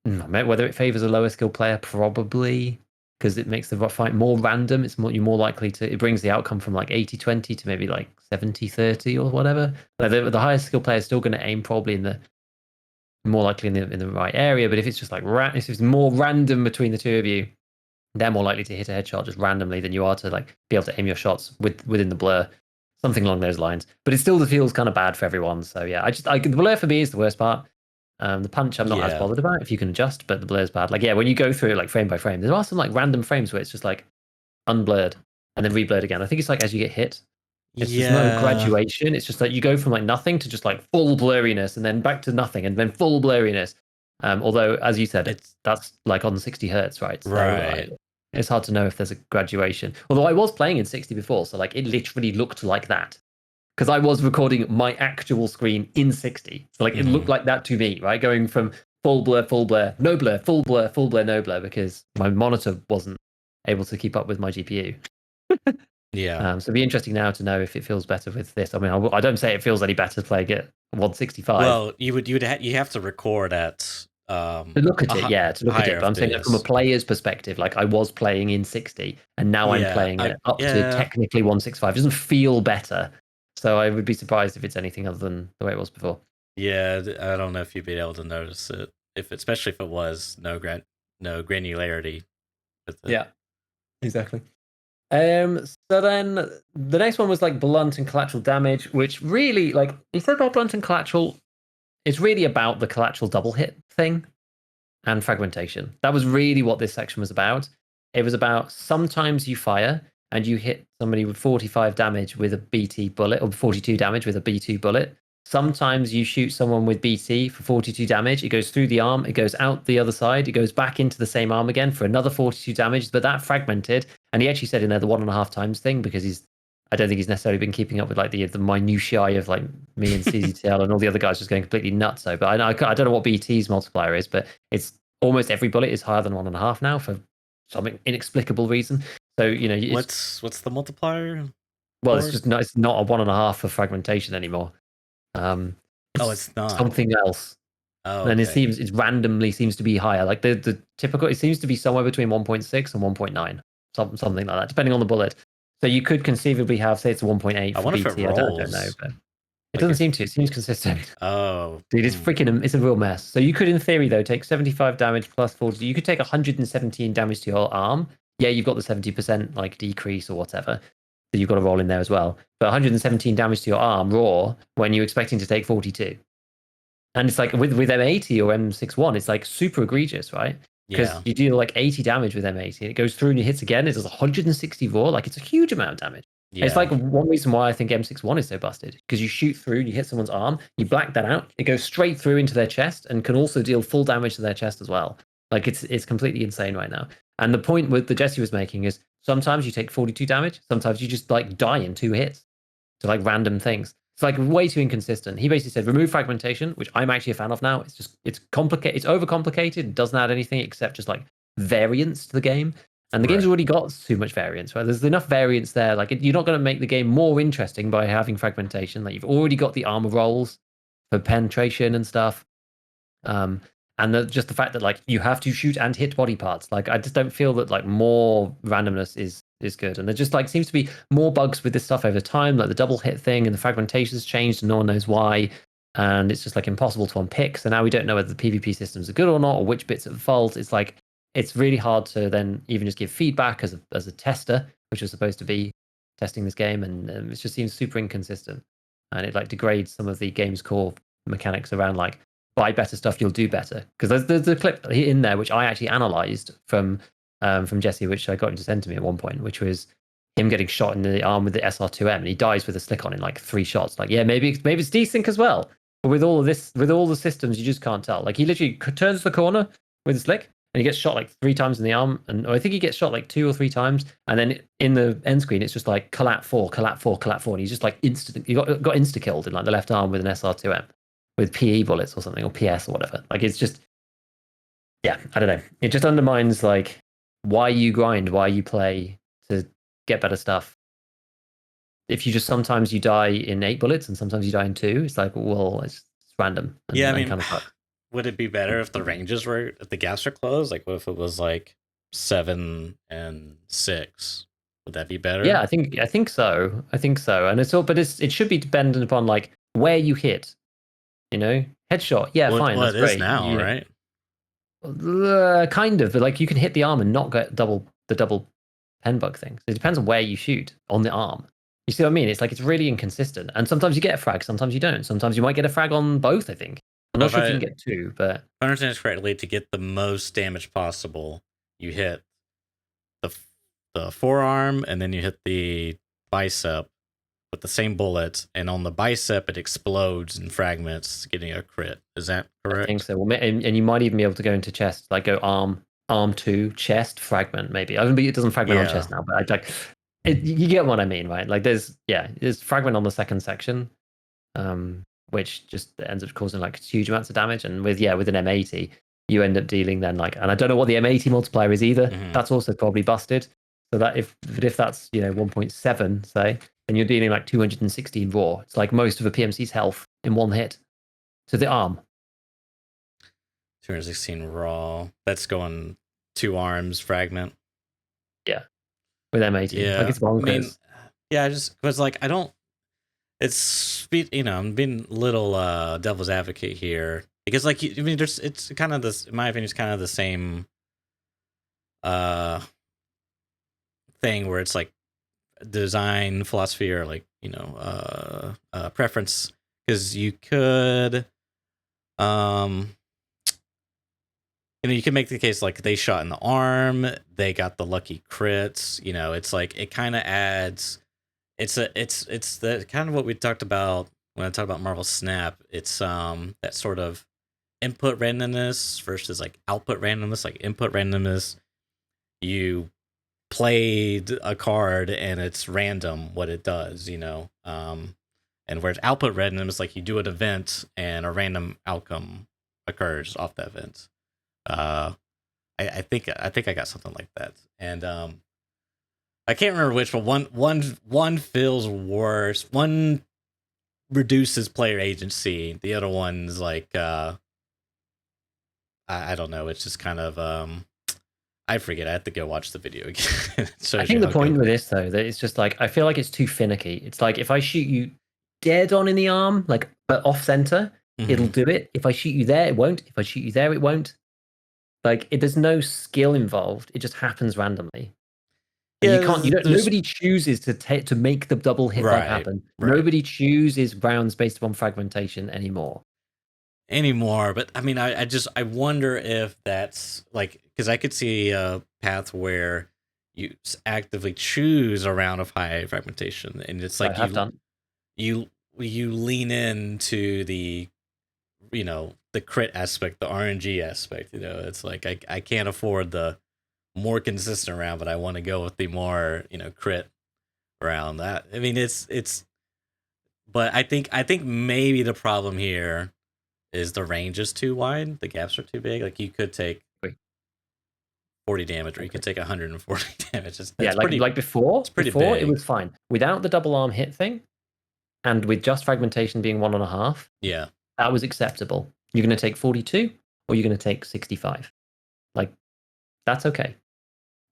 whether it favors a lower skill player, probably, because it makes the fight more random. You're more likely to, it brings the outcome from like 80-20 to maybe like 70-30 or whatever. Like the highest skill player is still going to aim probably more likely in the right area. But if it's just like if it's more random between the two of you, they're more likely to hit a headshot just randomly than you are to like be able to aim your shots within the blur, something along those lines. But it still feels kind of bad for everyone. So yeah, the blur for me is the worst part. The punch I'm not as bothered about if you can adjust, but the blur's bad. Like when you go through it like frame by frame, there are some like random frames where it's just like unblurred and then reblurred again. I think it's like as you get hit. It's just no graduation. It's just like you go from like nothing to just like full blurriness and then back to nothing and then full blurriness. Although, as you said, that's like on 60 hertz, right? So, right. It's hard to know if there's a graduation. Although I was playing in 60 before, so like it literally looked like that. Because I was recording my actual screen in 60. So like it looked like that to me, right? Going from full blur, no blur, full blur, no blur, because my monitor wasn't able to keep up with my GPU. Yeah. So it'd be interesting now to know if it feels better with this. I mean, I don't say it feels any better playing at 165. Well, you have to record at to look at it. But I'm saying that from a player's perspective, like I was playing in 60, and now I'm playing it up to technically 165. It doesn't feel better. So I would be surprised if it's anything other than the way it was before. Yeah, I don't know if you'd be able to notice it, especially if it was no granularity. Yeah, exactly. So then the next one was like blunt and collateral damage, which really, like, instead of blunt and collateral, it's really about the collateral double hit thing and fragmentation. That was really what this section was about. It was about sometimes you fire and you hit somebody with 45 damage with a BT bullet, or 42 damage with a B2 bullet. Sometimes you shoot someone with BT for 42 damage. It goes through the arm. It goes out the other side. It goes back into the same arm again for another 42 damage, but that fragmented. And he actually said in there the 1.5 times thing because he's I don't think he's necessarily been keeping up with like the minutiae of like me and CZTL and all the other guys just going completely nuts. So, but I don't know what BT's multiplier is, but it's almost every bullet is higher than 1.5 now for some inexplicable reason. So what's the multiplier? Well, it's not a 1.5 for fragmentation anymore. It's not something else. Oh, and okay. it randomly seems to be higher. Like the typical, it seems to be somewhere between 1.6 and 1.9, something like that, depending on the bullet. So you could conceivably have, say, it's 1.8 for BT. I don't know, but it doesn't seem to. It seems consistent. Oh, dude, it's it's a real mess. So you could, in theory, though, take 75 damage plus 40. You could take 117 damage to your arm. Yeah, you've got the 70% like decrease or whatever that you've got to roll in there as well. But 117 damage to your arm raw when you're expecting to take 42. And it's like with M80 or M61, it's like super egregious, right? Because you deal like 80 damage with M80 and it goes through and it hits again. It does 160 raw. Like it's a huge amount of damage. Yeah. It's like one reason why I think M61 is so busted, because you shoot through, you hit someone's arm, you black that out, it goes straight through into their chest and can also deal full damage to their chest as well. Like it's completely insane right now. And the point with the Jesse was making is sometimes you take 42 damage, sometimes you just like die in 2 hits to like random things. It's like way too inconsistent. He basically said remove fragmentation, which I'm actually a fan of now. It's complicated, it's overcomplicated, it doesn't add anything except just like variance to the game. And the game's already got too much variance, right? There's enough variance there. Like you're not going to make the game more interesting by having fragmentation. Like you've already got the armor rolls for penetration and stuff. And just the fact that like you have to shoot and hit body parts. Like I just don't feel that like more randomness is good. And there just like seems to be more bugs with this stuff over time, like the double hit thing and the fragmentation's changed and no one knows why. And it's just like impossible to unpick. So now we don't know whether the PvP systems are good or not, or which bits are fault. It's like it's really hard to then even just give feedback as a tester, which was supposed to be testing this game, and it just seems super inconsistent. And it like degrades some of the game's core mechanics around like buy better stuff, you'll do better. Because there's a clip in there which I actually analyzed from Jesse, which I got him to send to me at one point, which was him getting shot in the arm with the SR2M, and he dies with a slick on in like 3 shots. Like, yeah, maybe it's desync as well. But with all of this, with all the systems, you just can't tell. Like he literally turns the corner with a slick, and he gets shot like 3 times in the arm, and I think he gets shot like 2 or 3 times, and then in the end screen, it's just like collat 4, and he's just like he got insta killed in like the left arm with an SR2M. With PE bullets or something, or PS or whatever. Like it's just, yeah, I don't know. It just undermines like why you grind, why you play to get better stuff. If you just sometimes you die in 8 bullets and sometimes you die in 2, it's like, well, it's random. And, yeah, I mean, kind of would it be better if the ranges were, if the gaps are closed? Like, what if it was like 7 and 6? Would that be better? Yeah, I think so. And it's all, but it should be dependent upon like where you hit. You know, headshot. Yeah, fine. That's great. Now, right? Kind of, but like you can hit the arm and not get the double pen bug thing. So it depends on where you shoot on the arm. You see what I mean? It's like it's really inconsistent. And sometimes you get a frag, sometimes you don't. Sometimes you might get a frag on both, I think. I'm not sure if you can get 2, but if I understand this correctly, to get the most damage possible, you hit the forearm and then you hit the bicep with the same bullet, and on the bicep it explodes in fragments, getting a crit. Is that correct? I think so. Well, and you might even be able to go into chest, like go arm 2, chest, fragment, maybe. I mean, it doesn't fragment on chest now, but you get what I mean, right? Like there's fragment on the second section, which just ends up causing like huge amounts of damage. And with an M80, you end up dealing then like, and I don't know what the M80 multiplier is either. Mm-hmm. That's also probably busted. So that if that's 1.7, say, and you're dealing like 216 raw. It's like most of a PMC's health in 1 hit to the arm. 216 raw. That's going 2 arms fragment. Yeah, with M80. Yeah, like it's bonkers. I mean, yeah, just because like I don't. It's I'm being a little devil's advocate here because like I mean, it's kind of this. In my opinion, it's kind of the same thing where it's like design philosophy or like preference, because you could you can make the case like they shot in the arm, they got the lucky crits, it's like it kind of adds, it's the kind of what we talked about when I talk about Marvel Snap. It's that sort of input randomness versus like output randomness. Like input randomness, you played a card and it's random what it does, and whereas output random is like you do an event and a random outcome occurs off that event. I think I got something like that, and I can't remember which, but one feels worse. One reduces player agency. The other one's like I don't know. It's just kind of I forget. I have to go watch the video again. I think the point with this though, that it's just like I feel like it's too finicky. It's like if I shoot you dead on in the arm, like but off center, it'll do it. If I shoot you there, it won't. If I shoot you there, it won't. Like there's no skill involved. It just happens randomly. And Yeah, you can't. Nobody chooses to make the double hit bug happen. Right. Nobody chooses rounds based upon fragmentation anymore. But I mean, I wonder if that's like, because I could see a path where you actively choose a round of high fragmentation, and it's like you lean into the the crit aspect, the RNG aspect. It's like I can't afford the more consistent round, but I want to go with the more crit round. That I mean, it's. But I think maybe the problem here is the range is too wide. The gaps are too big. Like you could take 40 damage, or you could take 140 damage. Like before. Before it was fine without the double arm hit thing, and with just fragmentation being 1.5. Yeah, that was acceptable. You're going to take 42, or you're going to take 65. Like that's okay.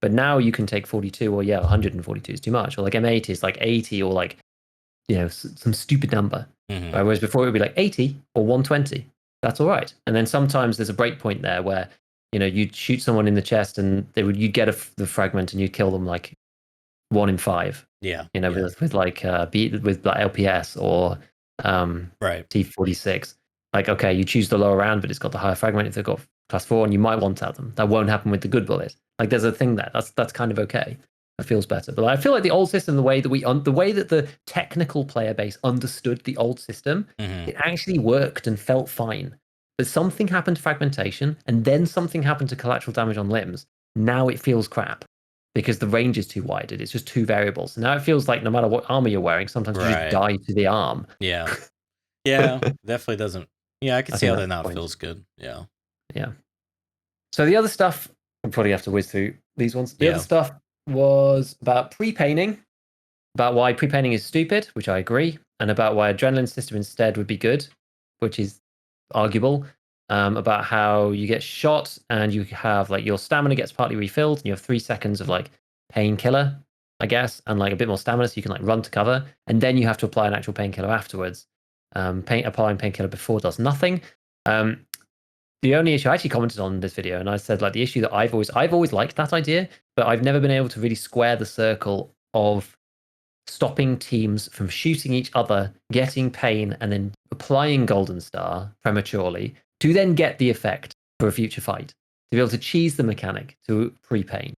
But now you can take 42, or 142 is too much, or like M80 is like 80, or like some stupid number. Whereas before it would be like 80 or 120. That's all right. And then sometimes there's a break point there where you'd shoot someone in the chest and you'd get the fragment and you'd kill them like 1 in 5. Yeah. With like with like LPS or T46. Like okay, you choose the lower round, but it's got the higher fragment if they've got class 4, and you might want out them. That won't happen with the good bullet. Like there's a thing there. That's kind of okay. It feels better. But I feel like the old system, the way that the technical player base understood the old system, it actually worked and felt fine. But something happened to fragmentation, and then something happened to collateral damage on limbs. Now it feels crap because the range is too wide. It's just two variables. Now it feels like no matter what armor you're wearing, sometimes you just die to the arm. Yeah. Yeah, definitely doesn't. Yeah, I can see how that now feels good. Yeah. Yeah. So the other stuff, I'll probably have to whiz through these ones. The other stuff was about pre-painting, about why pre-painting is stupid, which I agree, and about why adrenaline system instead would be good, which is arguable. About how you get shot and you have like your stamina gets partly refilled and you have 3 seconds of like painkiller, I guess, and like a bit more stamina so you can like run to cover, and then you have to apply an actual painkiller afterwards. Applying painkiller before does nothing. The only issue I actually commented on this video, and I said like the issue that I've always liked that idea, but I've never been able to really square the circle of stopping teams from shooting each other, getting pain, and then applying Golden Star prematurely to then get the effect for a future fight. To be able to cheese the mechanic to pre-pain.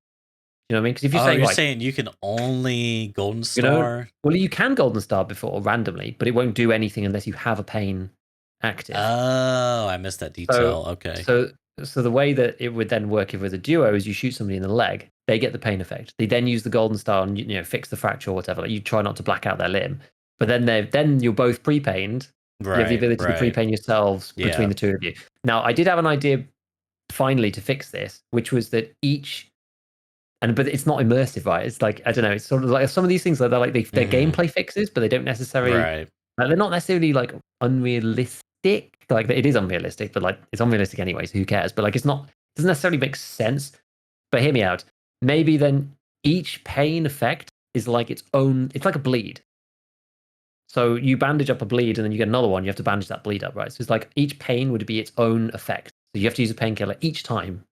You know what I mean? Because if you're saying you can only Golden Star, well, you can Golden Star before randomly, but it won't do anything unless you have a pain active. Oh, I missed that detail. Okay. So the way that it would then work if with a duo is you shoot somebody in the leg, they get the pain effect. They then use the Golden Star and fix the fracture or whatever. Like you try not to black out their limb, but then you're both pre-pained. Right, you have the ability to pre-pain yourselves between the two of you. Now, I did have an idea finally to fix this, which was that but it's not immersive, right? It's like I don't know. It's sort of like some of these things they're like they're gameplay fixes, but they don't necessarily. Right. Like, they're not necessarily like unrealistic. Like it is unrealistic, but like it's unrealistic anyway. So who cares? But like it doesn't necessarily make sense. But hear me out. Maybe then each pain effect is like its own. It's like a bleed. So you bandage up a bleed, and then you get another one. You have to bandage that bleed up, right? So it's like each pain would be its own effect. So you have to use a painkiller each time.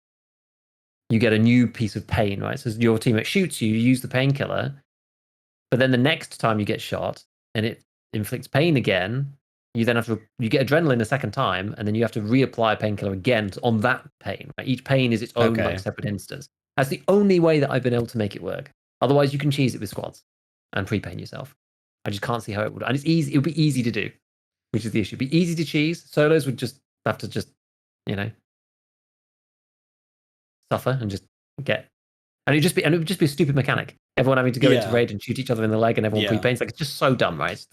You get a new piece of pain, right? So your teammate shoots you, you use the painkiller, but then the next time you get shot and it inflicts pain again, you then you get adrenaline a second time, and then you have to reapply a painkiller again on that pain. Right? Each pain is its own like separate instance. That's the only way that I've been able to make it work. Otherwise, you can cheese it with squads and pre-pain yourself. I just can't see how it would. And it's easy. It would be easy to do, which is the issue. It'd be easy to cheese. Solos would just have to suffer and just get And it would just be a stupid mechanic. Everyone having to go into raid and shoot each other in the leg, and everyone pre-paints. Like, it's just so dumb, right?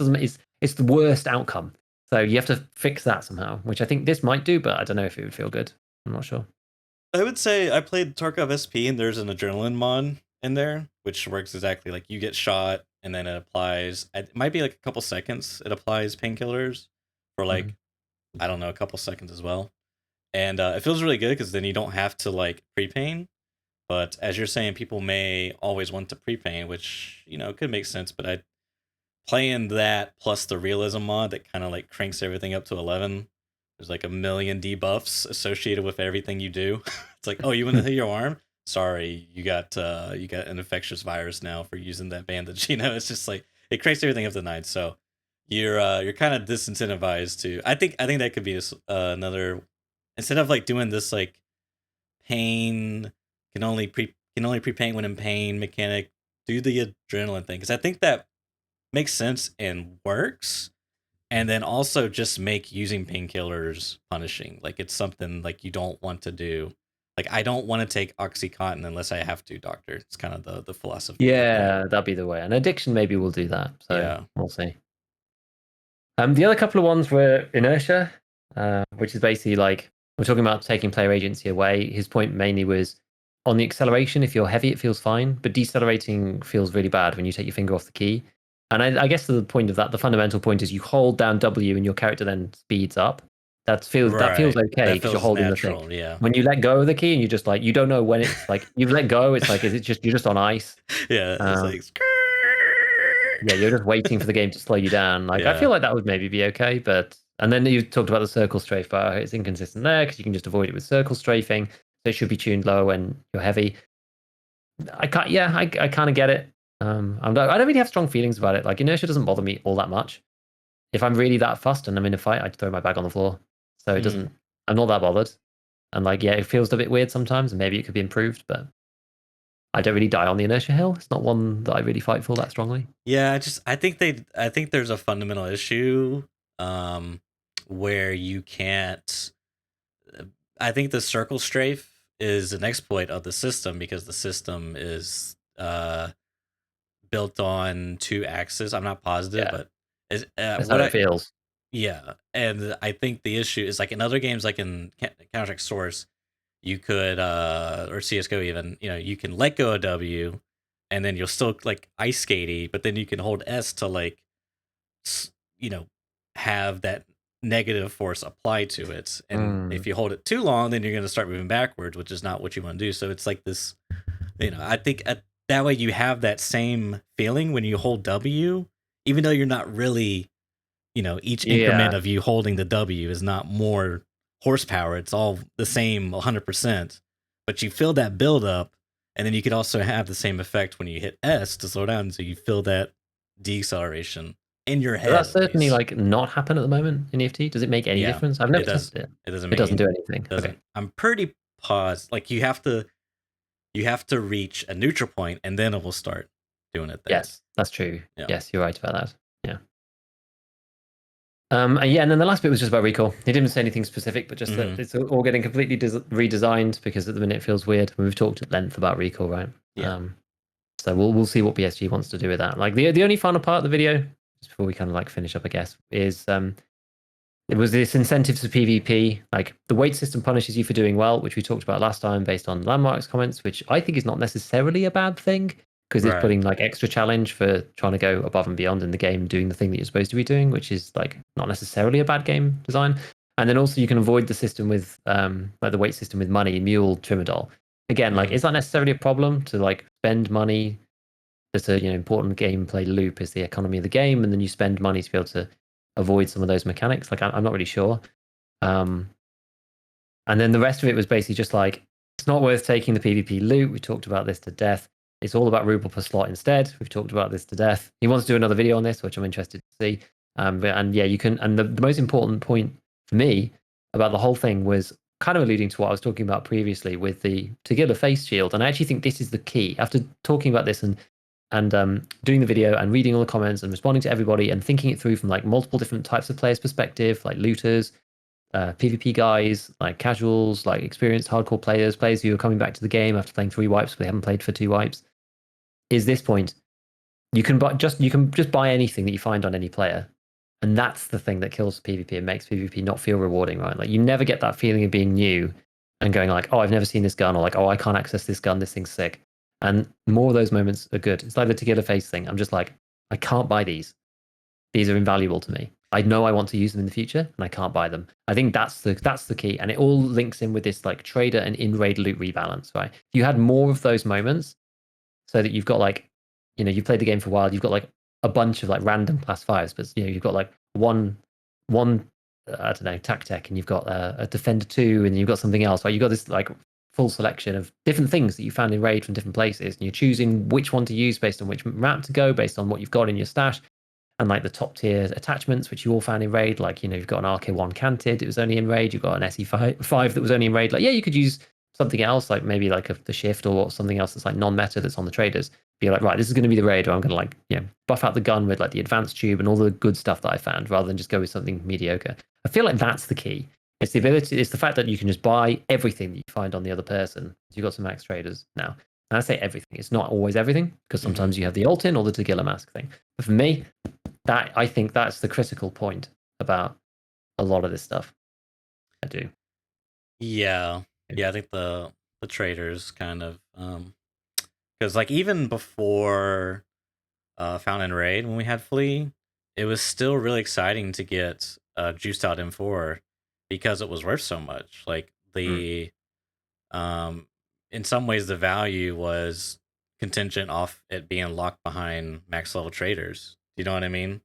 It's the worst outcome. So you have to fix that somehow, which I think this might do, but I don't know if it would feel good. I'm not sure. I would say I played Tarkov SP, and there's an adrenaline mod in there, which works exactly like you get shot, and then it applies. It might be like a couple seconds. It applies painkillers for like I don't know, a couple seconds as well, and it feels really good because then you don't have to like pre-paint. But as you're saying, people may always want to pre-paint, which could make sense. But I playing that plus the realism mod that kind of like cranks everything up to 11. There's like a million debuffs associated with everything you do. It's like, oh, you want to hit your arm? Sorry, you got an infectious virus now for using that bandage. It's just like it cranks everything up to 9. So you're kind of disincentivized to. I think that could be another, instead of like doing this like pain can only pre-paint when in pain mechanic. Do the adrenaline thing, because I think that makes sense and works. And then also just make using painkillers punishing. Like it's something like you don't want to do. Like I don't want to take Oxycontin unless I have to, doctor. It's kind of the philosophy. Yeah, that'd be the way. And addiction maybe will do that. So we'll see. The other couple of ones were inertia, which is basically like we're talking about taking player agency away. His point mainly was on the acceleration. If you're heavy, it feels fine, but decelerating feels really bad when you take your finger off the key. And I guess the point of that, the fundamental point is you hold down W and your character then speeds up. That feels okay because you're holding natural, the thing. Yeah. When you let go of the key and you're just like, you don't know when it's like you've let go. It's like, is it just you're just on ice? Yeah. It's like. Yeah, you're just waiting for the game to slow you down. Like I feel like that would maybe be okay, but and then you talked about the circle strafe, but it's inconsistent there because you can just avoid it with circle strafing. So it should be tuned low when you're heavy. I kind of get it. I don't really have strong feelings about it. Like inertia doesn't bother me all that much. If I'm really that fussed and I'm in a fight, I'd throw my bag on the floor. So it doesn't. I'm not that bothered. And like, it feels a bit weird sometimes, and maybe it could be improved, but I don't really die on the inertia hill. It's not one that I really fight for that strongly. Yeah, I think there's a fundamental issue where you can't. I think the circle strafe is an exploit of the system because the system is built on 2 axes. I'm not positive, but that's how it feels. Yeah, and I think the issue is like in other games, like in Counter-Strike Source, you could or CS:GO even, you can let go of W, and then you'll still like ice skatey, but then you can hold S to like, have that negative force applied to it, and if you hold it too long, then you're going to start moving backwards, which is not what you want to do. So it's like this, I think that way you have that same feeling when you hold W, even though you're not really, each increment of you holding the W is not more horsepower. It's all the same 100%, but you feel that build up, and then you could also have the same effect when you hit S to slow down. So you feel that deceleration in your head. Does that certainly like not happen at the moment in EFT? Does it make any difference? I've never tested it. It doesn't. It doesn't do anything. Okay. I'm pretty paused. Like you have to reach a neutral point, and then it will start doing it there. Yes, that's true. Yeah. Yes, you're right about that. Yeah. And then the last bit was just about recall. He didn't say anything specific, but just that it's all getting completely redesigned because at the minute it feels weird. We've talked at length about recall, right? Yeah. So we'll see what PSG wants to do with that. Like the only final part of the video, just before we kind of like finish up, I guess, is it was this incentives for PvP. Like the weight system punishes you for doing well, which we talked about last time based on Landmark's comments, which I think is not necessarily a bad thing because it's putting like extra challenge for trying to go above and beyond in the game, doing the thing that you're supposed to be doing, which is like not necessarily a bad game design. And then also you can avoid the system with like the weight system with money, Mule, Trimadol. Again, like is that necessarily a problem to like spend money? That's a important gameplay loop is the economy of the game, and then you spend money to be able to avoid some of those mechanics. Like I'm not really sure. And then the rest of it was basically just like it's not worth taking the PvP loot. We talked about this to death. It's all about ruble per slot instead. We've talked about this to death. He wants to do another video on this, which I'm interested to see. You can. And the most important point for me about the whole thing was kind of alluding to what I was talking about previously with the Tagilla face shield. And I actually think this is the key. After talking about this and doing the video and reading all the comments and responding to everybody and thinking it through from like multiple different types of players' perspective, like looters, PvP guys, like casuals, like experienced hardcore players who are coming back to the game after playing 3 wipes, but they haven't played for 2 wipes, is this point. You can just buy anything that you find on any player. And that's the thing that kills PvP and makes PvP not feel rewarding, right? Like you never get that feeling of being new and going like, oh, I've never seen this gun, or like, oh, I can't access this gun, this thing's sick. And more of those moments are good. It's like the tequila face thing. I'm just like, I can't buy these. These are invaluable to me. I know I want to use them in the future, and I can't buy them. I think that's the key, and it all links in with this like trader and in-raid loot rebalance, right? If you had more of those moments, so that you've got like, you've played the game for a while, you've got like a bunch of like random class 5s, but you've got like one I don't know, tactec, and you've got a defender 2, and you've got something else, right? You've got this like full selection of different things that you found in raid from different places, and you're choosing which one to use based on which map to go, based on what you've got in your stash. And like the top tier attachments, which you all found in raid, like you've got an RK1 canted, it was only in raid. You've got an SE5 that was only in raid. Like, yeah, you could use something else, like maybe like the shift or something else that's like non-meta that's on the traders. Be like, right, this is going to be the raid where I'm going to like, buff out the gun with like the advanced tube and all the good stuff that I found, rather than just go with something mediocre. I feel like that's the key. It's the ability, it's the fact that you can just buy everything that you find on the other person. You've got some max traders now. And I say everything. It's not always everything, because sometimes you have the ult in or the tequila mask thing. But for me, that I think that's the critical point about a lot of this stuff. I do. Yeah. I think the traders kind of because like even before Found and Raid, when we had Flea, it was still really exciting to get juiced out M4 because it was worth so much. Like the in some ways the value was contingent off it being locked behind max level traders. You know what I mean?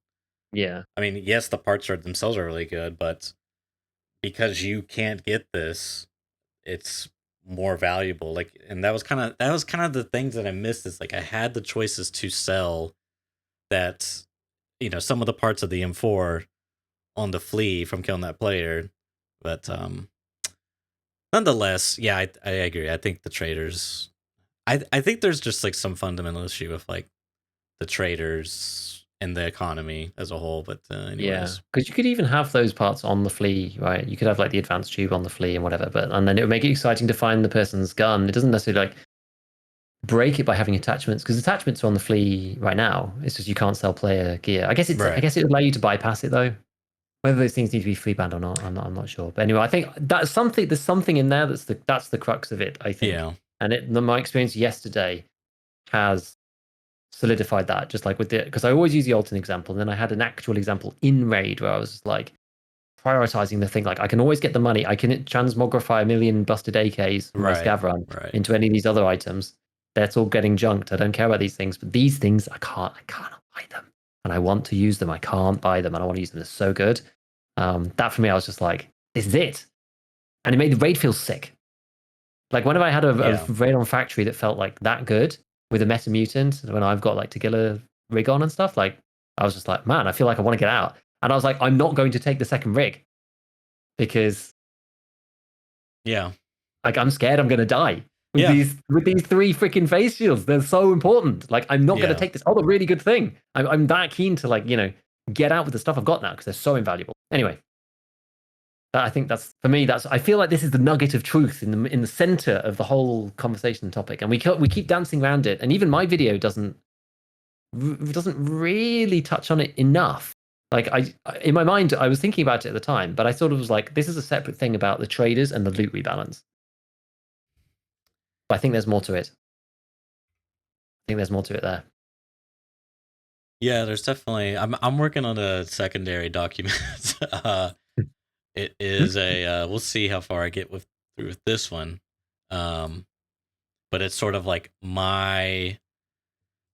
Yeah. I mean, yes, the parts are themselves are really good, but because you can't get this, it's more valuable. Like, and that was kind of the things that I missed. Is like I had the choices to sell that, some of the parts of the M4 on the flea from killing that player, but nonetheless, yeah, I agree. I think the traders. I think there's just like some fundamental issue with like the traders and the economy as a whole. But Yeah, anyways, because you could even have those parts on the flea, right? You could have like the advanced tube on the flea and whatever, and then it would make it exciting to find the person's gun. It doesn't necessarily like break it by having attachments, because attachments are on the flea right now. It's just you can't sell player gear. I guess I guess it would allow you to bypass it though. Whether those things need to be flea banned or not, I'm not sure. But anyway, I think that's something. There's something in there that's the crux of it, I think. Yeah. And my experience yesterday has solidified that, just like with the, because I always use the Alton example, and then I had an actual example in raid where I was like prioritizing the thing, like I can always get the money, I can transmogrify a million busted AKs from my scav run into any of these other items. That's all getting junked. I don't care about these things, but these things I can't buy them, and I want to use them. I can't buy them, and I want to use them. They're so good. That for me, I was just like, this is it, and it made the raid feel sick. Like whenever I had a raid on factory that felt like that good with a meta mutant, when I've got like tequila rig on and stuff, like I was just like, man, I feel like I want to get out. And I was like, I'm not going to take the second rig because like I'm scared I'm gonna die with these 3 freaking face shields. They're so important. Like I'm not gonna take this other really good thing. I'm that keen to like, get out with the stuff I've got now because they're so invaluable. Anyway, I think that's, for me, I feel like this is the nugget of truth in the center of the whole conversation topic, and we keep dancing around it. And even my video doesn't really touch on it enough. Like in my mind, I was thinking about it at the time, but I sort of was like, this is a separate thing about the traders and the loot rebalance. But I think there's more to it. I think there's more to it there. Yeah, there's definitely. I'm working on a secondary document. It is a. We'll see how far I get through with this one. But it's sort of like me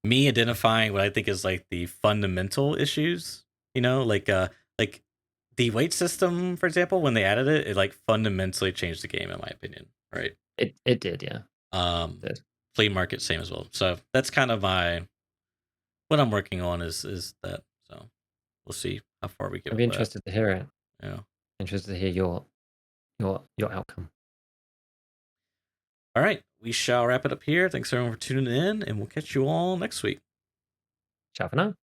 identifying what I think is like the fundamental issues. Like the weight system, for example, when they added it, it like fundamentally changed the game, in my opinion. Right? It did, yeah. Flea market, same as well. So that's kind of what I'm working on is that. So we'll see how far we get. I'd be interested to hear it. Yeah. Interested to hear your outcome. All right, we shall wrap it up here. Thanks everyone for tuning in, and we'll catch you all next week. Ciao for now.